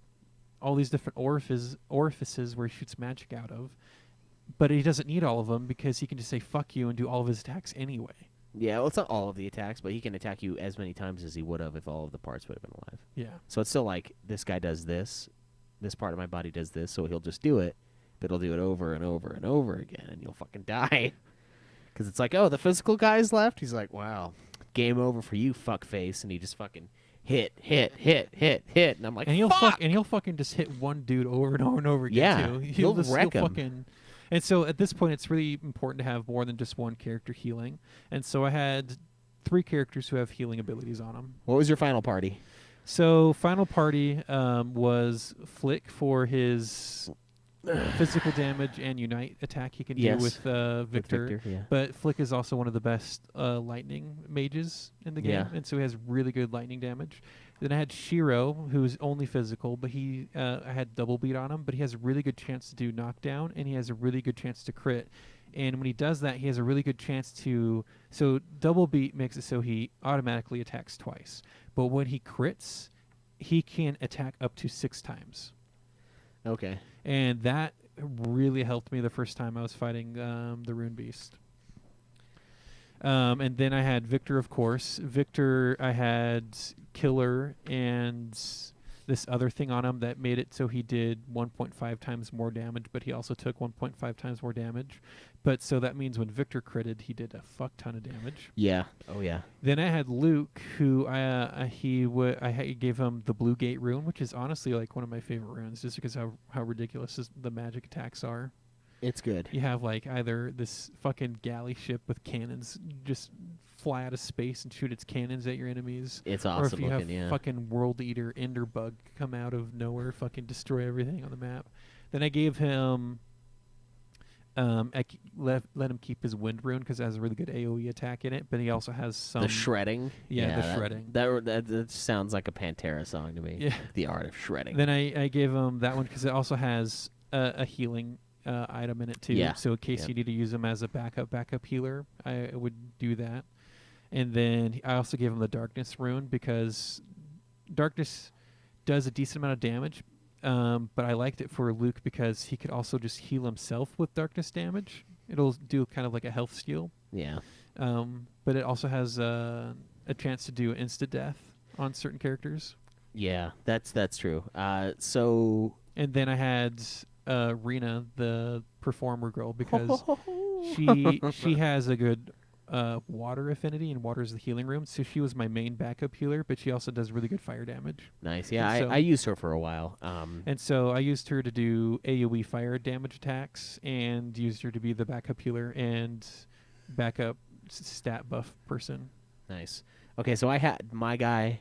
all these different orifices where he shoots magic out of. but he doesn't need all of them because he can just say fuck you and do all of his attacks anyway. Yeah, well, it's not all of the attacks, but he can attack you as many times as he would have if all of the parts would have been alive. Yeah. So it's still like, this guy does this part of my body does this, so he'll just do it, but he'll do it over and over and over again, and you'll fucking die. Because it's like, oh, the physical guy's left? He's like, wow, game over for you, fuckface. And he just fucking hit. And I'm like, And fuck! he'll fucking just hit one dude over and over and over again Yeah, too. he'll wreck him. Fucking, and so at this point, it's really important to have more than just one character healing. And so I had 3 characters who have healing abilities on them. What was your final party? So final party was Flick for his physical damage and unite attack he can Yes. do with Victor. Yeah. But Flick is also one of the best lightning mages in the game, Yeah. and so he has really good lightning damage. Then I had Shiro, who's only physical, but I had double beat on him, but he has a really good chance to do knockdown, and he has a really good chance to crit. And when he does that, he has a really good chance to... So double beat makes it so he automatically attacks twice. But when he crits, he can attack up to 6 times. Okay. And that really helped me the first time I was fighting the Rune Beast. And then I had Victor, of course. Victor, I had Killer and this other thing on him that made it so he did 1.5 times more damage, but he also took 1.5 times more damage. But so that means when Victor critted, he did a fuck ton of damage. Yeah. Oh, yeah. Then I had Luke, who I gave him the Blue Gate rune, which is honestly like one of my favorite runes, just because how ridiculous the magic attacks are. It's good. You have like either this fucking galley ship with cannons just fly out of space and shoot its cannons at your enemies. It's Or if awesome you looking, have yeah. fucking World Eater Ender Bug come out of nowhere, fucking destroy everything on the map. Then I gave him, let him keep his Wind rune because it has a really good AoE attack in it, but he also has some... The shredding. Yeah, the shredding. That sounds like a Pantera song to me. Yeah. The art of shredding. Then I gave him that one because it also has a healing item in it too. Yeah. So in case you need to use him as a backup healer, I would do that. And then I also gave him the Darkness rune because Darkness does a decent amount of damage, but I liked it for Luke because he could also just heal himself with Darkness damage. It'll do kind of like a health steal. Yeah. But it also has a chance to do insta death on certain characters. Yeah, that's true. So And then I had Rena, the performer girl, because she has a good water affinity, and water is the healing room. So she was my main backup healer, but she also does really good fire damage. nice. Yeah, And so- I used her for a while. And so I used her to do AoE fire damage attacks, and used her to be the backup healer and backup stat buff person. Nice. Okay, so I had my guy,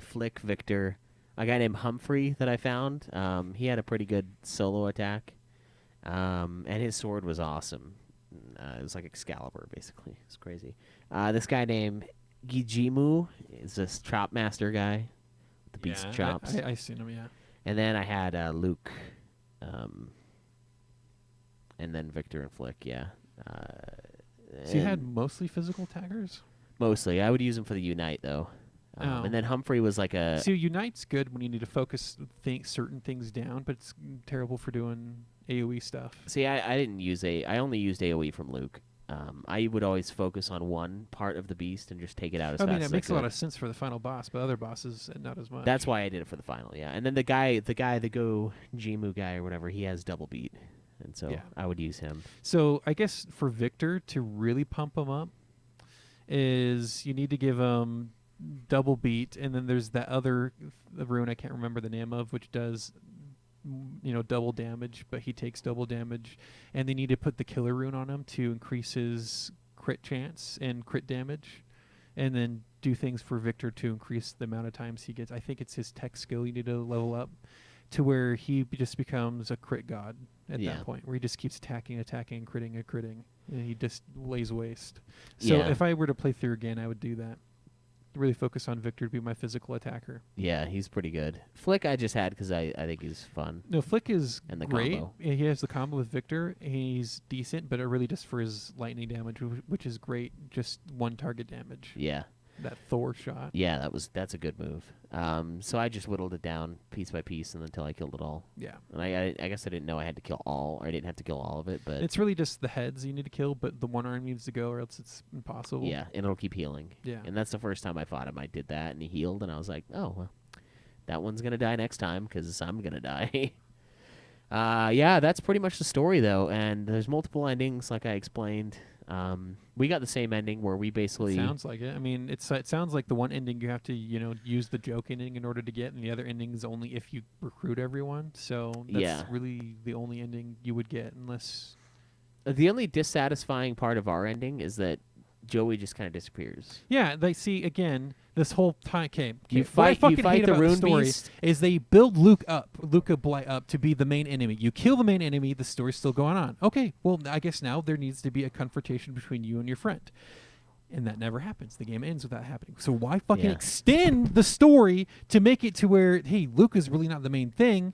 Flick Victor, a guy named Humphrey that I found. He had a pretty good solo attack, and his sword was awesome. It was like Excalibur, basically. It's crazy. This guy named Gijimu is this chop master guy with the beast chops. I seen him, yeah. And then I had Luke, and then Victor and Flick, yeah. So you had And mostly physical attackers? mostly. I would use him for the Unite, though. Oh. And then Humphrey was like a... So Unite's good when you need to focus certain things down, but it's terrible for doing AoE stuff. See, I didn't use I only used AoE from Luke. I would always focus on one part of the beast and just take it out as I fast mean, as it makes I a could. lot of sense for the final boss, but other bosses, not as much. That's why I did it for the final, yeah. And then the Go Jimu guy or whatever, he has double beat, and so Yeah. I would use him. So I guess for Victor to really pump him up is you need to give him double beat, and then there's that other rune I can't remember the name of, which does double damage, but he takes double damage, and they need to put the killer rune on him to increase his crit chance and crit damage, and then do things for Victor to increase the amount of times he gets. I think it's his tech skill you need to level up to where he just becomes a crit god at Yeah. that point, where he just keeps attacking, and critting, and he just lays waste. So Yeah. if I were to play through again, I would do that. Really focus on Victor to be my physical attacker. Yeah, he's pretty good. Flick I just had because I think he's fun. No, Flick is And the great. combo. He has the combo with Victor. He's decent, but really just for his lightning damage, which is great. Just one target damage. Yeah. That Thor shot. Yeah, that's a good move. So I just whittled it down piece by piece and until I killed it all. Yeah. And I guess I didn't know I had to kill all, or I didn't have to kill all of it, but It's really just the heads you need to kill, but the one arm needs to go, or else it's impossible. yeah, and it'll keep healing. Yeah. And that's the first time I fought him. I did that, and he healed, and I was like, oh, well, that one's gonna die next time because I'm gonna die. Yeah, that's pretty much the story though, and there's multiple endings, like I explained. We got the same ending where we basically Sounds like it. I mean, it sounds like the one ending you have to, use the joke ending in order to get, and the other ending is only if you recruit everyone. So that's Yeah. really the only ending you would get, unless the only dissatisfying part of our ending is that Joey just kind of disappears. yeah. They see again this whole time. Okay, You what I fight fucking hate the about Rune story Beast. is they build Luca Blight up to be the main enemy. You kill the main enemy, the story's still going on. Okay, well I guess now there needs to be a confrontation between you and your friend. And that never happens. The game ends without happening. So why fucking Yeah. extend the story to make it to where, hey, Luca's really not the main thing.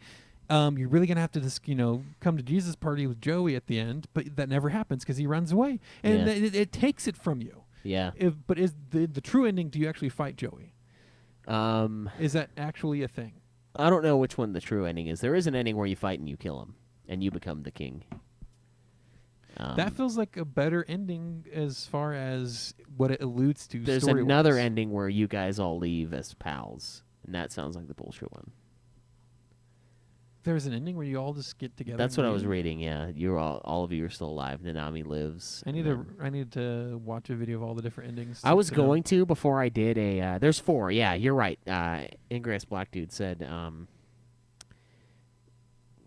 You're really gonna have to just, come to Jesus party with Joey at the end, but that never happens because he runs away, and Yeah. it takes it from you. Yeah. But is the true ending? Do you actually fight Joey? Is that actually a thing? I don't know which one the true ending is. There is an ending where you fight and you kill him, and you become the king. That feels like a better ending as far as what it alludes to. There's story-wise. another ending where you guys all leave as pals, and that sounds like the bullshit one. There's an ending where you all just get together. That's and what I was leave? reading. Yeah, you're all of you are still alive. Nanami lives. I and need to watch a video of all the different endings. I was to know. going to before I did a. There's 4. Yeah, you're right. Ingress Black Dude said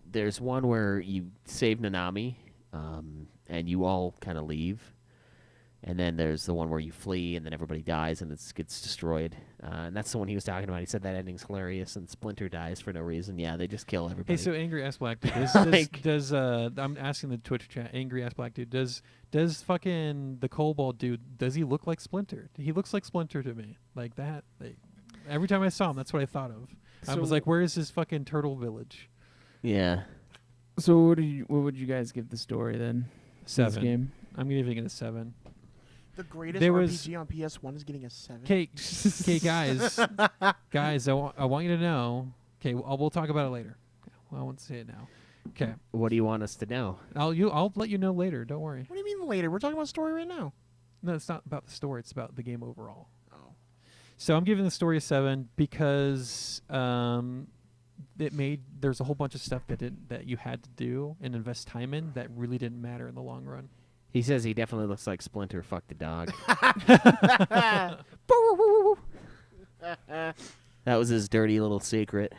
there's one where you save Nanami, and you all kind of leave, and then there's the one where you flee and then everybody dies and it gets destroyed. And that's the one he was talking about. He said that ending's hilarious and Splinter dies for no reason. Yeah, they just kill everybody. Hey, so Angry Ass Black Dude, Like- does I'm asking the Twitch chat, Angry Ass Black Dude, does fucking the Kobold dude, does he look like Splinter? He looks like Splinter to me, like that. Like, every time I saw him, that's what I thought of. I was So- like, where is his fucking turtle village? yeah. So what would you guys give the story then? This 7. game. I'm giving it a 7. The greatest There was- RPG on PS1 is getting a 7. Okay, guys, I want you to know. Okay, we'll talk about it later. Well, I won't say it now. Okay, What do you want us to know? I'll let you know later. Don't worry. What do you mean later? We're talking about story right now. No, it's not about the story. It's about the game overall. Oh. So I'm giving the story a 7 because there's a whole bunch of stuff that you had to do and invest time in that really didn't matter in the long run. He says he definitely looks like Splinter fucked a dog. That was his dirty little secret.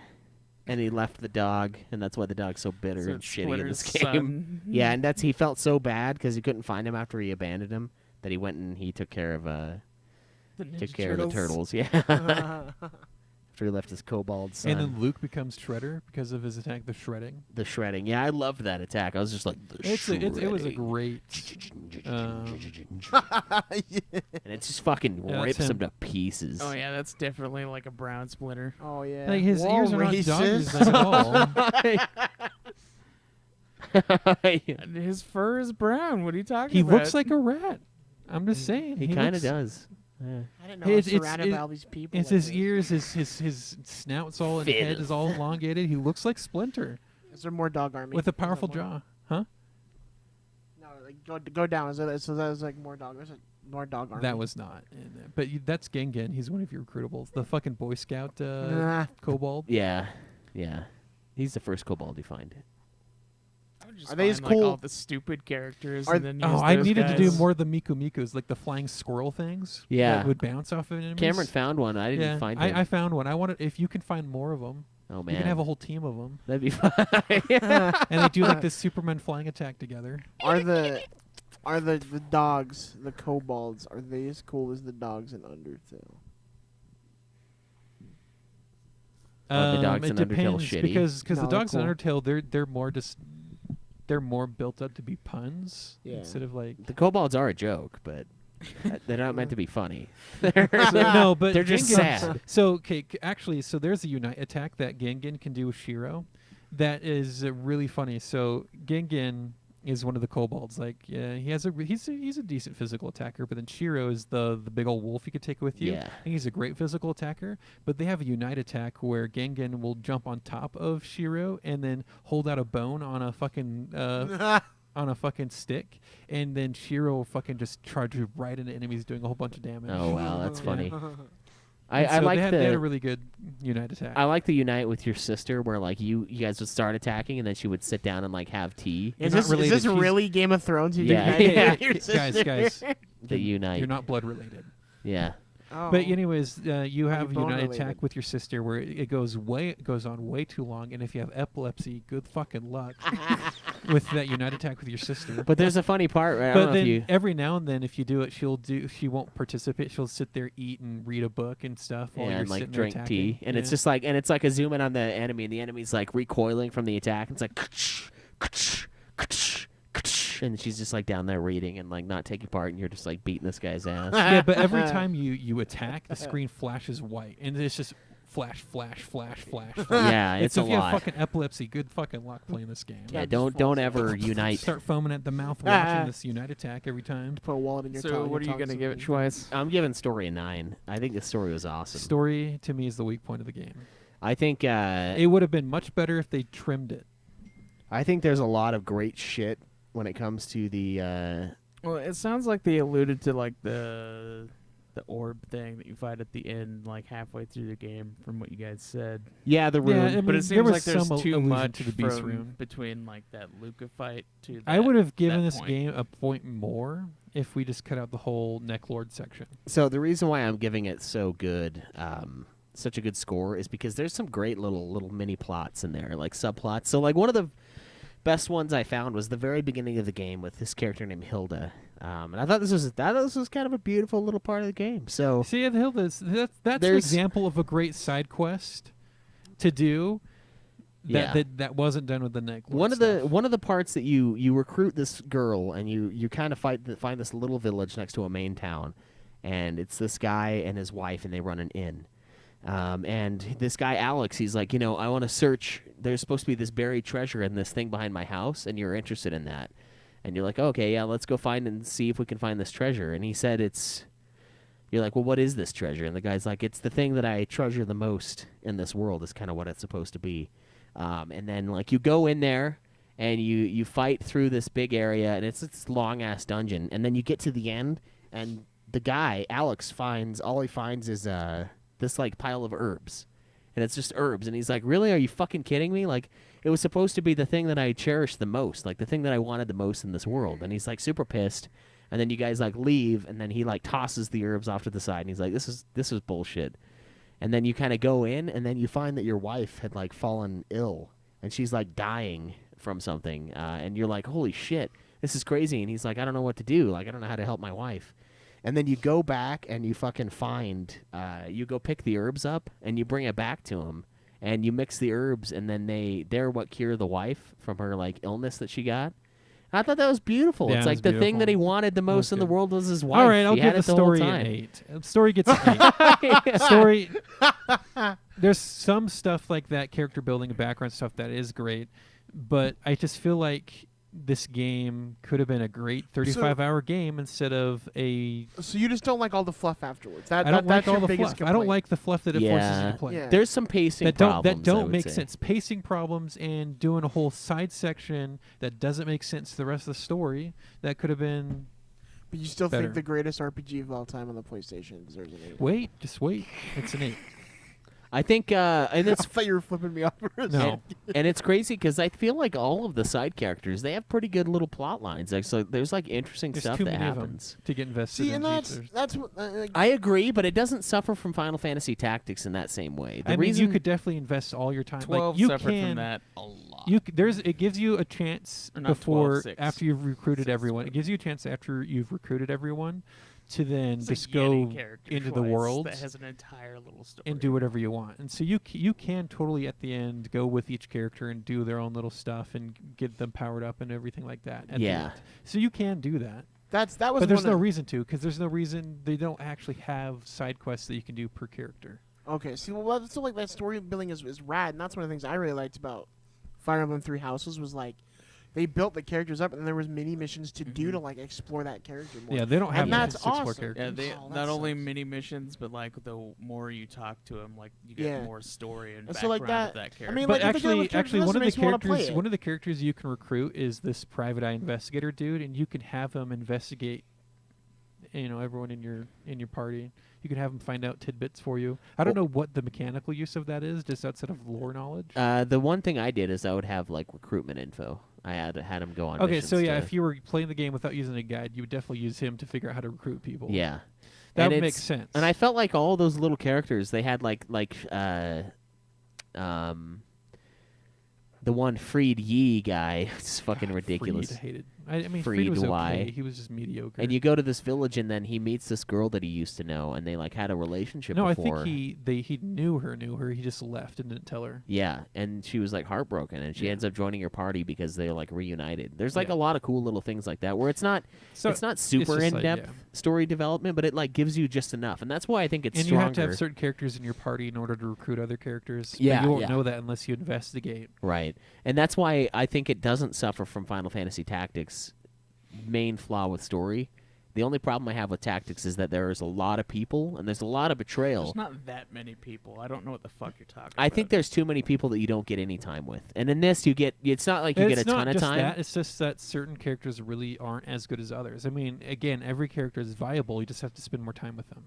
And he left the dog, and that's why the dog's so bitter So and it's shitty in this Splinter's game. son. Yeah, and he felt so bad because he couldn't find him after he abandoned him that he went and he took care of The of Ninja the turtles. Yeah, after he left his kobold son. And then Luke becomes Shredder because of his attack, the shredding. The shredding. Yeah, I loved that attack. I was just like, It was a shredding. great. And it just fucking Yeah, that's rips him him. to pieces. Oh yeah, that's definitely like a brown Splinter. Oh yeah. Like his We're ears all are not racist. dog at all. And his fur is brown. What are you talking He about? looks like a rat. I'm just saying. He kind of looks- does. Yeah. I didn't know I was It's- surrounded by it- all these people. It's like his this. ears, his snout's all and head is all elongated. He looks like Splinter Is there more dog army? with a Is there powerful more? jaw, huh? No, like go down. So that was like more dog. There's like more dog army. That was not. But that's Gengen. He's one of your recruitables. The fucking Boy Scout Nah. kobold. Yeah. Yeah. He's the first kobold you find. I would just Are they as find, like, cool- all the stupid characters Are- and then use Oh, I those needed to do guys. more of the Miku Mikus, like the flying squirrel things. Yeah. That would bounce off of enemies. Cameron found one. I didn't yeah, find him. I found one. I wanted if you can find more of them. Oh man, You can have a whole team of them, that'd be fun. and they do like this Superman flying attack together. Are the dogs, the kobolds, are they as cool as the dogs in Undertale? The dogs it in Undertale depends shitty? because No, the they're dogs in cool. Undertale they're more built up to be puns Yeah. instead of like The kobolds are a joke, but they're not meant to be funny. no, but They're just Gengen- sad. So actually, so there's a unite attack that Gengen can do with Shiro, that is really funny. So Gengen, is one of the kobolds. Like, yeah, he's a decent physical attacker, but then Shiro is the big old wolf you could take with you. Yeah. And he's a great physical attacker, but they have a unite attack where Gengen will jump on top of Shiro and then hold out a bone on a fucking on a fucking stick, and then Shiro will fucking just charge right into enemies, doing a whole bunch of damage. Oh wow, that's funny. And I so like they had a really good unite attack. I like the unite with your sister, where like you guys would start attacking, and then she would sit down and like have tea. You're Is not this related. She's- really Game of Thrones? You Yeah. united Yeah. with your Guys, sister? The unite. You're not blood related. Yeah. Oh. But anyways, you have a bone unite related. attack with your sister where it goes on way too long, and if you have epilepsy, good fucking luck with that unite attack with your sister. But there's a funny part. Right? I But don't know if then you. every now and then, if you do it, she won't participate. She'll sit there, eat, and read a book and stuff while you're And like sitting there drink attacking. tea, and it's Yeah. just like, and it's like a zoom in on the enemy, and the enemy's like recoiling from the attack. And it's like, and she's just like down there reading and like not taking part, and you're just like beating this guy's ass. Yeah, but every time you attack, the screen flashes white, and it's just flash. Yeah, And it's so a if you have lot. fucking epilepsy, good fucking luck playing this game. Yeah, just don't falls ever unite. Start foaming at the mouth watching this unite attack every time. Put a wallet in your So tongue. what are you gonna give it, Schweiss? I'm giving story a 9. I think the story was awesome. Story to me is the weak point of the game. I think It would have been much better if they trimmed it. I think there's a lot of great shit when it comes to the. Well, it sounds like they alluded to like the orb thing that you fight at the end, like halfway through the game, from what you guys said. yeah, the room. Yeah, I mean, But it there seems was like there's some too allusion much to the beast from room. between like that Luca fight to. That, I would have given that this point. game a point more if we just cut out the whole Necklord section. So the reason why I'm giving it so good, such a good score, is because there's some great little mini plots in there, like subplots. So like one of the best ones I found was the very beginning of the game with this character named Hilda, and I thought this was kind of a beautiful little part of the game. So See, that's an There's- example of a great side quest to do yeah. that wasn't done with the Necklord One of the parts that you recruit this girl, and you kind of find this little village next to a main town, and it's this guy and his wife, and they run an inn. And this guy Alex, he's like, I want to search. There's supposed to be this buried treasure in this thing behind my house, and you're interested in that. And you're like, okay, yeah, let's go find and see if we can find this treasure. And he said you're like, well, what is this treasure? And the guy's like, it's the thing that I treasure the most in this world. Is kind of what it's supposed to be. And then like you go in there and you fight through this big area, and it's this long ass dungeon. And then you get to the end, and the guy Alex finds is this like pile of herbs, and it's just herbs. And he's like, really? Are you fucking kidding me? Like, it was supposed to be the thing that I cherished the most, like the thing that I wanted the most in this world. And he's like super pissed. And then you guys like leave, and then he like tosses the herbs off to the side, and he's like, this is bullshit. And then you kind of go in, and then you find that your wife had like fallen ill, and she's like dying from something, and you're like, holy shit, this is crazy. And he's like, I don't know what to do. Like, I don't know how to help my wife. And then you go back and you fucking find, you go pick the herbs up and you bring it back to him, and you mix the herbs, and then they're what cure the wife from her like illness that she got. And I thought that was beautiful. Yeah, It's it like was the thing beautiful. that he wanted the most in the good. world was his wife. All right, I'll He had give the it whole story an time. 8. Story gets an 8. Story. There's some stuff like that, character building and background stuff that is great, but I just feel like this game could have been a great 35-hour game instead of a. So you just don't like all the fluff afterwards. I don't like that's all your the biggest fluff. I don't complaint. like the fluff that it forces you Yeah. to play. Yeah. There's some pacing That problems. I don't would make say. sense. Pacing problems and doing a whole side section that doesn't make sense to the rest of the story. That could have been. But you still better. think the greatest RPG of all time on the PlayStation deserves an 8. Wait, just wait. It's an 8. I think, and I it's thought you were flipping me off for a No. second. and it's crazy because I feel like all of the side characters, they have pretty good little plot lines. Like, so there's like interesting There's stuff too that many of 'em happens. to get invested See, in. and Jeez, that's what like, I agree, but it doesn't suffer from Final Fantasy Tactics in that same way. The I mean, reason you could definitely invest all your time. 12 like you suffered can, from that a lot. It gives you a chance Or not before 12, 6. after you've recruited 6 everyone. It whatever. gives you a chance after you've recruited everyone to then It's a just Yeti go character into the choice world that has an entire little story and do whatever you want. And so you can totally at the end go with each character and do their own little stuff and get them powered up and everything like that. At the Yeah. end. So you can do that. that was. But there's one no of- reason to, because there's no reason they don't actually have side quests that you can do per character. Okay, see, well, that's still like that story building is rad, and that's one of the things I really liked about Fire Emblem Three Houses was like, they built the characters up, and there was mini missions to do to like explore that character more. Yeah, they don't have And that's missions to explore awesome. characters. Yeah, they Oh, that not only sucks. mini missions, but like the more you talk to them, like you get Yeah. more story and And so, like, background of that- that I character. mean, But like, if they give a actually, character one of list, it the makes me wanna play characters, it. one of the characters you can recruit is this private eye investigator dude, and you can have him investigate, everyone in your party. You can have him find out tidbits for you. I don't know what the mechanical use of that is, just outside of lore knowledge. The one thing I did is I would have like recruitment info. I had him go on. Okay, missions so yeah, to- if you were playing the game without using a guide, you would definitely use him to figure out how to recruit people. yeah, that And would make it's- sense. And I felt like all those little characters, they had the one Freed Yi guy. It's fucking ridiculous. Freed, I hated. I mean, Freed Freed was Y. okay. He was just mediocre. And you go to this village, and then he meets this girl that he used to know, and they like had a relationship. no, before. I think he knew her. He just left and didn't tell her. Yeah, and she was like heartbroken, and she Yeah. ends up joining your party because they're like reunited. There's like Yeah. a lot of cool little things like that where it's not So super just in like, depth yeah. story development, but it like gives you just enough, and that's why I think it's And stronger. you have to have certain characters in your party in order to recruit other characters. Yeah, but you won't yeah. know that unless you investigate. Right, and that's why I think it doesn't suffer from Final Fantasy Tactics' main flaw with story. The only problem I have with Tactics is that there is a lot of people and there's a lot of betrayal. There's not that many people. I don't know what the fuck you're talking about. I think there's too many people that you don't get any time with, and in this you get. It's not like you It's get a not ton of just time. that. It's just that certain characters really aren't as good as others. I mean, again, every character is viable. You just have to spend more time with them.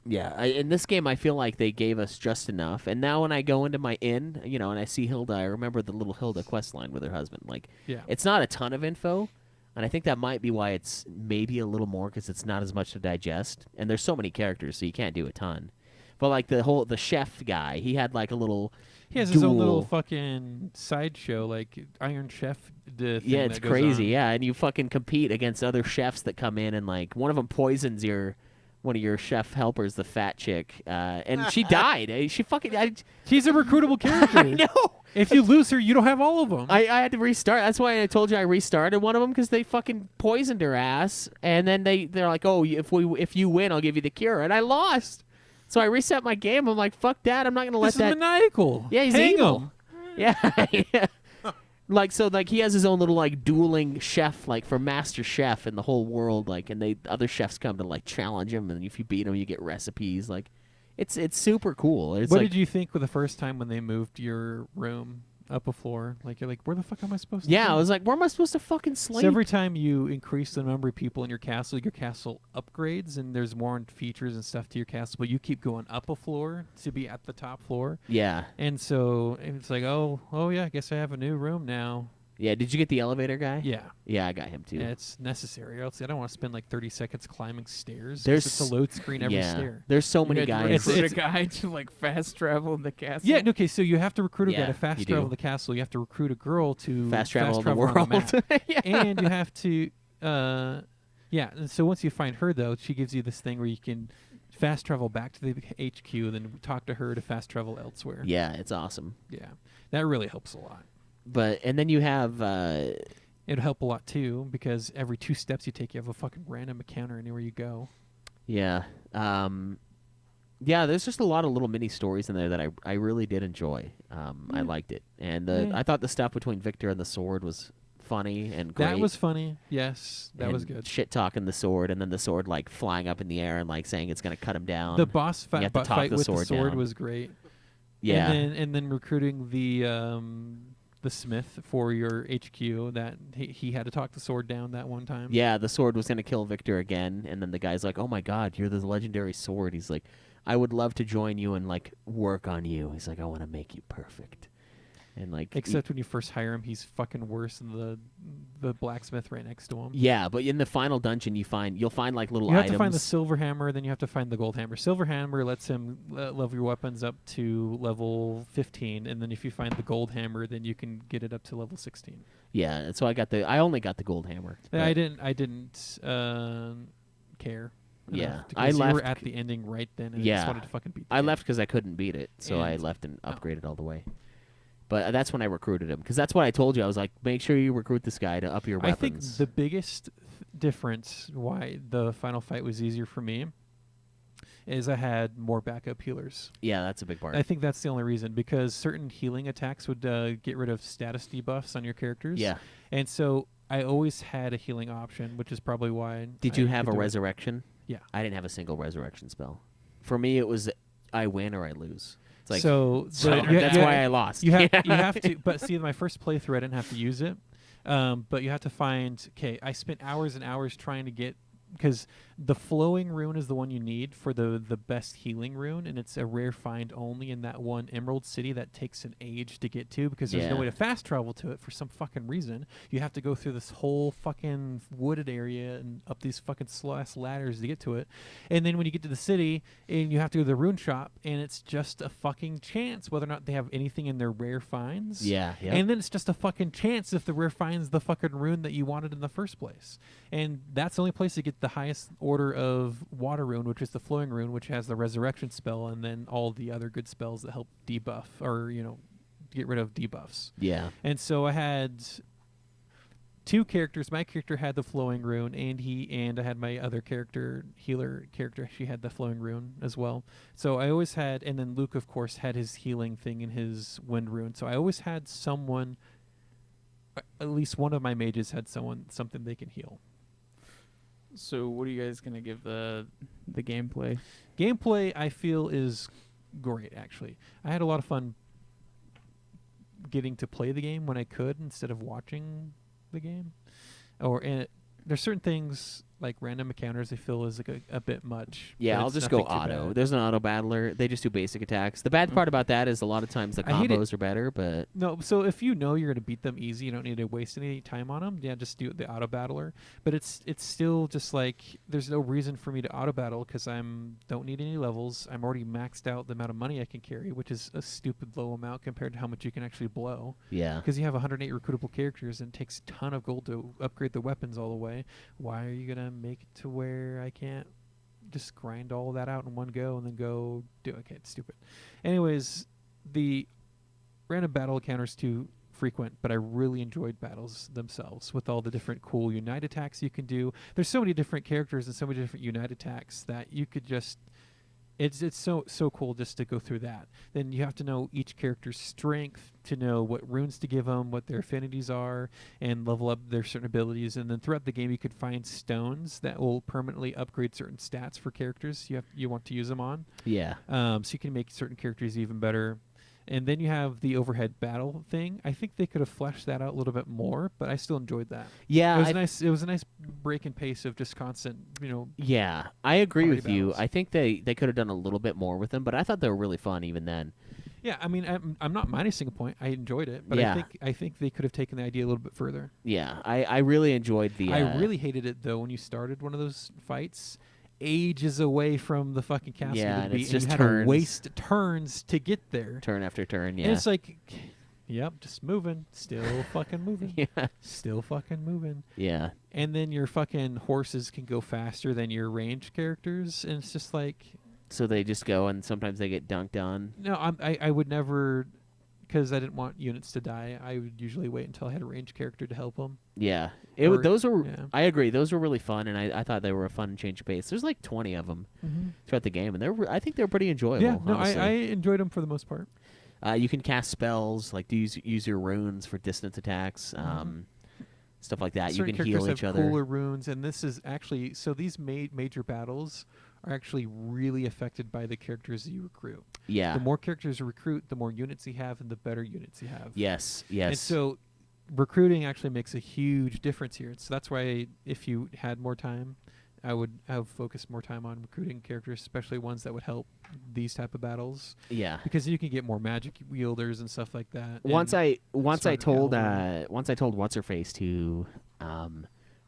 Yeah, in this game, I feel like they gave us just enough. And now when I go into my inn, and I see Hilda, I remember the little Hilda quest line with her husband. Like, Yeah. it's not a ton of info, and I think that might be why it's maybe a little more because it's not as much to digest. And there's so many characters, so you can't do a ton. But like the chef guy, he had like a little. He has his own little duel. fucking sideshow, like Iron Chef. Thing Yeah, it's that goes crazy. on. Yeah, and you fucking compete against other chefs that come in, and like one of them poisons one of your chef helpers, the fat chick, and she died. She fucking. He's a recruitable character. I know. If you lose her, you don't have all of them. I had to restart. That's why I told you I restarted one of them because they fucking poisoned her ass, and then they're like, "Oh, if you win, I'll give you the cure," and I lost. So I reset my game. I'm like, "Fuck that! I'm not gonna let This is that." maniacal. Yeah, he's Hang evil. him. Yeah. Yeah. Like he has his own little like dueling chef like for Master Chef in the whole world and other chefs come to like challenge him, and if you beat him you get recipes. Like it's super cool. It's What like, did you think with the first time when they moved your room up a floor? Like you're like, where the fuck am I supposed to? yeah, go? I was like, where am I supposed to fucking sleep? So every time you increase the number of people in your castle upgrades and there's more features and stuff to your castle, but you keep going up a floor to be at the top floor. Yeah. And so it's like, oh yeah, I guess I have a new room now. Yeah, did you get the elevator guy? Yeah. Yeah, I got him too. Yeah, it's necessary. Else I don't want to spend like 30 seconds climbing stairs. There's It's a load screen every yeah. stair. There's so many You had to guys. recruit It's- a guy to like fast travel in the castle. Yeah, okay, so you have to recruit a guy Yeah, to fast you travel do. the castle. You have to recruit a girl to fast travel in the on world. map. Yeah. And you have to and so once you find her though, she gives you this thing where you can fast travel back to the HQ and then talk to her to fast travel elsewhere. Yeah, it's awesome. Yeah. That really helps a lot. And then you have It'd help a lot too because every 2 steps you take you have a fucking random encounter anywhere you go. yeah. Yeah, there's just a lot of little mini stories in there that I really did enjoy. I liked it. And I thought the stuff between Victor and the sword was funny and great. That was funny. Yes, that was And good. Shit talking the sword, and then the sword like flying up in the air and like saying it's gonna cut him down. The boss You have to talk fight the with the sword sword down. was great. yeah, And then recruiting the smith for your HQ that he had to talk the sword down that one time. yeah. The sword was gonna kill Victor again, and then the guy's like, "Oh my God, you're the legendary sword." He's like, "I would love to join you and like work on you." He's like, "I want to make you perfect." And like, Except when you first hire him, he's fucking worse than the blacksmith right next to him. yeah, but in the final dungeon, you'll find like little You have items. to find the silver hammer, then you have to find the gold hammer. Silver hammer lets him level your weapons up to level 15, and then if you find the gold hammer, then you can get it up to level 16. Yeah, and so I only got the gold hammer. I but- didn't care. Yeah, enough I because you were left- at the ending right then, and I Yeah. just wanted to fucking beat. The I game. left because I couldn't beat it, so I And- left and upgraded all the way. But that's when I recruited him, because that's what I told you. I was like, make sure you recruit this guy to up your I weapons. think the biggest difference why the final fight was easier for me is I had more backup healers. Yeah, that's a big part. I think that's the only reason, because certain healing attacks would get rid of status debuffs on your characters. Yeah. And so I always had a healing option, which is probably why. Did I you have could a do it. resurrection? Yeah. I didn't have a single resurrection spell. For me, it was I win or I lose. It's like so that's why I lost. You have to. But see, my first playthrough, I didn't have to use it. But you have to find. Okay, I spent hours and hours trying to get, because the flowing rune is the one you need for the best healing rune, and it's a rare find only in that one Emerald City that takes an age to get to, because there's no Yeah. way to fast travel to it for some fucking reason. You have to go through this whole fucking wooded area and up these fucking slow-ass ladders to get to it. And then when you get to the city, and you have to go to the rune shop, and it's just a fucking chance whether or not they have anything in their rare finds. Yeah. And then it's just a fucking chance if the rare finds the fucking rune that you wanted in the first place. And that's the only place to get the highest order of water rune, which is the flowing rune, which has the resurrection spell, and then all the other good spells that help debuff or, get rid of debuffs. Yeah. And so I had two characters. My character had the flowing rune, and I had my other character, healer character, she had the flowing rune as well. So I always had, and then Luke, of course, had his healing thing in his wind rune. So I always had someone, at least one of my mages had something they can heal. So what are you guys gonna give the gameplay? Gameplay, I feel, is great, actually. I had a lot of fun getting to play the game when I could instead of watching the game. There's certain things, like random encounters, I feel is like a bit much. Yeah, but I'll it's just go nothing too auto. bad. There's an auto battler. They just do basic attacks. The bad part about that is a lot of times the I hate it. combos are better, but No, so if you know you're going to beat them easy, you don't need to waste any time on them. Yeah, just do the auto battler. But it's still just like there's no reason for me to auto battle because don't need any levels. I'm already maxed out the amount of money I can carry, which is a stupid low amount compared to how much you can actually blow. yeah. Because you have 108 recruitable characters and it takes a ton of gold to upgrade the weapons all the way. Why are you going to make it to where I can't just grind all of that out in one go and then go do it? Okay, it's stupid. Anyways, the random battle encounters too frequent, but I really enjoyed battles themselves with all the different cool unite attacks you can do. There's so many different characters and so many different unite attacks that you could just it's so cool just to go through that. Then you have to know each character's strength to know what runes to give them, what their affinities are, and level up their certain abilities. And then throughout the game, you could find stones that will permanently upgrade certain stats for characters you want to use them on. Yeah. So you can make certain characters even better. And then you have the overhead battle thing. I think they could have fleshed that out a little bit more, but I still enjoyed that. Yeah. It was a nice break in pace of just constant, Yeah, I agree party with you. battles. I think they could have done a little bit more with them, but I thought they were really fun even then. Yeah, I mean, I'm not minusing a point. I enjoyed it, but Yeah. I think they could have taken the idea a little bit further. Yeah, I really enjoyed the. I really hated it though when you started one of those fights, ages away from the fucking castle. Yeah, to and be, it's and just you had turns. to waste turns to get there. turn after turn. Yeah. And it's like, yep, just moving, still fucking moving, yeah. still fucking moving. Yeah. And then your fucking horses can go faster than your ranged characters, and it's just like, So they just go, and sometimes they get dunked on. no, I would never, because I didn't want units to die. I would usually wait until I had a ranged character to help them. Yeah. Or- Those were. yeah. I agree. Those were really fun, and I thought they were a fun change of pace. There's like 20 of them throughout the game, and I think they're pretty enjoyable. Yeah, no, honestly. I enjoyed them for the most part. You can cast spells, like use your runes for distance attacks, stuff like that. Certain You can characters heal have each other. cooler runes, and this is actually so these major battles are actually really affected by the characters you recruit. Yeah. The more characters you recruit, the more units you have, and the better units you have. Yes. Yes. And so recruiting actually makes a huge difference here. So that's why if you had more time, I would have focused more time on recruiting characters, especially ones that would help these type of battles, yeah. because you can get more magic wielders and stuff like that. Once and I told Cavalry. what's her face to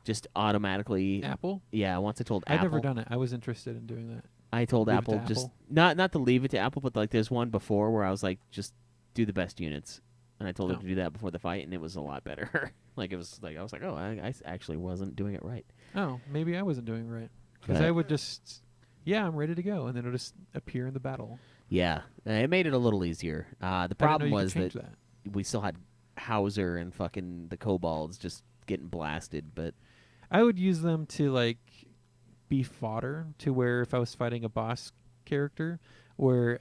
just automatically Apple. once I told I've Apple never done it. I was interested in doing that. I told Leave it Apple to just Apple? not to leave it to Apple, but like there's one before where I was like, just do the best units, and I told her Oh. to do that before the fight, and it was a lot better. Like it was like I was like, oh, I actually wasn't doing it right. Oh, maybe I wasn't doing it right. Because But- I would just, I'm ready to go, and then it'll just appear in the battle. Yeah, it made it a little easier. The I didn't problem know you was could change that we still had Hauser and fucking the kobolds just getting blasted, but I would use them to like be fodder to where if I was fighting a boss character, where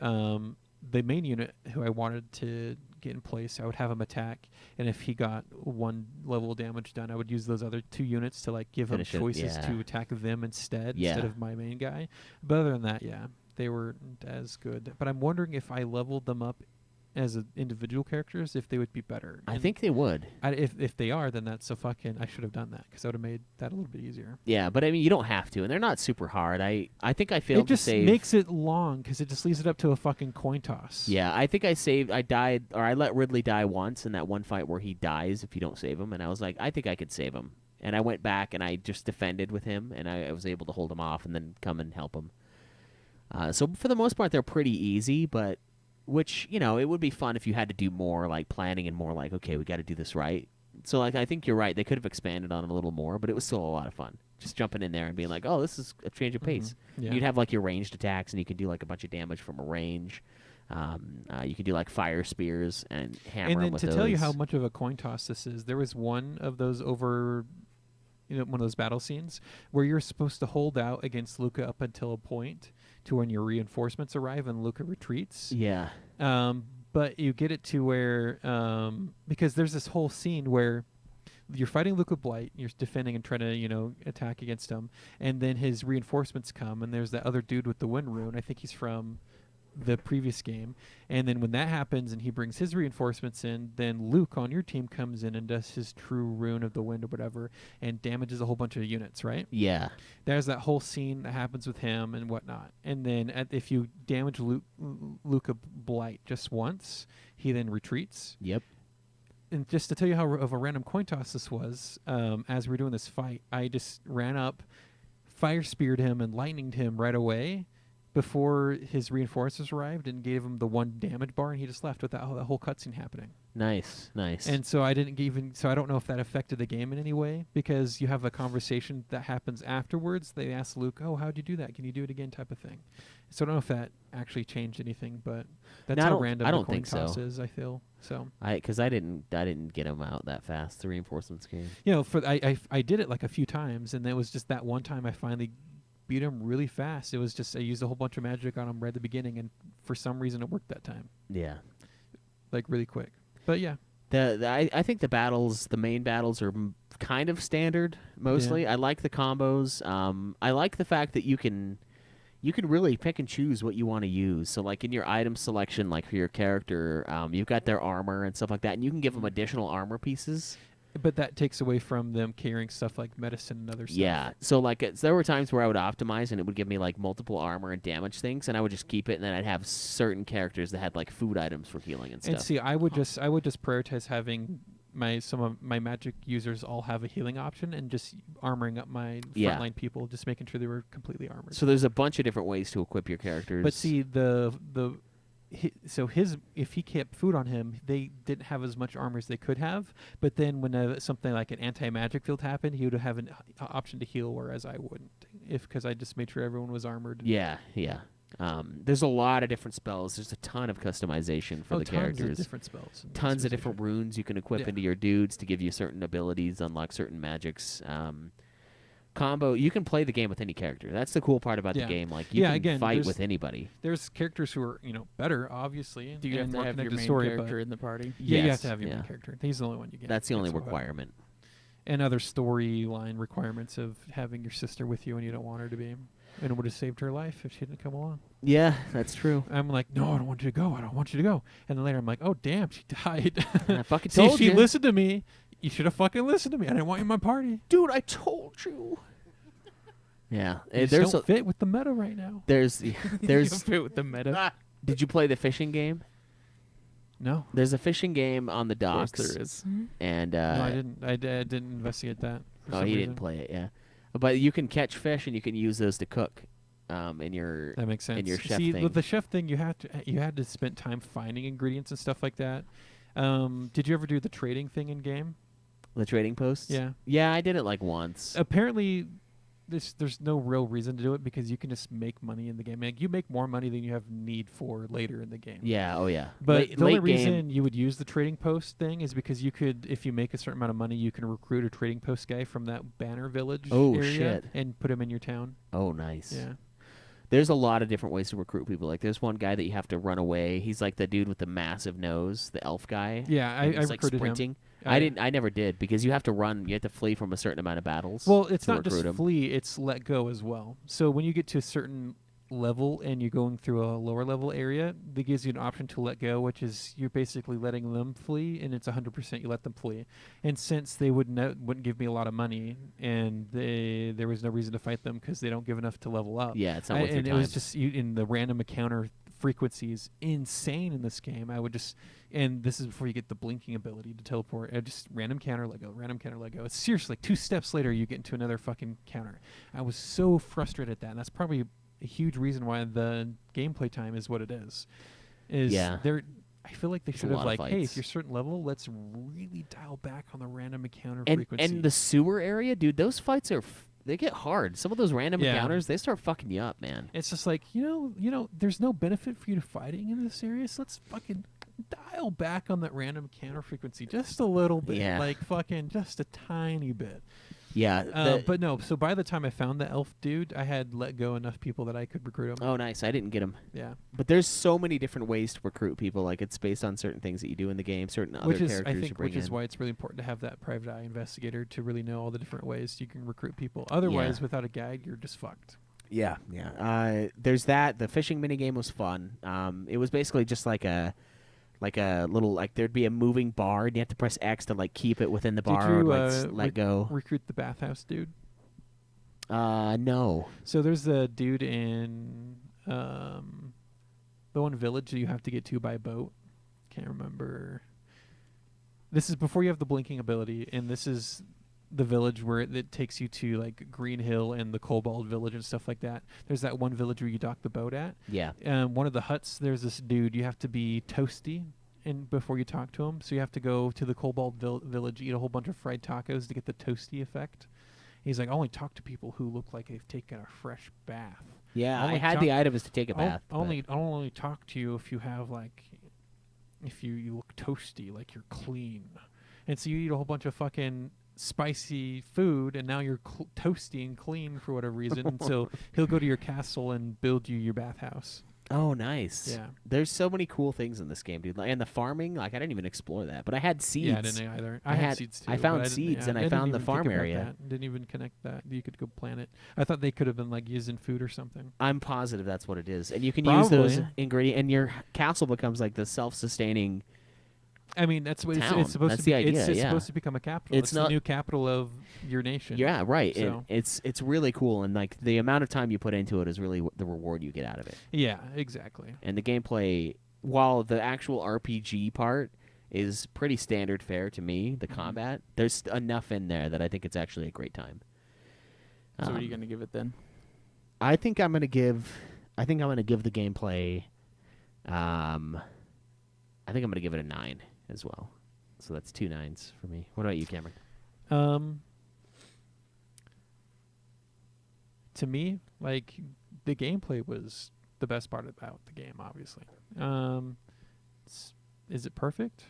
the main unit who I wanted to get in place, I would have him attack, and if he got 1 level of damage done, I would use those other 2 units to like give Finish it, him choices yeah. to attack them instead Yeah. of my main guy. But other than that, yeah, they weren't as good. But I'm wondering if I leveled them up as individual characters, if they would be better. I And think they would. if they are, then that's so fucking. I should have done that because I would have made that a little bit easier. Yeah, but I mean, you don't have to, and they're not super hard. I think I failed It just to save. makes it long because it just leaves it up to a fucking coin toss. Yeah, I think I saved. I died, or I let Ridley die once in that one fight where he dies if you don't save him, and I was like, I think I could save him, and I went back and I just defended with him, and I was able to hold him off and then come and help him. So for the most part, they're pretty easy, but which it would be fun if you had to do more like planning and more like, okay, we got to do this right. So like I think you're right. They could have expanded on it a little more, but it was still a lot of fun. Just jumping in there and being like, oh, this is a change of pace. Yeah. You'd have like your ranged attacks, and you could do like a bunch of damage from a range. You could do like fire spears and hammer And them then with to those. tell you how much of a coin toss this is, there was one of those one of those battle scenes where you're supposed to hold out against Luca up until a point to when your reinforcements arrive and Luca retreats. Yeah. But you get it to where because there's this whole scene where you're fighting Luca Blight, you're defending and trying to attack against him, and then his reinforcements come, and there's that other dude with the wind rune. I think he's from the previous game, and then when that happens and he brings his reinforcements in, then Luke on your team comes in and does his true rune of the wind or whatever and damages a whole bunch of units, right? Yeah. There's that whole scene that happens with him and whatnot, and then if you damage Luca Blight just once, he then retreats. Yep. And just to tell you how of a random coin toss this was, as we were doing this fight, I just ran up, fire speared him and lightninged him right away before his reinforcements arrived and gave him the 1 damage bar, and he just left without that whole cutscene happening. Nice. And so I don't know if that affected the game in any way, because you have a conversation that happens afterwards. They ask Luke, "Oh, how'd you do that? Can you do it again?" type of thing. So I don't know if that actually changed anything, but that's how random I the don't coin think toss so. is, I feel. So Because I didn't get him out that fast. The reinforcements came. I did it like a few times, and it was just that one time I finally beat him really fast. It was just I used a whole bunch of magic on him right at the beginning, and for some reason it worked that time, Yeah. like really quick. But yeah, I think the main battles are kind of standard mostly. Yeah. I like the combos. I like the fact that you can really pick and choose what you want to use. So like in your item selection, like for your character, you've got their armor and stuff like that, and you can give them additional armor pieces. but that takes away from them carrying stuff like medicine and other stuff. Yeah. So like there were times where I would optimize and it would give me like multiple armor and damage things, and I would just keep it, and then I'd have certain characters that had like food items for healing and stuff. And see, I would just prioritize having some of my magic users all have a healing option, and just armoring up my Yeah. frontline people, just making sure they were completely armored. So there's a bunch of different ways to equip your characters. But see, if he kept food on him, they didn't have as much armor as they could have. But then when something like an anti-magic field happened, he would have an option to heal, whereas I wouldn't, because I just made sure everyone was armored. Yeah. There's a lot of different spells. There's a ton of customization for the tons characters. of different spells. Tons of different runes you can equip Yeah. into your dudes to give you certain abilities, unlock certain magics. Combo, you can play the game with any character. That's the cool part about Yeah. the game. Like you Yeah, can again, fight there's- with anybody. There's characters who are better, obviously. Do you have and to more have your connected main story, character in the party? Yeah, you have Yes, to have your yeah. main character. He's the only one you get. That's the only what happened. requirement. And other storyline requirements of having your sister with you and you don't want her to be. And it would have saved her life if she didn't come along. Yeah, that's true. I'm like, no, I don't want you to go. I don't want you to go. And then later I'm like, oh, damn, she died. I fucking See, told if she you. listened to me, you should have fucking listened to me. I didn't want you in my party. Dude, I told you. Yeah, You just there's don't fit with the meta right now. there's You there's. fit with the meta. Did you play the fishing game? No. There's a fishing game on the Of course docks. there is. And No, I didn't. I didn't investigate that. for Oh, some he reason. didn't play it. Yeah, but you can catch fish and you can use those to cook. In your That makes sense. in your chef See, thing. with the chef thing, you had to spend time finding ingredients and stuff like that. Did you ever do the trading thing in game? the trading posts. Yeah. Yeah, I did it like once. Apparently, there's no real reason to do it because you can just make money in the game. Like, you make more money than you have need for later in the game. Yeah. Oh yeah. But the only late game- reason you would use the trading post thing is because you could, if you make a certain amount of money, you can recruit a trading post guy from that banner village Oh, area shit. and put him in your town. Oh, nice. Yeah. There's a lot of different ways to recruit people. Like there's one guy that you have to run away. He's like the dude with the massive nose, the elf guy. Yeah, and I he's like recruited sprinting. him. I never did because you have to run. You have to flee from a certain amount of battles. Well, it's to not just recruit him. flee; it's let go as well. So when you get to a certain level and you're going through a lower level area, that gives you an option to let go, which is you're basically letting them flee, and it's 100% you let them flee. And since they wouldn't give me a lot of money, and there was no reason to fight them because they don't give enough to level up. Yeah, it's not worth your and time. it was just in the random encounter frequency is insane in this game. I would just, and this is before you get the blinking ability to teleport. Just random counter, let go, random counter, let go. It's seriously like 2 steps later you get into another fucking counter. I was so frustrated at that, and that's probably a huge reason why the gameplay time is what it is. Yeah. I feel like they It's a should have lot of like, hey, fights. if you're a certain level, let's really dial back on the random encounter and frequency. the sewer area, dude. Those fights are they get hard. Some of those random Yeah. encounters, they start fucking you up, man. It's just like, you know, there's no benefit for you to fighting in this area, so let's fucking dial back on that random counter frequency just a little bit. Yeah. Like fucking just a tiny bit. Yeah. But no, so by the time I found the elf dude, I had let go enough people that I could recruit him. oh, nice. I didn't get them. Yeah. But there's so many different ways to recruit people. Like it's based on certain things that you do in the game, certain other Which is, characters I you think, bring which is in. why it's really important to have that private eye investigator to really know all the different ways you can recruit people. Otherwise, without a gag, you're just fucked. Yeah, yeah. There's that. The fishing minigame was fun. It was basically just like a little like there'd be a moving bar, and you have to press X to like keep it within the Did bar you and like let go. recruit the bathhouse dude? No. So there's a dude in the one village that you have to get to by boat. Can't remember. This is before you have the blinking ability, and this is the village where it takes you to like Green Hill and the Kobold village and stuff like that. There's that one village where you dock the boat at. Yeah. One of the huts, there's this dude. You have to be toasty and before you talk to him. So you have to go to the Kobold village, eat a whole bunch of fried tacos to get the toasty effect. He's like, I only talk to people who look like they've taken a fresh bath. Yeah, I'll I only had talk- the items to take a bath. I'll only talk to you if you have like, if you look toasty, like you're clean. And so you eat a whole bunch of fucking spicy food, and now you're toasty and clean for whatever reason. And so he'll go to your castle and build you your bathhouse. Oh, nice. Yeah. There's so many cool things in this game, dude. And the farming, like I didn't even explore that, but I had seeds. Yeah, I didn't either. I had had- seeds too. I found but didn't- seeds, and I didn't found the even farm think about area. that. Didn't even connect that. You could go plant it. I thought they could have been like used in food or something. I'm positive that's what it is. And you can use those Probably. ingredients, and your castle becomes like the self-sustaining. I mean, that's what Town. it's supposed That's to be. the idea, It's yeah. supposed to become a capital. It's It's not- the new capital of your nation. Yeah, right. So- And it's really cool, and like the amount of time you put into it is really the reward you get out of it. Yeah, exactly. And the gameplay, while the actual RPG part is pretty standard fare to me, the combat, there's enough in there that I think it's actually a great time. So what are you gonna give it then? I think I'm gonna give the gameplay. I think I'm gonna give it a 9 as well. So that's 2 9s for me. What about you, Cameron? To me, like the gameplay was the best part about the game. Obviously, is it perfect?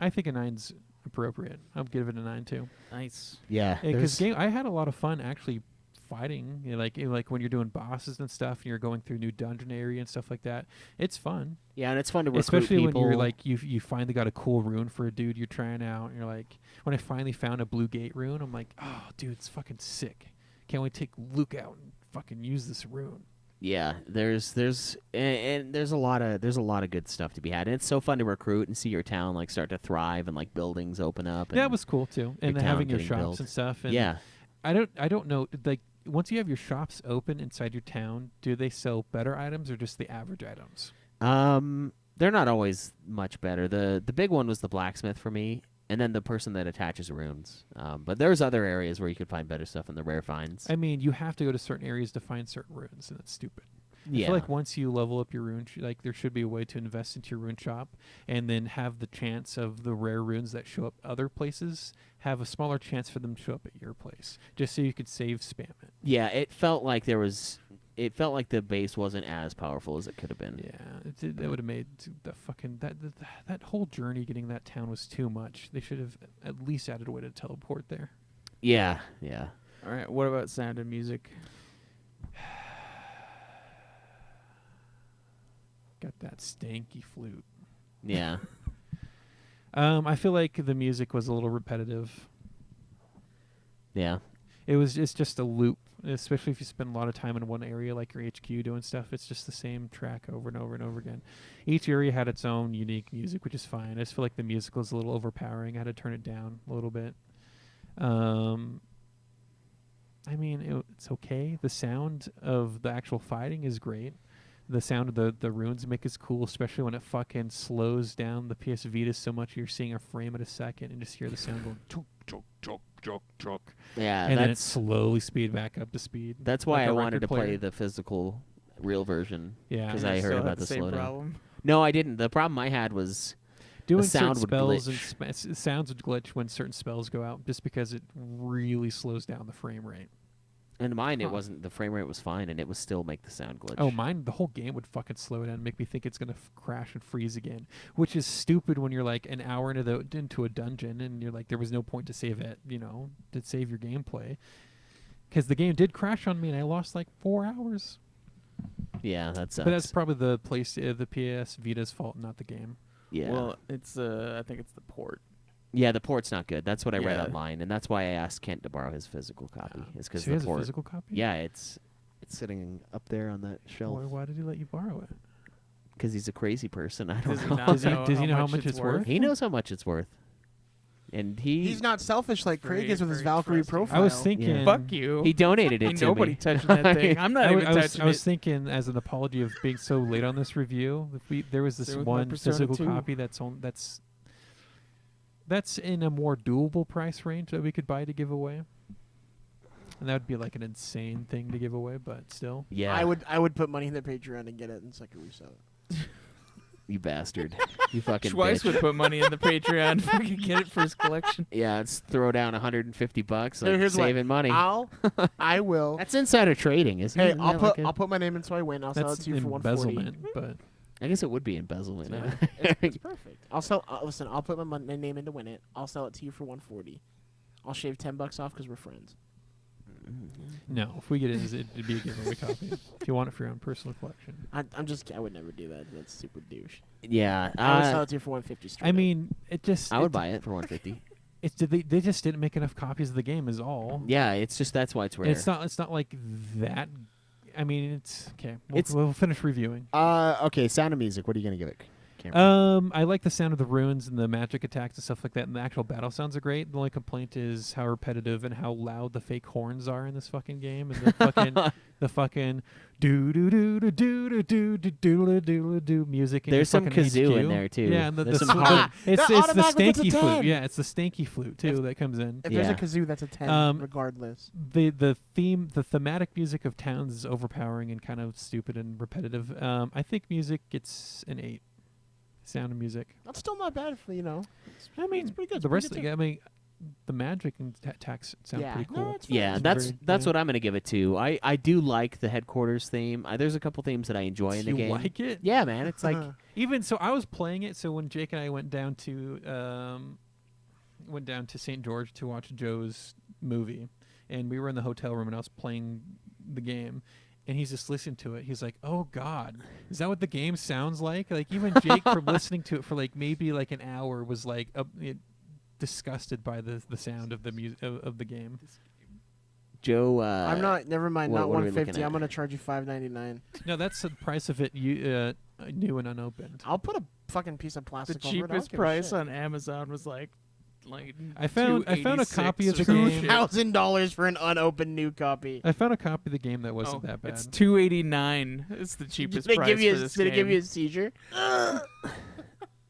I think a 9's appropriate. I'll give it a 9 too. Nice. Yeah, Because I had a lot of fun actually fighting. Like when you're doing bosses and stuff, and you're going through new dungeon area and stuff like that. It's fun, yeah, and it's fun to recruit especially people. when you're like you finally got a cool rune for a dude you're trying out. And you're like, when I finally found a blue gate rune, I'm like, oh, dude, it's fucking sick. Can't wait to take Luke out and fucking use this rune. Yeah, there's a lot of good stuff to be had, and it's so fun to recruit and see your town like start to thrive and like buildings open up. And Yeah, it was cool too, and town having your getting shops built. and stuff. And yeah. I don't know. Like once you have your shops open inside your town, do they sell better items or just the average items? They're not always much better. The big one was the blacksmith for me, and then the person that attaches runes. But there's other areas where you could find better stuff in the rare finds. I mean, you have to go to certain areas to find certain runes, and that's stupid. I yeah. feel like once you level up your rune, like there should be a way to invest into your rune shop, and then have the chance of the rare runes that show up other places have a smaller chance for them to show up at your place, just so you could save spam it. Yeah, it felt like the base wasn't as powerful as it could have been. Yeah, that would have made the fucking that whole journey getting that town was too much. They should have at least added a way to teleport there. Yeah, yeah. All right. What about sound and music? Got that stanky flute. Yeah. I feel like the music was a little repetitive. Yeah. It's just a loop, especially if you spend a lot of time in one area like your HQ doing stuff. It's just the same track over and over and over again. Each area had its own unique music, which is fine. I just feel like the music was a little overpowering. I had to turn it down a little bit. I mean, it's okay. The sound of the actual fighting is great. The sound of the runes make is cool, especially when it fucking slows down the PS Vita so much you're seeing a frame at a second and just hear the sound going chok, chok, chok, chok, chok. Yeah, And then it that's slowly speed back up to speed. that's why like I a wanted record to play player. the physical real version. Yeah. 'Cause And I you heard still about had the same slowdown. problem. No, I didn't. The problem I had was Doing sound certain would spells glitch. and sounds would glitch when certain spells go out just because it really slows down the frame rate. in mine it Huh. wasn't. The frame rate was fine, and it was still make the sound glitch. Oh, mine, the whole game would fucking slow down and make me think it's going to crash and freeze again, which is stupid when you're like an hour into a dungeon and you're like, there was no point to save it, to save your gameplay. Because the game did crash on me and I lost like 4 hours. Yeah, that sucks. But that's probably the PS Vita's fault, not the game. yeah. Well, it's I think it's the port. Yeah, the port's not good. That's what I read Yeah. online, and that's why I asked Kent to borrow his physical copy. Is because So he the has a port. physical copy? Yeah, it's sitting up there on that shelf. Why did he let you borrow it? Because he's a crazy person. I don't Does he know. not Does he- know does he know how much it's it's worth? He knows how much it's worth, and He's not selfish like Craig is with his very Valkyrie trusting. profile. I was thinking. Yeah. Fuck you. he donated it Ain't to nobody me. touching that thing. I'm not even touching I was it. thinking, as an apology of being so late on this review, if there was this Same with my one Persona physical 2. copy that's in a more doable price range that we could buy to give away, and that would be like an insane thing to give away, but still. Yeah, I would put money in the Patreon and get it, and so I could resell it. you bastard. You fucking Schweiss bitch. would put money in the Patreon if we could get it for his collection. Yeah, let's throw down $150. Here- Like here's what. saving money. I will. That's insider trading, isn't Hey, it? I'll put my name in so I win. I'll sell it That's to you for 140. embezzlement, but I guess it would be embezzlement. Yeah. It's perfect. I'll sell. Listen, I'll put my name in to win it. I'll sell it to you for 140. I'll shave $10 off because we're friends. no, if we get it, it'd be a giveaway copy. If you want it for your own personal collection. I'm just. I would never do that. That's super douche. Yeah, I would sell it to you for 150 straight. I mean, it just. I would buy it for 150. It's they just didn't make enough copies of the game, is all. Yeah, it's just that's why it's rare. It's not like that. I mean, it's okay. It's- We'll finish reviewing. Okay, Sound of Music. What are you gonna give it, Cameron? I like the sound of the runes and the magic attacks and stuff like that, and the actual battle sounds are great. The only complaint is how repetitive and how loud the fake horns are in this fucking game, and the fucking do do do do do do do do do do music. In There's your some fucking kazoo in HQ. there, too. Yeah, and There's the some sw- hard- it's That the automatically gets a stanky flute. 10. Yeah, it's the stanky flute too that comes in. if there's a Yeah. kazoo, that's a 10 regardless. The thematic music of Towns is overpowering and kind of stupid and repetitive. I think music gets an 8. Sound of music. That's still not bad for I mean, it's pretty good. the rest of the, I mean, the magic and attacks sound Yeah. pretty No, cool. it's fine. Yeah, It's that's very- that's yeah. what I'm gonna give it to. I do like the headquarters theme. There's a couple themes that I enjoy in the you game. like it? Yeah, man, it's like Even so, I was playing it. So when Jake and I went down to St. George to watch Joe's movie, and we were in the hotel room, and I was playing the game, and he's just listening to it. He's like, "Oh God, is that what the game sounds like?" Like even Jake, from listening to it for like maybe like an hour, was like disgusted by the sound of the of the game. Joe. I'm not. Never mind. what- Not what are we looking 150. at? I'm gonna charge you $5.99. No, that's the price of it. You new and unopened. I'll put a fucking piece of The plastic over it. I don't cheapest give a price shit. on Amazon was like I found a copy of the $2.86 or some game. shit. $2,000 for an unopened new copy. I found a copy of the game that wasn't Oh, that bad. It's $2.89. It's the cheapest Did it price give you for a, this did it give you game. a seizure?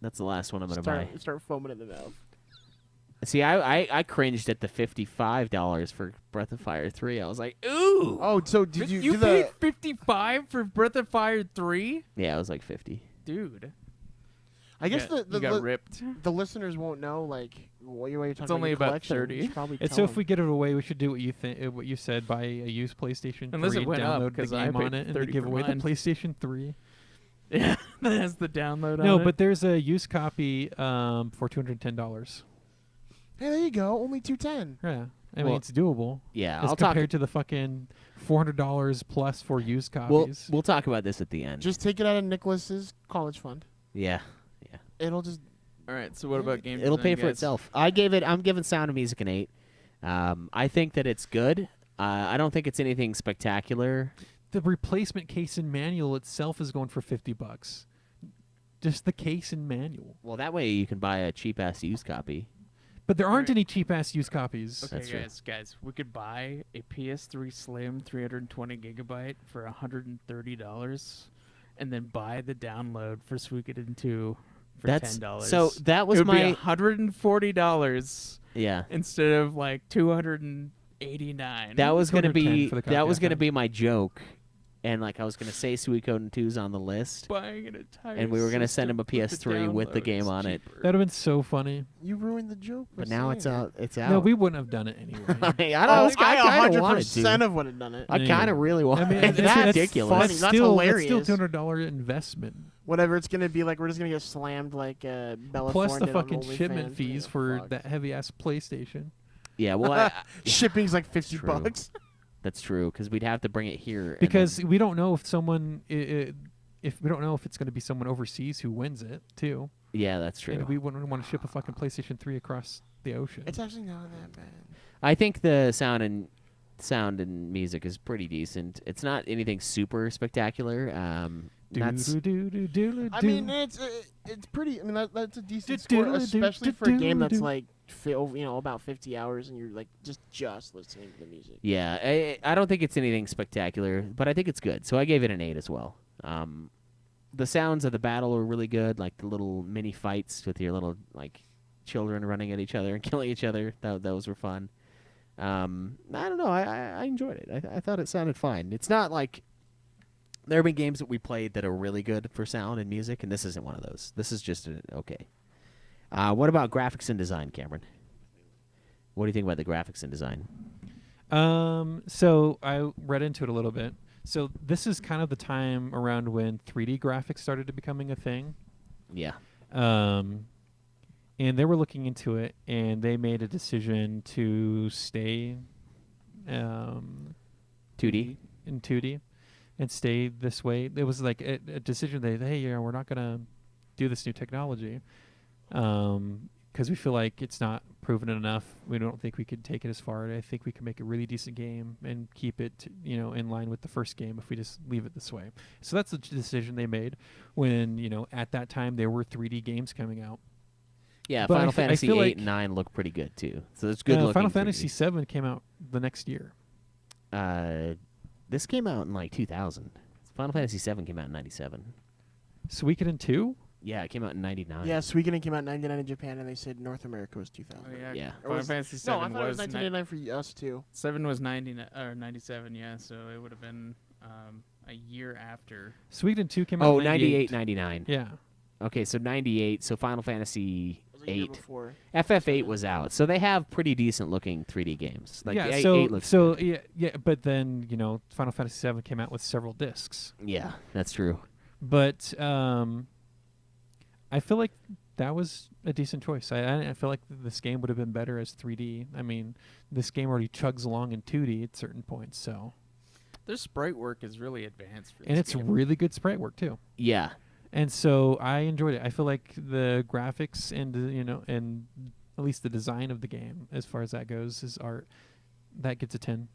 That's the last one I'm gonna buy. Start foaming in the mouth. See, I cringed at the $55 for Breath of Fire 3. I was like, ooh. Oh, so did you You do paid the? $55 for Breath of Fire 3, Yeah, it was like 50. dude. I guess you got ripped. the listeners won't know like what you're talking It's about. only your about collection. 30. You should probably And tell so if them. we get it away, we should do what you think, what you said: buy a used PlayStation Unless 3, it went up, download the 'cause I game paid on it, and 30 then give for away the mine. PlayStation 3. Yeah, that has the download on No, it. but there's a used copy for $210. Hey, there you go. Only $210. Yeah, I mean, Well, it's doable. Yeah, As I'll talk. compared to the fucking $400 plus for used We'll copies. we'll talk about this at the end. Just take it out of Nicholas's college fund. yeah, It'll just. All right. So what about game? it'll design, pay for guys? itself. I'm giving Sound of Music an 8. I think that it's good. I don't think it's anything spectacular. The replacement case and manual itself is going for $50. Just the case and manual. Well, that way you can buy a cheap ass used copy. But there aren't Right. any cheap ass used copies. Okay, That's true. guys, we could buy a PS3 Slim 320 gigabyte for $130, and then buy the download for Suikoden 2 for That's $10. so. That was it would be my $140 yeah. instead of like $289. That was gonna 210 be for the that copy, was I gonna think. be my joke, and like I was gonna say Suikoden 2's on the list, buying an entire and we were gonna send him a system with the PS3 with the download game is on it. cheaper. That would have been so funny. You ruined the joke. by But now it's saying out. It's out. No, we wouldn't have done it anyway. I don't. I kind of wanted 100% to. of would have done it. I Yeah. kind of really I wanted. mean, It's that's ridiculous. funny. That's That's still hilarious. $200 investment. Whatever it's gonna be like, we're just gonna get slammed like Bella Plus the Thorne did on fucking shipment OnlyFans. fees Yeah, for fuck. that heavy ass PlayStation. Yeah, well, Shipping's like $50. True. that's true because we'd have to bring it here and Because then- we don't know if someone, if we don't know if it's going to be someone overseas who wins it too, yeah, that's true. and we wouldn't want to ship a fucking PlayStation 3 across the ocean. It's actually not that bad. I think the sound and music is pretty decent. It's not anything super spectacular. That's I mean, it's pretty. I mean, that's a decent score, especially for a game that's like about 50 hours, and you're like just listening to the music. yeah. I don't think it's anything spectacular, but I think it's good. So I gave it an 8 as well. The sounds of the battle are really good, like the little mini fights with your little like children running at each other and killing each other. Those were fun. I don't know. I enjoyed it. I thought it sounded fine. It's not like there have been games that we played that are really good for sound and music, and this isn't one of those. This is just okay. What about graphics and design, Cameron? What do you think about the graphics and design? So I read into it a little bit. So this is kind of the time around when 3D graphics started to becoming a thing. Yeah. And they were looking into it, and they made a decision to stay 2D. in 2D and stay this way. It was like a decision that, hey, yeah, we're not going to do this new technology because we feel like it's not proven enough. We don't think we could take it as far. I think we can make a really decent game and keep it, in line with the first game if we just leave it this way. So that's the decision they made when, at that time there were 3D games coming out. Yeah, But I Final fe- I Fantasy feel 8 like- and 9 look pretty good too. So it's good looking. Final 3D. Fantasy 7 came out the next year. This came out in like 2000. Final Fantasy 7 came out in 97. Suikoden 2? Yeah, it came out in 99. Yeah, Suikoden came out in 99 in Japan, and they said North America was 2000. Oh, yeah. Yeah. Or Final was- Fantasy No, 7 I thought it was was 1999 for us too. 7 was 97, yeah. So it would have been a year after. Suikoden 2 came out Oh, in 98, 99. Yeah. Okay, so 98. So Final Fantasy It was a year 8. before. FF8 was out. So they have pretty decent looking 3D games. Like yeah, the 8 so looks so good. yeah, but then, Final Fantasy 7 came out with several discs. Yeah, that's true. But I feel like that was a decent choice. I feel like this game would have been better as 3D. I mean, this game already chugs along in 2D at certain points, so. Their sprite work is really advanced for And this it's game. really good sprite work too. Yeah. And so I enjoyed it. I feel like the graphics and and at least the design of the game, as far as that goes, is art. That gets a 10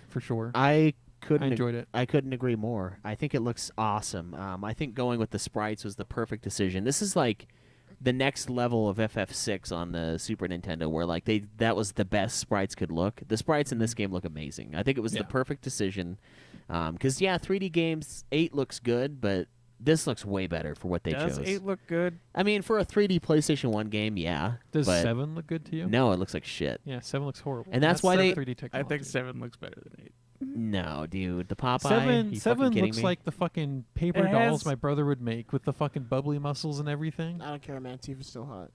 for sure. I I couldn't enjoyed it. I couldn't agree more. I think it looks awesome. I think going with the sprites was the perfect decision. This is like the next level of FF6 on the Super Nintendo, where like that was the best sprites could look. The sprites in this game look amazing. I think it was Yeah. the perfect decision. Because 3D games 8 looks good, but this looks way better for what they Does chose. 8 look good? I mean, for a 3D PlayStation 1 game, yeah. Does but 7 look good to you? No, it looks like shit. Yeah, 7 looks horrible. And that's why they- 3D I technology. think 7 looks better than 8. No, dude, the Popeye. Seven you seven fucking kidding looks me? like the fucking paper It dolls has- my brother would make with the fucking bubbly muscles and everything. I don't care, man. Tifa's still hot.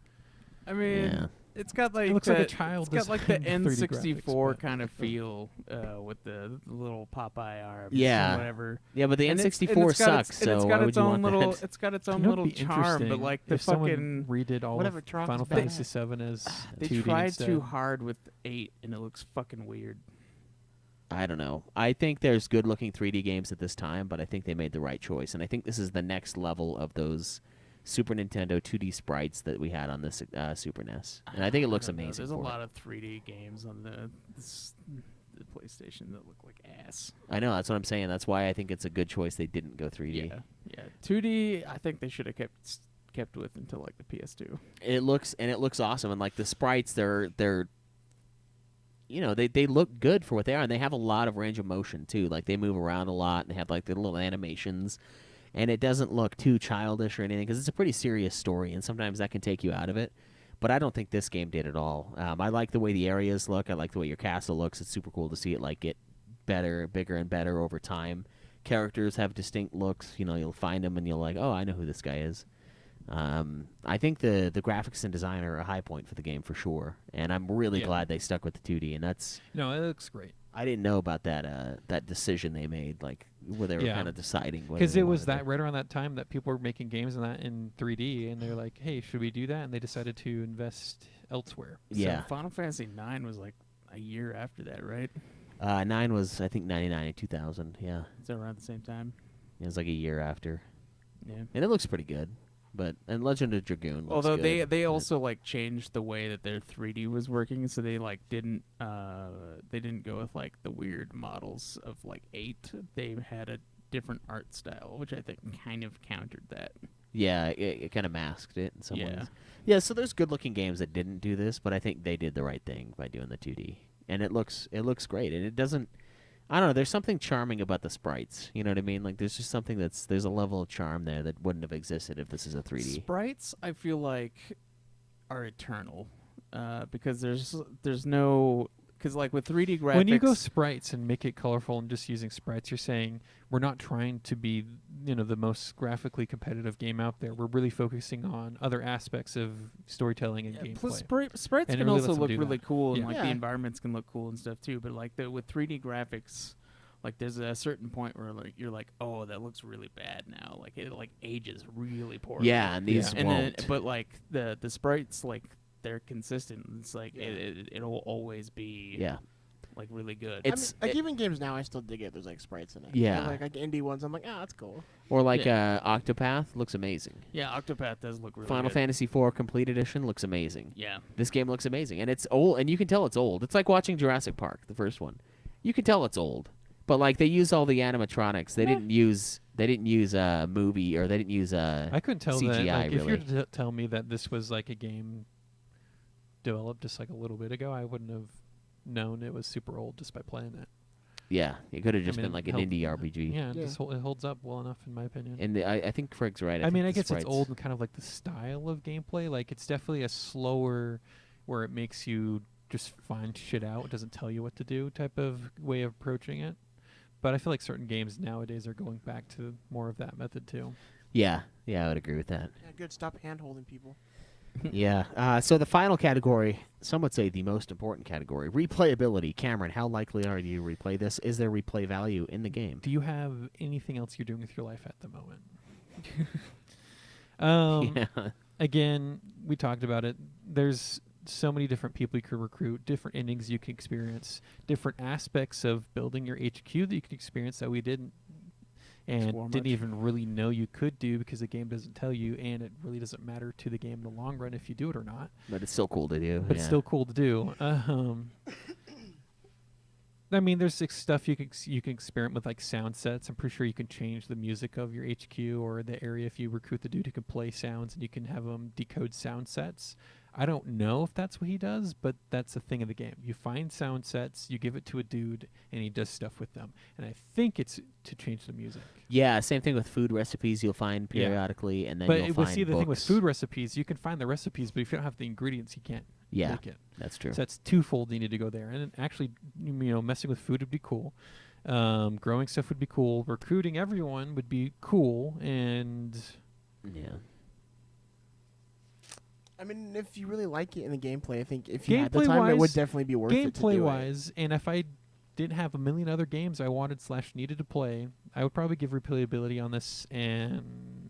I mean, Yeah. It's got like It looks like a child It's got like the designed 3D N64 graphics, but- kind of feel with the little Popeye arms. Yeah. and whatever. Yeah, but the And N64 it's got its- sucks. and it's So got why its would you own want little. that? It's got its You own know, little it'd be charm, but interesting like the if someone fucking redid all Whatever of Tron's Final bad. Fantasy VII as they 2D tried instead. too hard with 8, and it looks fucking weird. I don't know. I think there's good-looking 3D games at this time, but I think they made the right choice, and I think this is the next level of those Super Nintendo 2D sprites that we had on this Super NES, and I think it looks don't know. amazing. There's a for lot it. of 3D games on the PlayStation that look like ass. I know, that's what I'm saying. That's why I think it's a good choice they didn't go 3D. Yeah. 2D. I think they should have kept with until like the PS2. It looks awesome, and like the sprites, they're they look good for what they are, and they have a lot of range of motion too. Like they move around a lot, and they have like the little animations, and it doesn't look too childish or anything because it's a pretty serious story, and sometimes that can take you out of it. But I don't think this game did at all. I like the way the areas look. I like the way your castle looks. It's super cool to see it like get better, bigger, and better over time. Characters have distinct looks. You'll find them, and you'll like, oh, I know who this guy is. I think the graphics and design are a high point for the game for sure, and I'm really Yeah. glad they stuck with the 2D. And that's No, it looks great. I didn't know about that decision they made, like where they were Yeah. kind of deciding whether Because they it was wanted that to- right around that time that people were making games in that in 3D, and they're like, "Hey, should we do that?" And they decided to invest elsewhere. Yeah, So Final Fantasy 9 was like a year after that, right? 9 was I think 99 and 2000. Yeah, It's around the same time. it was like a year after, Yeah. and it looks pretty good. And Legend of Dragoon. Looks Although good, they but- also like changed the way that their 3D was working, so they like didn't go with like the weird models of like 8. They had a different art style, which I think kind of countered that. Yeah, it kind of masked it in some Yeah. ways. Yeah, so there's good-looking games that didn't do this, but I think they did the right thing by doing the 2D, and it looks great, and it doesn't. I don't know. There's something charming about the sprites. You know what I mean? Like there's just something there's a level of charm there that wouldn't have existed if this is a 3D. Sprites, I feel like, are eternal, because there's no. Because like with 3D graphics, When you go sprites and make it colorful and just using sprites, you're saying we're not trying to be, the most graphically competitive game out there. We're really focusing on other aspects of storytelling and gameplay. plus sprites And it can really also lets them look do really that. cool, and Yeah. like Yeah. the environments can look cool and stuff too. But like with 3D graphics, like there's a certain point where like you're like, oh, that looks really bad now. Like it like ages really poorly. Yeah, and these Yeah. and then, won't. but like the sprites, like they're consistent. It's like it'll always be Yeah, like really good. It's- even games now I still dig it. There's like sprites in it. Yeah. Like indie ones. I'm like, that's cool. or like Octopath looks amazing. Yeah, Octopath does look really Final good. Fantasy IV Complete Edition looks amazing. Yeah. This game looks amazing, and it's old, and you can tell it's old. It's like watching Jurassic Park, the first one. You can tell it's old, but like they use all the animatronics. They didn't use a movie, or they didn't use I couldn't tell that. CGI Like, if you were really. to tell me that this was like a game developed just like a little bit ago, I wouldn't have known it was super old just by playing it. Yeah, it could have just I mean, been like an held- indie RPG. Yeah, Yeah. it holds up well enough in my opinion. And I think Craig's right. I mean, I think the guess it's sprites- old and kind of like the style of gameplay. Like it's definitely a slower, where it makes you just find shit out. It doesn't tell you what to do type of way of approaching it. But I feel like certain games nowadays are going back to more of that method too. Yeah, I would agree with that. Yeah, good. Stop hand holding people. Yeah. So the final category, some would say the most important category, replayability. Cameron, how likely are you to replay this? Is there replay value in the game? Do you have anything else you're doing with your life at the moment? Yeah. Again, we talked about it. There's so many different people you could recruit, different endings you can experience, different aspects of building your HQ that you could experience that we didn't and Explore didn't much. even really know you could do because the game doesn't tell you, and it really doesn't matter to the game in the long run if you do it or not. But it's still cool to do. But it's still cool to do. I mean, there's stuff you can experiment with, like sound sets. I'm pretty sure you can change the music of your HQ or the area if you recruit the dude who can play sounds, and you can have him decode sound sets. I don't know if that's what he does, but that's a thing of the game. You find sound sets, you give it to a dude, and he does stuff with them. And I think it's to change the music. Yeah, same thing with food recipes you'll find Yeah. periodically, and then But you'll it was find see the thing with books. food recipes, you can find the recipes, but if you don't have the ingredients, you can't Yeah, make it. that's true. So that's twofold. You need to go there, and then actually, messing with food would be cool. Growing stuff would be cool. Recruiting everyone would be cool, and Yeah. I mean, if you really like it in the gameplay, I think if you had the time, it Gameplay-wise- would definitely be worth it to do Gameplay it. wise, and if I didn't have a million other games I wanted / needed to play, I would probably give replayability on this an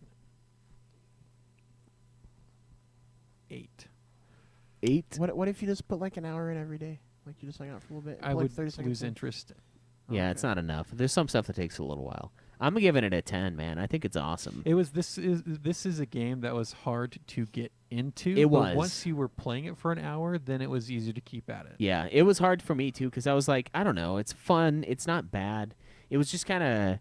8. 8. What if you just put like an hour in every day? Like you just hang out for a little bit. I put, like would 30 seconds lose in? interest. Yeah, Okay. it's not enough. There's some stuff that takes a little while. I'm giving it a 10, man. I think it's awesome. This is a game that was hard to get into. It but was. once you were playing it for an hour, then it was easier to keep at it. Yeah, it was hard for me too because I was like, I don't know, it's fun, it's not bad. It was just kind of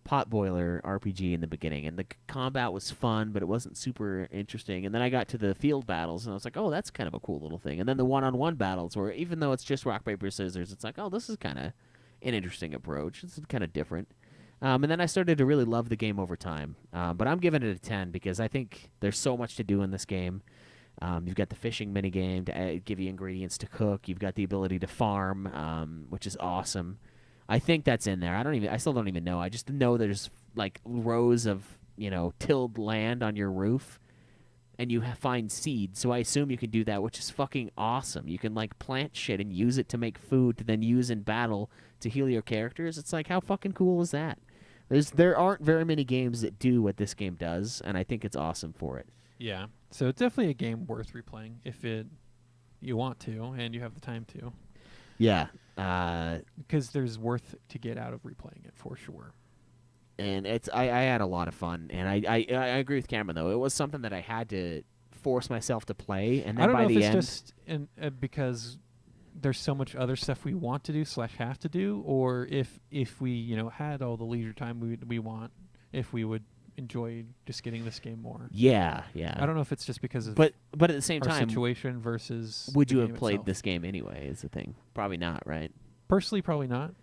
potboiler RPG in the beginning, and the combat was fun, but it wasn't super interesting. And then I got to the field battles, and I was like, oh, that's kind of a cool little thing. And then the one-on-one battles, where even though it's just rock paper scissors, it's like, oh, this is kind of an interesting approach. This is kind of different. And then I started to really love the game over time. But I'm giving it a 10 because I think there's so much to do in this game. You've got the fishing minigame to give you ingredients to cook. You've got the ability to farm, which is awesome. I think that's in there. I still don't even know. I just know there's like rows of, tilled land on your roof, and you find seeds. So I assume you can do that, which is fucking awesome. You can like plant shit and use it to make food to then use in battle to heal your characters. It's like, how fucking cool is that? There aren't very many games that do what this game does, and I think it's awesome for it. Yeah. So it's definitely a game worth replaying if you want to and you have the time to. Yeah. Because there's worth to get out of replaying it for sure. And I had a lot of fun, and I agree with Cameron though. It was something that I had to force myself to play, and then I don't by know the if it's end, just because there's so much other stuff we want to do / have to do, or if we had all the leisure time we want, if we would enjoy just getting this game more. yeah. I don't know if it's just because of But at the same our time, situation versus. would the you game have played itself. this game anyway? Is the thing. Probably not, right? Personally, probably not.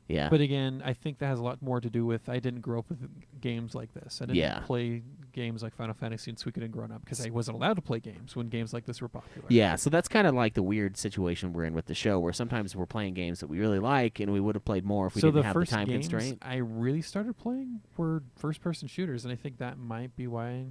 Yeah. But again, I think that has a lot more to do with I didn't grow up with games like this. I didn't Yeah. play games like Final Fantasy and Suikoden growing up because I wasn't allowed to play games when games like this were popular. Yeah, so that's kind of like the weird situation we're in with the show, where sometimes we're playing games that we really like, and we would have played more if we So didn't the have the first time games constraint. I really started playing were first-person shooters, and I think that might be why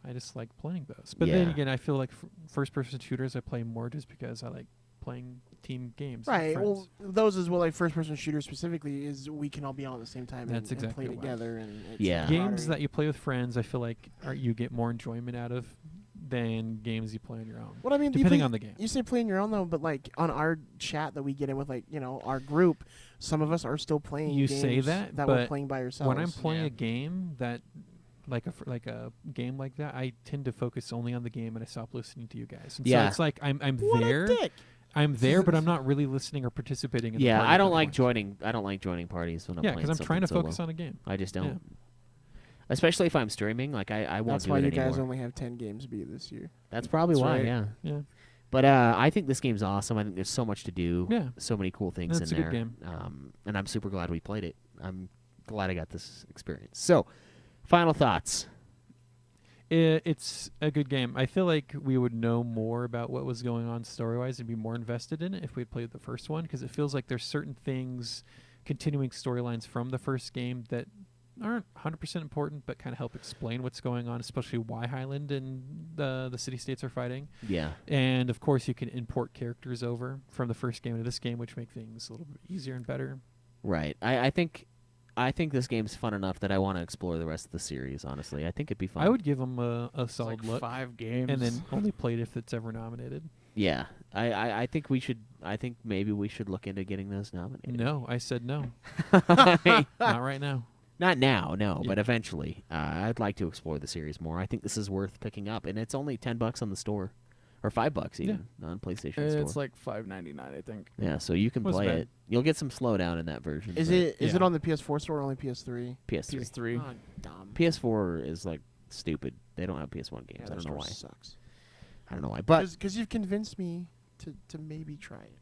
I just like playing those. But then Yeah. again, I feel like first-person shooters I play more just because I like playing team games. with Right. friends. Well, those as well, like first-person shooters specifically, is we can all be on at the same time That's and exactly play why. together. And it's Yeah. Games camaraderie. that you play with friends, I feel like you get more enjoyment out of than games you play on your own. What I mean, you Depending play- on the game. You say playing your own though, but like on our chat that we get in with, like our group, some of us are still playing. You games say that, we're but playing by yourselves. When I'm playing Yeah. a game that, like a game like that, I tend to focus only on the game and I stop listening to you guys. And Yeah. so it's like I'm What a there. dick. I'm there, but I'm not really listening or participating in the Yeah, party I at don't that like point. joining. I don't like joining parties when I'm Yeah, playing. because I'm trying to something focus solo. on a game. I just don't. Yeah. Especially if I'm streaming, like I won't That's do why it you anymore. guys only have 10 games beat this year. That's probably That's why. right. Yeah. Yeah. But I think this game's awesome. I think there's so much to do. Yeah. So many cool things It's in a there. good game. And I'm super glad we played it. I'm glad I got this experience. So, final thoughts. It's a good game. I feel like we would know more about what was going on story-wise and be more invested in it if we had played the first one, because it feels like there's certain things, continuing storylines from the first game that aren't 100% important, but kind of help explain what's going on, especially why Highland and the city-states are fighting. Yeah. And, of course, you can import characters over from the first game to this game, which make things a little bit easier and better. Right. I think this game's fun enough that I want to explore the rest of the series. Honestly, I think it'd be fun. I would give them a It's solid like look, 5 games. and then only play it if it's ever nominated. Yeah. I think we should. I think maybe we should look into getting those nominated. No, I said no. Not Not right now. now, no, Yeah. but eventually. I'd like to explore the series more. I think this is worth picking up, and it's only $10 on the store, or $5 even on PlayStation it's Store. like $5.99, I think. Yeah, so you can Wasn't play bad. it. You'll get some slowdown in that version. Is but it Yeah. on the PS4 store or only PS3? PS3? PS3. Oh, dumb. PS4 is like stupid. They don't have PS1 games. Yeah, I that don't know why. store Sucks. I don't know why. But Because you've convinced me to maybe try it.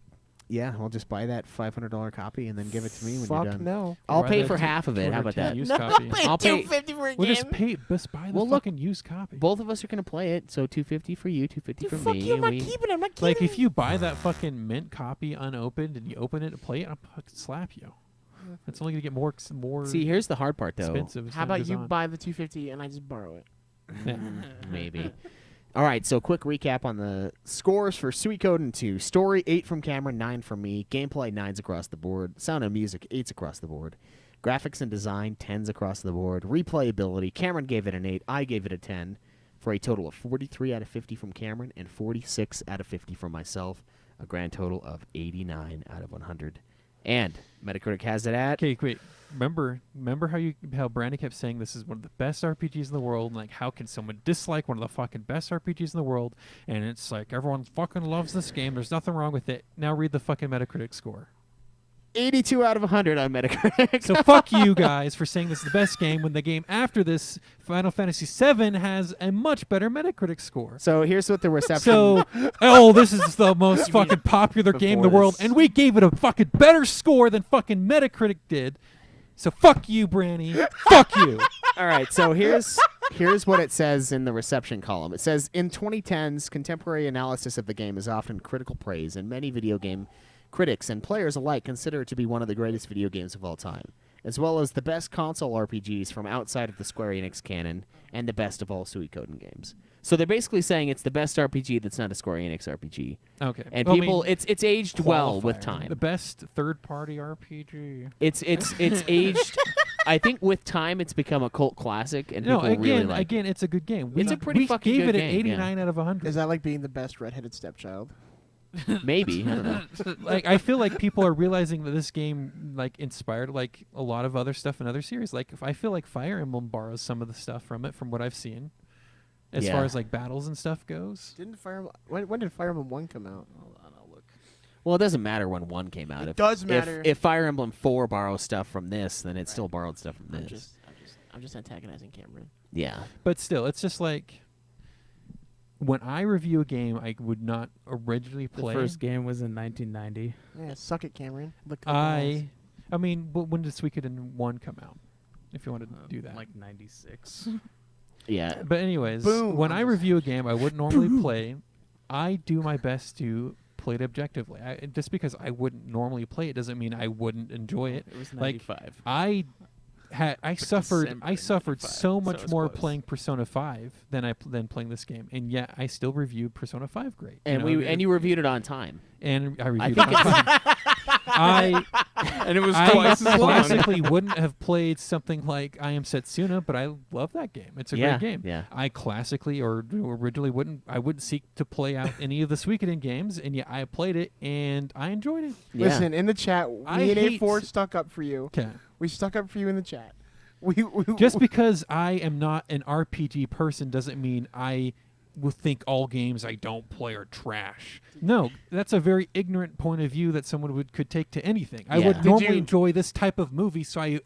Yeah, I'll just buy that $500 copy and then give it to me when Fuck you're done. no. I'll Buy pay the for half of it. How about that? Used copy. I'll pay- $250 for a We'll game. just buy the Well, look, fucking used copy. Both of us are gonna play it, so $250 for you, $250 for Fuck me. you, I'm and not we- keeping it. I'm not keeping Like, it. if you buy that fucking mint copy unopened and you open it and play it, I'll fucking slap you. It's only gonna get more See, here's the hard part, though. expensive. as How time about goes you on. buy the $250 and I just borrow it? Yeah. Maybe. All right, so quick recap on the scores for Suikoden 2. Story, 8 from Cameron, 9 from me. Gameplay, 9s across the board. Sound and music, 8s across the board. Graphics and design, 10s across the board. Replayability, Cameron gave it an 8. I gave it a 10. For a total of 43 out of 50 from Cameron and 46 out of 50 from myself. A grand total of 89 out of 100. And Metacritic has it at... Okay, wait. Remember how Brandon kept saying this is one of the best RPGs in the world, and like how can someone dislike one of the fucking best RPGs in the world? And it's like everyone fucking loves this game. There's nothing wrong with it. Now read the fucking Metacritic score. 82 out of 100 on Metacritic. So fuck you guys for saying this is the best game when the game after this, Final Fantasy VII, has a much better Metacritic score. So here's what the reception... So, this is the most fucking popular game in the before world, this? and we gave it a fucking better score than fucking Metacritic did. So fuck you, Branny. Fuck you. All right, so here's what it says in the reception column. It says, in 2010s, contemporary analysis of the game is often critical praise, and many video game critics and players alike consider it to be one of the greatest video games of all time, as well as the best console RPGs from outside of the Square Enix canon and the best of all Suikoden games. So they're basically saying it's the best RPG that's not a Square Enix RPG. Okay. And Well, I people, mean, it's aged well with qualifier. time. The best third-party RPG. It's aged. I think with time, it's become a cult classic, and No, people really like it. it's a good game. It's a pretty we fucking gave good it an game, 89 out of 100. Is that like being the best redheaded stepchild? Maybe, I don't know. Like I feel like people are realizing that this game like inspired like a lot of other stuff in other series. Like I feel like Fire Emblem borrows some of the stuff from it, from what I've seen, as Yeah. far as like battles and stuff goes. Didn't Fire when did Fire Emblem 1 come out? Hold on, I'll look. Well, it doesn't matter when 1 came out. It does matter. If Fire Emblem 4 borrows stuff from this, then it still borrowed stuff from I'm this. I'm just antagonizing Cameron. Yeah. But still, it's just like when I review a game I would not originally The play. first game was in 1990. Yeah, suck it, Cameron. Look at the I mean, when did Suikoden 1 come out? If you wanted to do that. Like 96. Yeah. But anyways, Boom. when I review a game I wouldn't normally play, I do my best to play it objectively. Just because I wouldn't normally play it doesn't mean I wouldn't enjoy it. It was Like, 95. I suffered December so 95, much so it's more close. playing Persona 5 than playing this game, and yet I still reviewed Persona 5 great. And you reviewed it on time. and I reviewed think it on time. And it was I twice as long. classically wouldn't have played something like I Am Setsuna, but I love that game. It's a Yeah, great game. yeah. I classically or originally wouldn't seek to play out any of the Suikoden games, and yet I played it and I enjoyed it. Yeah. Listen, in the chat, I me and hate- A4 stuck up for you. Okay. We stuck up for you in the chat. Just because I am not an RPG person doesn't mean I will think all games I don't play are trash. No, that's a very ignorant point of view that someone could take to anything. I Yeah. would Did normally you- enjoy this type of movie, so I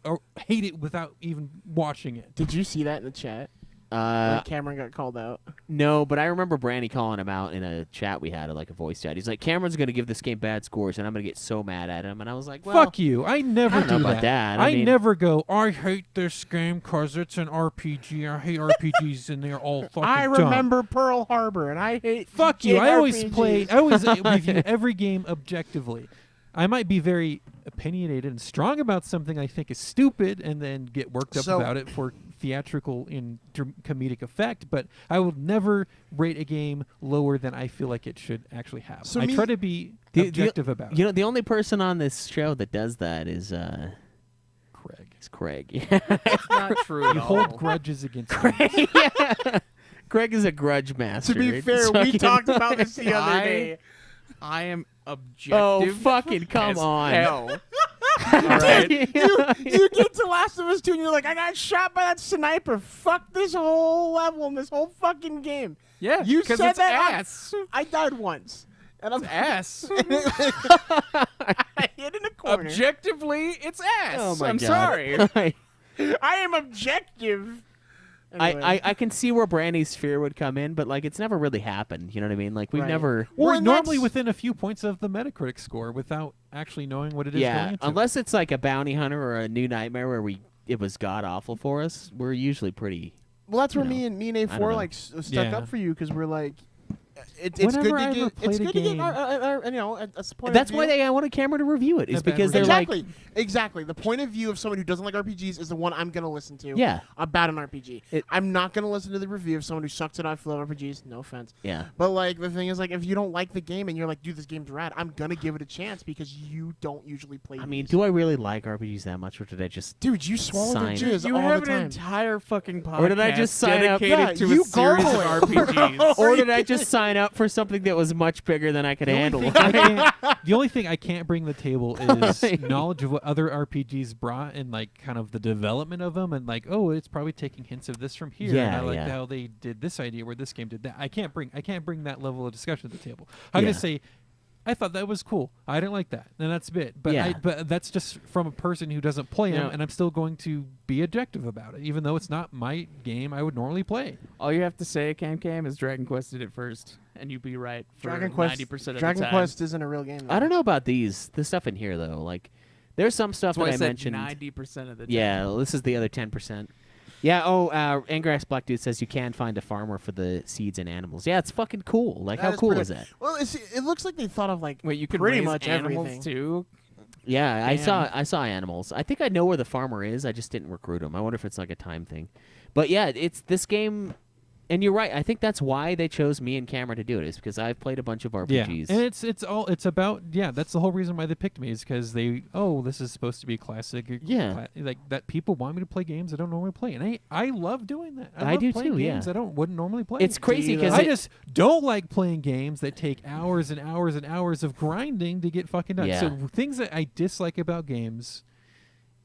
hate it without even watching it. Did you see that in the chat? When Cameron got called out. No, but I remember Brandy calling him out in a chat we had, like a voice chat. He's like, Cameron's going to give this game bad scores, and I'm going to get so mad at him. And I was like, well, Fuck you. I never I don't do know about that. I I mean- never go, I hate this game because it's an RPG. I hate RPGs and they're all fucking I dumb. remember Pearl Harbor, and I hate. Fuck you. I always JRPGs. I always review every game objectively. I might be very opinionated and strong about something I think is stupid and then get worked up So- about it for theatrical and comedic effect, but I will never rate a game lower than I feel like it should actually have. So I me- try to be The- objective about it. You know, the only person on this show that does that is Craig. Craig. It's not true You at hold all. grudges against me. Yeah. Craig is a grudge master. To be It's fair, we fucking- talked about this the other day. I am objective. Oh, fucking come as on. hell. All right. You get to Last of Us 2 and you're like, I got shot by that sniper. Fuck this whole level and this whole fucking game. Yeah, You 'cause said it's that. ass. I died once. And I'm Ass. I hid in a corner. Objectively, it's ass. Oh my I'm God. sorry. I am objective. Anyway. I can see where Brandy's fear would come in, but like it's never really happened. You know what I mean? Like we've Right. never. Well, We're and normally that's- within a few points of the Metacritic score without actually knowing what it is going Yeah, into. unless it's like a bounty hunter or a new nightmare where it was god awful for us. We're usually pretty. Well, that's where you know, me and I don't A4 know. like stuck Yeah. up for you because we're like, it's good Whenever I to ever get. played It's a good to get game- a point That's of why view. I want a camera to review it. Is A bad because they're Exactly. like, Exactly. The point of view of someone who doesn't like RPGs is the one I'm gonna listen to. yeah, About an RPG. It- I'm not gonna listen to the review of someone who sucks at flow RPGs. No offense. yeah. But like the thing is, like if you don't like the game and you're like, dude, this game's rad, I'm gonna give it a chance because you don't usually play. I mean, these. do I really like RPGs that much, or did I just? Dude, you swallow Sign. the jizz You all have the an time. entire fucking podcast Or did I just sign up- dedicated Yeah, to you a series of gargle it. RPGs? Or did I just sign up for something that was much bigger than I could handle? The only thing I can't bring to the table is Right. knowledge of what other RPGs brought and like kind of the development of them and like, oh, it's probably taking hints of this from here. And Yeah, I like yeah. how they did this idea where this game did that. I can't bring that level of discussion to the table. I'm Yeah. gonna say I thought that was cool. I didn't like that, and that's it. But Yeah. but that's just from a person who doesn't play them, Yeah. and I'm still going to be objective about it, even though it's not my game I would normally play. All you have to say, Cam, is Dragon Quest did it first, and you'd be right for Dragon Quest. 90% of Dragon the time. Quest isn't a real game. I don't know about the stuff in here though. Like, there's some stuff That's why that I I said mentioned. 90% of the time. Yeah, well, this is the other 10%. Yeah. Oh, Angrass Black Dude says you can find a farmer for the seeds and animals. Yeah, it's fucking cool. Like, how cool is that? Well, it looks like they thought of like Wait, you could pretty raise much animals everything. too? Yeah, Damn. I saw animals. I think I know where the farmer is. I just didn't recruit him. I wonder if it's like a time thing. But yeah, it's this game. And you're right. I think that's why they chose me and Cameron to do it. Is because I've played a bunch of RPGs. And it's about that's the whole reason why they picked me is because this is supposed to be classic. Yeah. Like that people want me to play games I don't normally play, and I love doing that. I love do playing too, Games yeah. I wouldn't normally play. It's crazy you, because though? I just don't like playing games that take hours and hours and hours of grinding to get fucking done. Yeah. So things that I dislike about games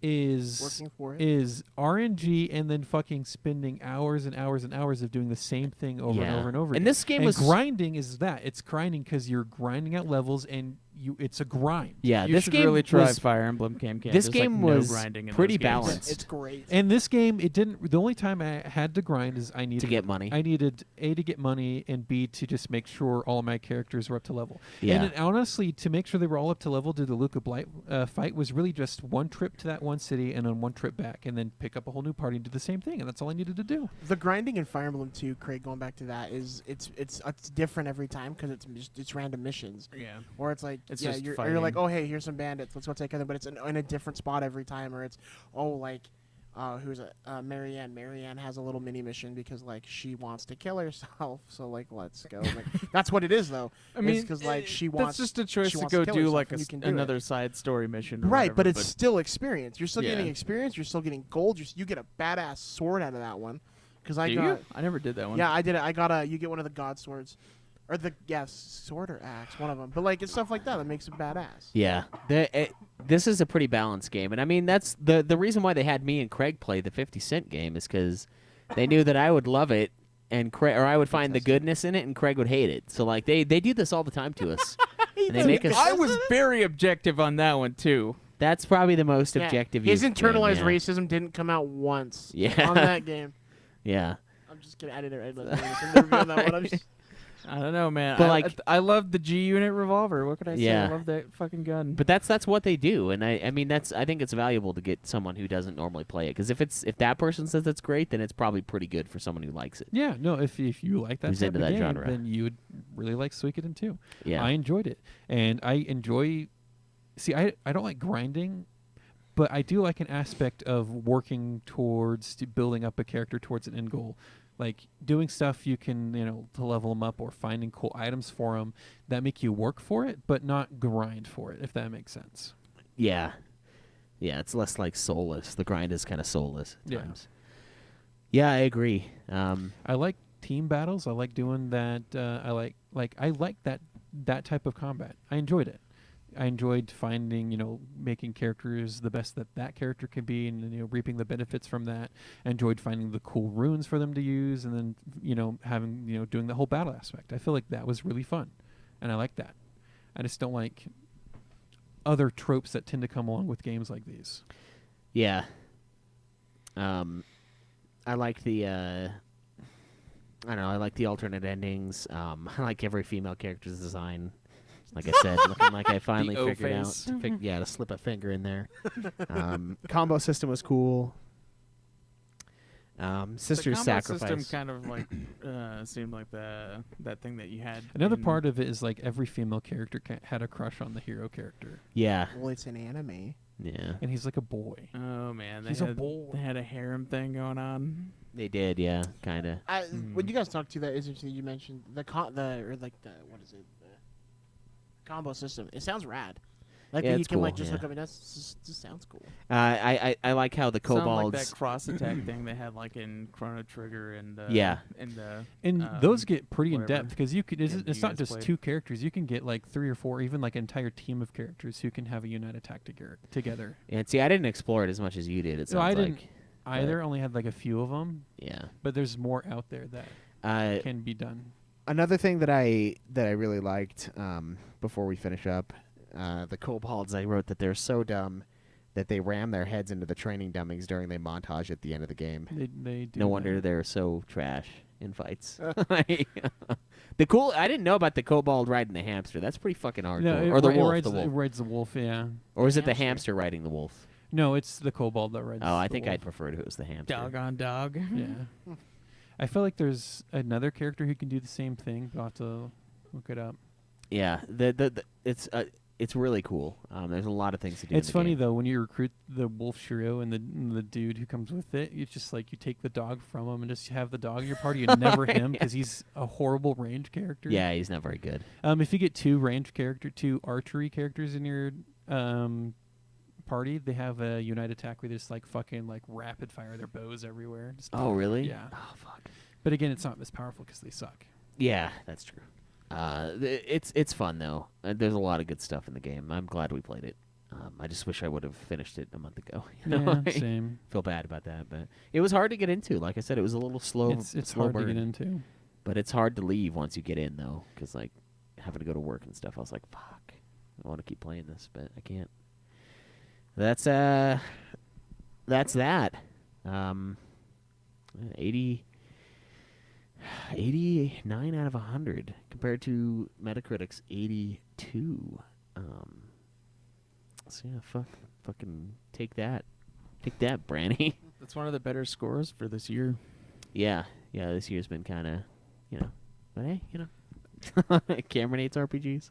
is Working for it. is RNG and then fucking spending hours and hours and hours of doing the same thing over and Yeah. over and over. And again. this game And was grinding is that it's grinding because you're grinding out levels and it's a grind. yeah. You This should game really try was Fire Emblem Cam. this There's, game like, no was grinding in pretty those games. balanced. It's great. And this game, it didn't. The only time I had to grind is I needed to get money. I needed A to get money and B to just make sure all my characters were up to level. Yeah. And honestly, to make sure they were all up to level to the Luca Blight fight was really just one trip to that one city and then one trip back, and then pick up a whole new party and do the same thing, and that's all I needed to do. The grinding in Fire Emblem 2, Craig, going back to that, is it's different every time because it's random missions. Yeah. Or it's like It's yeah, just you're fighting. like, oh hey, here's some bandits, let's go take them, but it's in a different spot every time. Or it's like who's Marianne. Marianne has a little mini mission because like she wants to kill herself, so like let's go. Like, that's what it is though. I mean, because like she that's wants. just a choice she to wants go kill do herself, like and you can do it. another side story mission. Or Right, whatever, but it's still experience. You're still Yeah. getting experience. You're still getting gold. You get a badass sword out of that one. Because I Do got. you? I never did that one. Yeah, I did it. I got you get one of the god swords, or sword or axe, one of them. But like it's stuff like that makes it badass. Yeah, this is a pretty balanced game, and I mean that's the reason why they had me and Craig play the 50 Cent game is because they knew that I would love it, and Craig, or I would find the goodness in it, and Craig would hate it. So like they do this all the time to us, and they make us. I was very objective on that one too. That's probably the most Yeah, objective. His you've been, internalized yeah. racism didn't come out once. Yeah. On that game. Yeah, I'm just kidding. I didn't. I'm never on that one. I'm just, I don't know, man. But, I, like- I love the G Unit revolver. What could I say? Yeah. I love that fucking gun. but that's what they do, and I mean I think it's valuable to get someone who doesn't normally play it because if that person says it's great, then it's probably pretty good for someone who likes it. Yeah, no, if you like that Who's type into of that game, genre. then you would really like Suikoden 2. Yeah, I enjoyed it, and I enjoy. See, I don't like grinding, but I do like an aspect of working towards building up a character towards an end goal, like doing stuff you can to level them up or finding cool items for them that make you work for it, but not grind for it. If that makes sense. yeah. It's less like soulless. The grind is kind of soulless at Yeah. times. Yeah, I agree. I like team battles. I like doing that. I like that type of combat. I enjoyed it. I enjoyed finding, making characters the best that character can be, and reaping the benefits from that. I enjoyed finding the cool runes for them to use, and then having doing the whole battle aspect. I feel like that was really fun, and I like that. I just don't like other tropes that tend to come along with games like these. Yeah. I like the I don't know, I like the alternate endings. I like every female character's design. Like I said, looking like I finally O figured out face. to slip a finger in there. Combo system was cool. Sister's the combo Sacrifice. system kind of like seemed like that thing that you had. Another in- part of it is like every female character had a crush on the hero character, Yeah. Well, it's an anime. Yeah. and he's like a boy. Oh man, He's a boy. They had a harem thing going on. They did, yeah, kind of. When you guys talked to that, is interesting. You mentioned the what is it? The combo system. It sounds rad. Like Yeah, that you it's can like cool, just yeah. hook up, and that's just sounds cool. I like how the Sound like kobolds. that cross attack thing they had like in Chrono Trigger and Yeah. and And those get pretty in whatever depth because you could. It's, game it's you not guys just played. 2 characters. You can get like 3 or 4, even like an entire team of characters who can have a unite attack together. And see, I didn't explore it as much as you did. It sounds No, I like. didn't either. Only had like a few of them, Yeah. but there's more out there that can be done. Another thing that I really liked before we finish up, the kobolds. I wrote that they're so dumb that they ram their heads into the training dummies during the montage at the end of the game. They do. No that. wonder they're so trash in fights. The cool. I didn't know about the kobold riding the hamster. That's pretty fucking hardcore. No, or the it wolf. rides, The wolf. It rides the wolf. Yeah. Or is it the Hamster. hamster riding the wolf? No, it's the kobold that rides. Oh, I the think wolf. I'd prefer if it was the hamster. dog on dog. Yeah. I feel like there's another character who can do the same thing, but I'll have to look it up. Yeah. It's really cool. There's a lot of things to do. It's in the funny game. though when you recruit the wolf shiro and the dude who comes with it. It's just like you take the dog from him and just have the dog in your party and never him because he's a horrible range character. Yeah, he's not very good. If you get 2 archery characters in your party, they have a unite attack where they just like fucking like rapid fire their bows everywhere. Just Oh, really? Yeah. Oh, fuck. But again, it's not as powerful because they suck. Yeah, that's true. It's fun though. There's a lot of good stuff in the game. I'm glad we played it. I just wish I would have finished it a month ago. You know? Yeah, same. Feel bad about that, but it was hard to get into. Like I said, it was a little slow. It's slow hard burn. to get into. But it's hard to leave once you get in though, because like having to go to work and stuff. I was like, fuck, I want to keep playing this, but I can't. That's that. 89 out of 100 compared to Metacritic's 82. So yeah, fucking take that, Branny. That's one of the better scores for this year. Yeah, this year's been kind of, but hey, Cameron hates RPGs.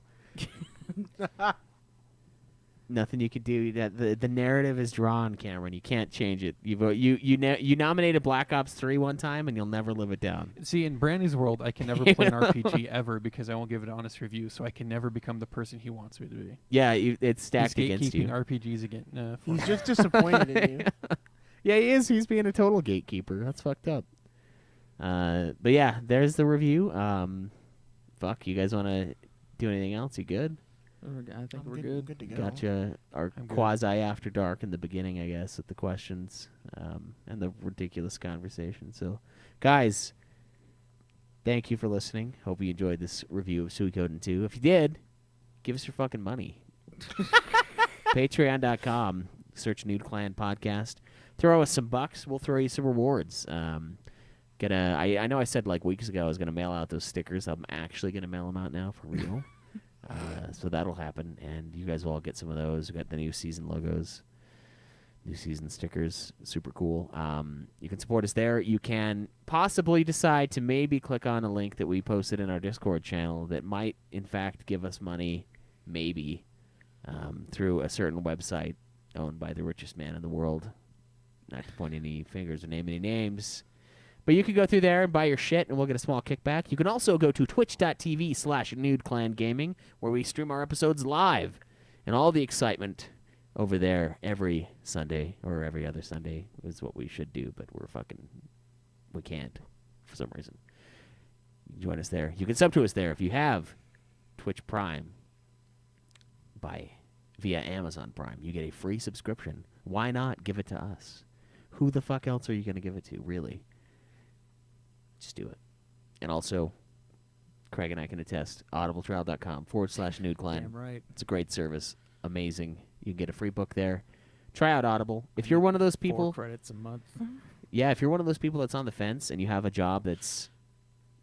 Nothing you could do. That the narrative is drawn, Cameron. You can't change it. You nominated Black Ops 3 one time, and you'll never live it down. See, in Brandy's world, I can never play an RPG ever because I won't give it an honest review, so I can never become the person he wants me to be. Yeah, it's stacked He's against you. gatekeeping RPGs again. For He's me. just disappointed in you. Yeah, he is. He's being a total gatekeeper. That's fucked up. But yeah, there's the review. Fuck, you guys want to do anything else? You good? I think we're I'm good. Good to go. Gotcha. Our I'm good. quasi after dark in the beginning, I guess, with the questions and the ridiculous conversation. So, guys, thank you for listening. Hope you enjoyed this review of Suikoden 2. If you did, give us your fucking money. Patreon.com. Search Nude Clan Podcast. Throw us some bucks. We'll throw you some rewards. I know I said like weeks ago I was gonna mail out those stickers. I'm actually gonna mail them out now for real. So that'll happen, and you guys will all get some of those. We got the new season logos, new season stickers, super cool. You can support us there. You can possibly decide to maybe click on a link that we posted in our Discord channel that might, in fact, give us money, maybe, through a certain website owned by the richest man in the world. Not to point any fingers or name any names. But you can go through there and buy your shit, and we'll get a small kickback. You can also go to twitch.tv/NudeClanGaming, where we stream our episodes live. And all the excitement over there every Sunday, or every other Sunday, is what we should do, but we can't for some reason. You can join us there. You can sub to us there if you have Twitch Prime via Amazon Prime. You get a free subscription. Why not give it to us? Who the fuck else are you going to give it to, really? Just do it. And also, Craig and I can attest, audibletrial.com/NudeClan. Damn right. It's a great service. Amazing. You can get a free book there. Try out Audible. If you're one of those people, 4 credits a month. yeah, if you're one of those people that's on the fence and you have a job that's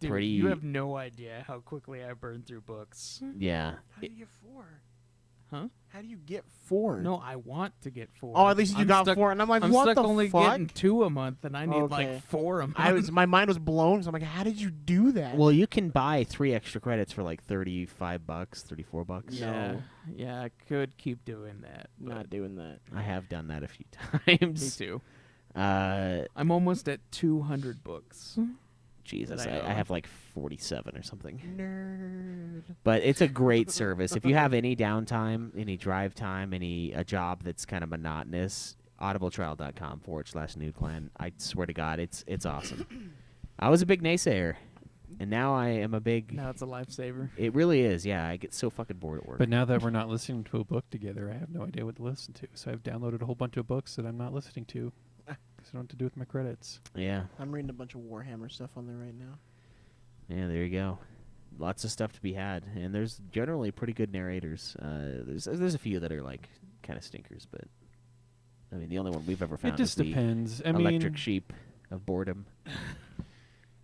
Dude, pretty, you have no idea how quickly I burn through books. yeah, How do you get 4? Huh? How do you get 4? No, I want to get 4. Oh, at least you I'm got stuck, 4, and I'm like, I'm what stuck the only fuck? getting 2 a month, and I need Okay. like 4 a month. My mind was blown. So I'm like, how did you do that? Well, you can buy 3 extra credits for like $35, $34. yeah, No. yeah, I could keep doing that. Not doing that. I have done that a few Me times. too. Uh, I'm almost at 200 books. Jesus, That I I own. have like 47 or something. Nerd. But it's a great service. If you have any downtime, any drive time, a job that's kind of monotonous, audibletrial.com/NudeClan. I swear to God, it's awesome. I was a big naysayer, and now I am a big. Now it's a lifesaver. It really is. Yeah, I get so fucking bored at work. But now that we're not listening to a book together, I have no idea what to listen to. So I've downloaded a whole bunch of books that I'm not listening to because I don't know what to do with my credits. yeah, I'm reading a bunch of Warhammer stuff on there right now. yeah. There you go. Lots of stuff to be had, and there's generally pretty good narrators. There's a few that are like kind of stinkers, but I mean the only one we've ever found It just is the depends. I Electric mean, Sheep of Boredom.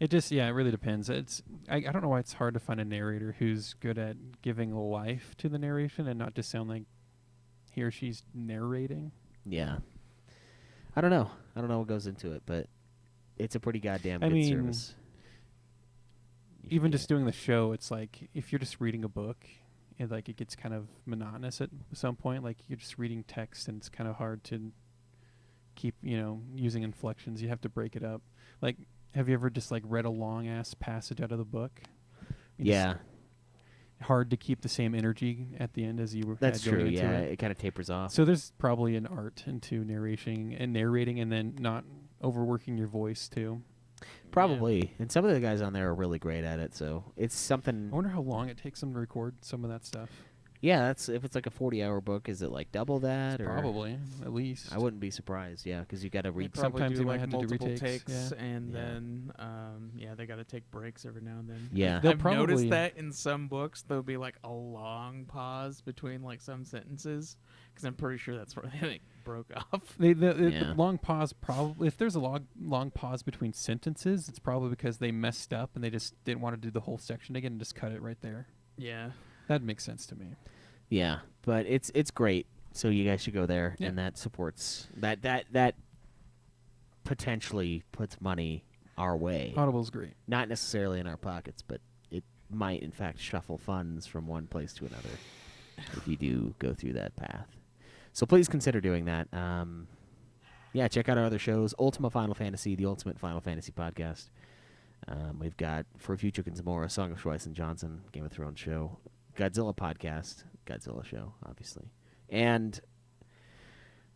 it really depends. I don't know why it's hard to find a narrator who's good at giving life to the narration and not just sound like he or she's narrating. Yeah. I don't know what goes into it, but it's a pretty goddamn I good mean, service. You should Even get just it. doing the show, it's like if you're just reading a book, it gets kind of monotonous at some point. Like you're just reading text, and it's kind of hard to keep using inflections. You have to break it up. Like, have you ever just like read a long ass passage out of the book? You just- Yeah, hard to keep the same energy at the end as you were. that's had going true. into Yeah, it. it kind of tapers off. So there's probably an art into narrating, and then not overworking your voice too. Probably. And some of the guys on there are really great at it, so it's something. I wonder how long it takes them to record some of that stuff. Yeah, that's if it's like a 40-hour book, is it like double that or Probably, at least. I wouldn't be surprised. Yeah, because you got to They read. probably Sometimes do they might like have to do multiple retakes, takes, yeah. and Yeah. then they got to take breaks every now and then. Yeah. They'll I've noticed probably- that in some books there'll be like a long pause between like some sentences, because I'm pretty sure that's where they broke off. The Yeah. long pause probably, if there's a long pause between sentences, it's probably because they messed up and they just didn't want to do the whole section again and just cut it right there. Yeah. That makes sense to me. Yeah, but it's great. So you guys should go there, Yeah. and that supports that potentially puts money our way. Audible's great. Not necessarily in our pockets, but it might in fact shuffle funds from one place to another if you do go through that path. So please consider doing that. Yeah, check out our other shows: Ultima Final Fantasy, the Ultimate Final Fantasy podcast. We've got For Future Kinsamora, Song of Schweiss and Johnson, Game of Thrones show, Godzilla podcast, Godzilla show, obviously, and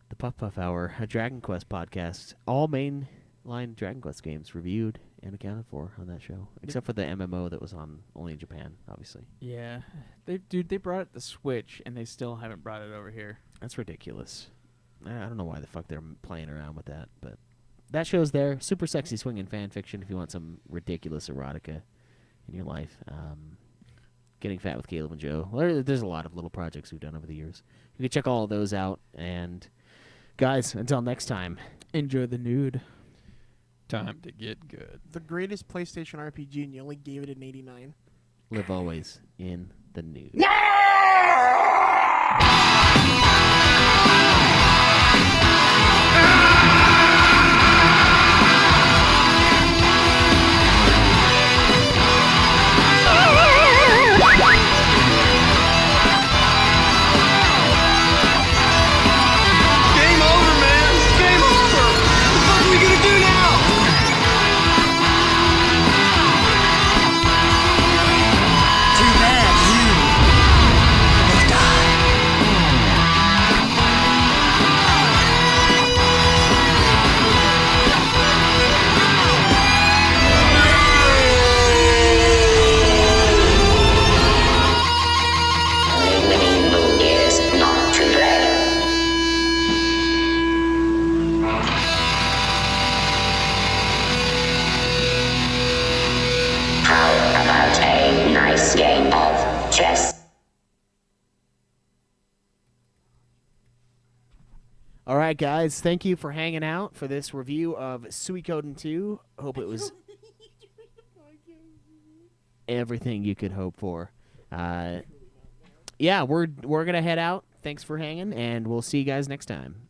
the Puff Puff Hour, a Dragon Quest podcast. All mainline Dragon Quest games reviewed and accounted for on that show, except for the MMO that was on only in Japan, obviously. Yeah. They brought it to Switch, and they still haven't brought it over here. That's ridiculous. I don't know why the fuck they're playing around with that, but that show's there. Super sexy swinging fan fiction if you want some ridiculous erotica in your life. Getting Fat with Caleb and Joe. Well, there's a lot of little projects we've done over the years. You can check all of those out. And guys, until next time. Enjoy the nude. Time to get good. The greatest PlayStation RPG, and you only gave it an 89. Live always in the nude. Game over, man. Game over. What are we gonna do now? Too bad you will die. Winning is not to blame. How about a nice game of chess? All right, guys. Thank you for hanging out for this review of Suikoden II. Hope it was everything you could hope for. yeah, we're gonna head out. Thanks for hanging, and we'll see you guys next time.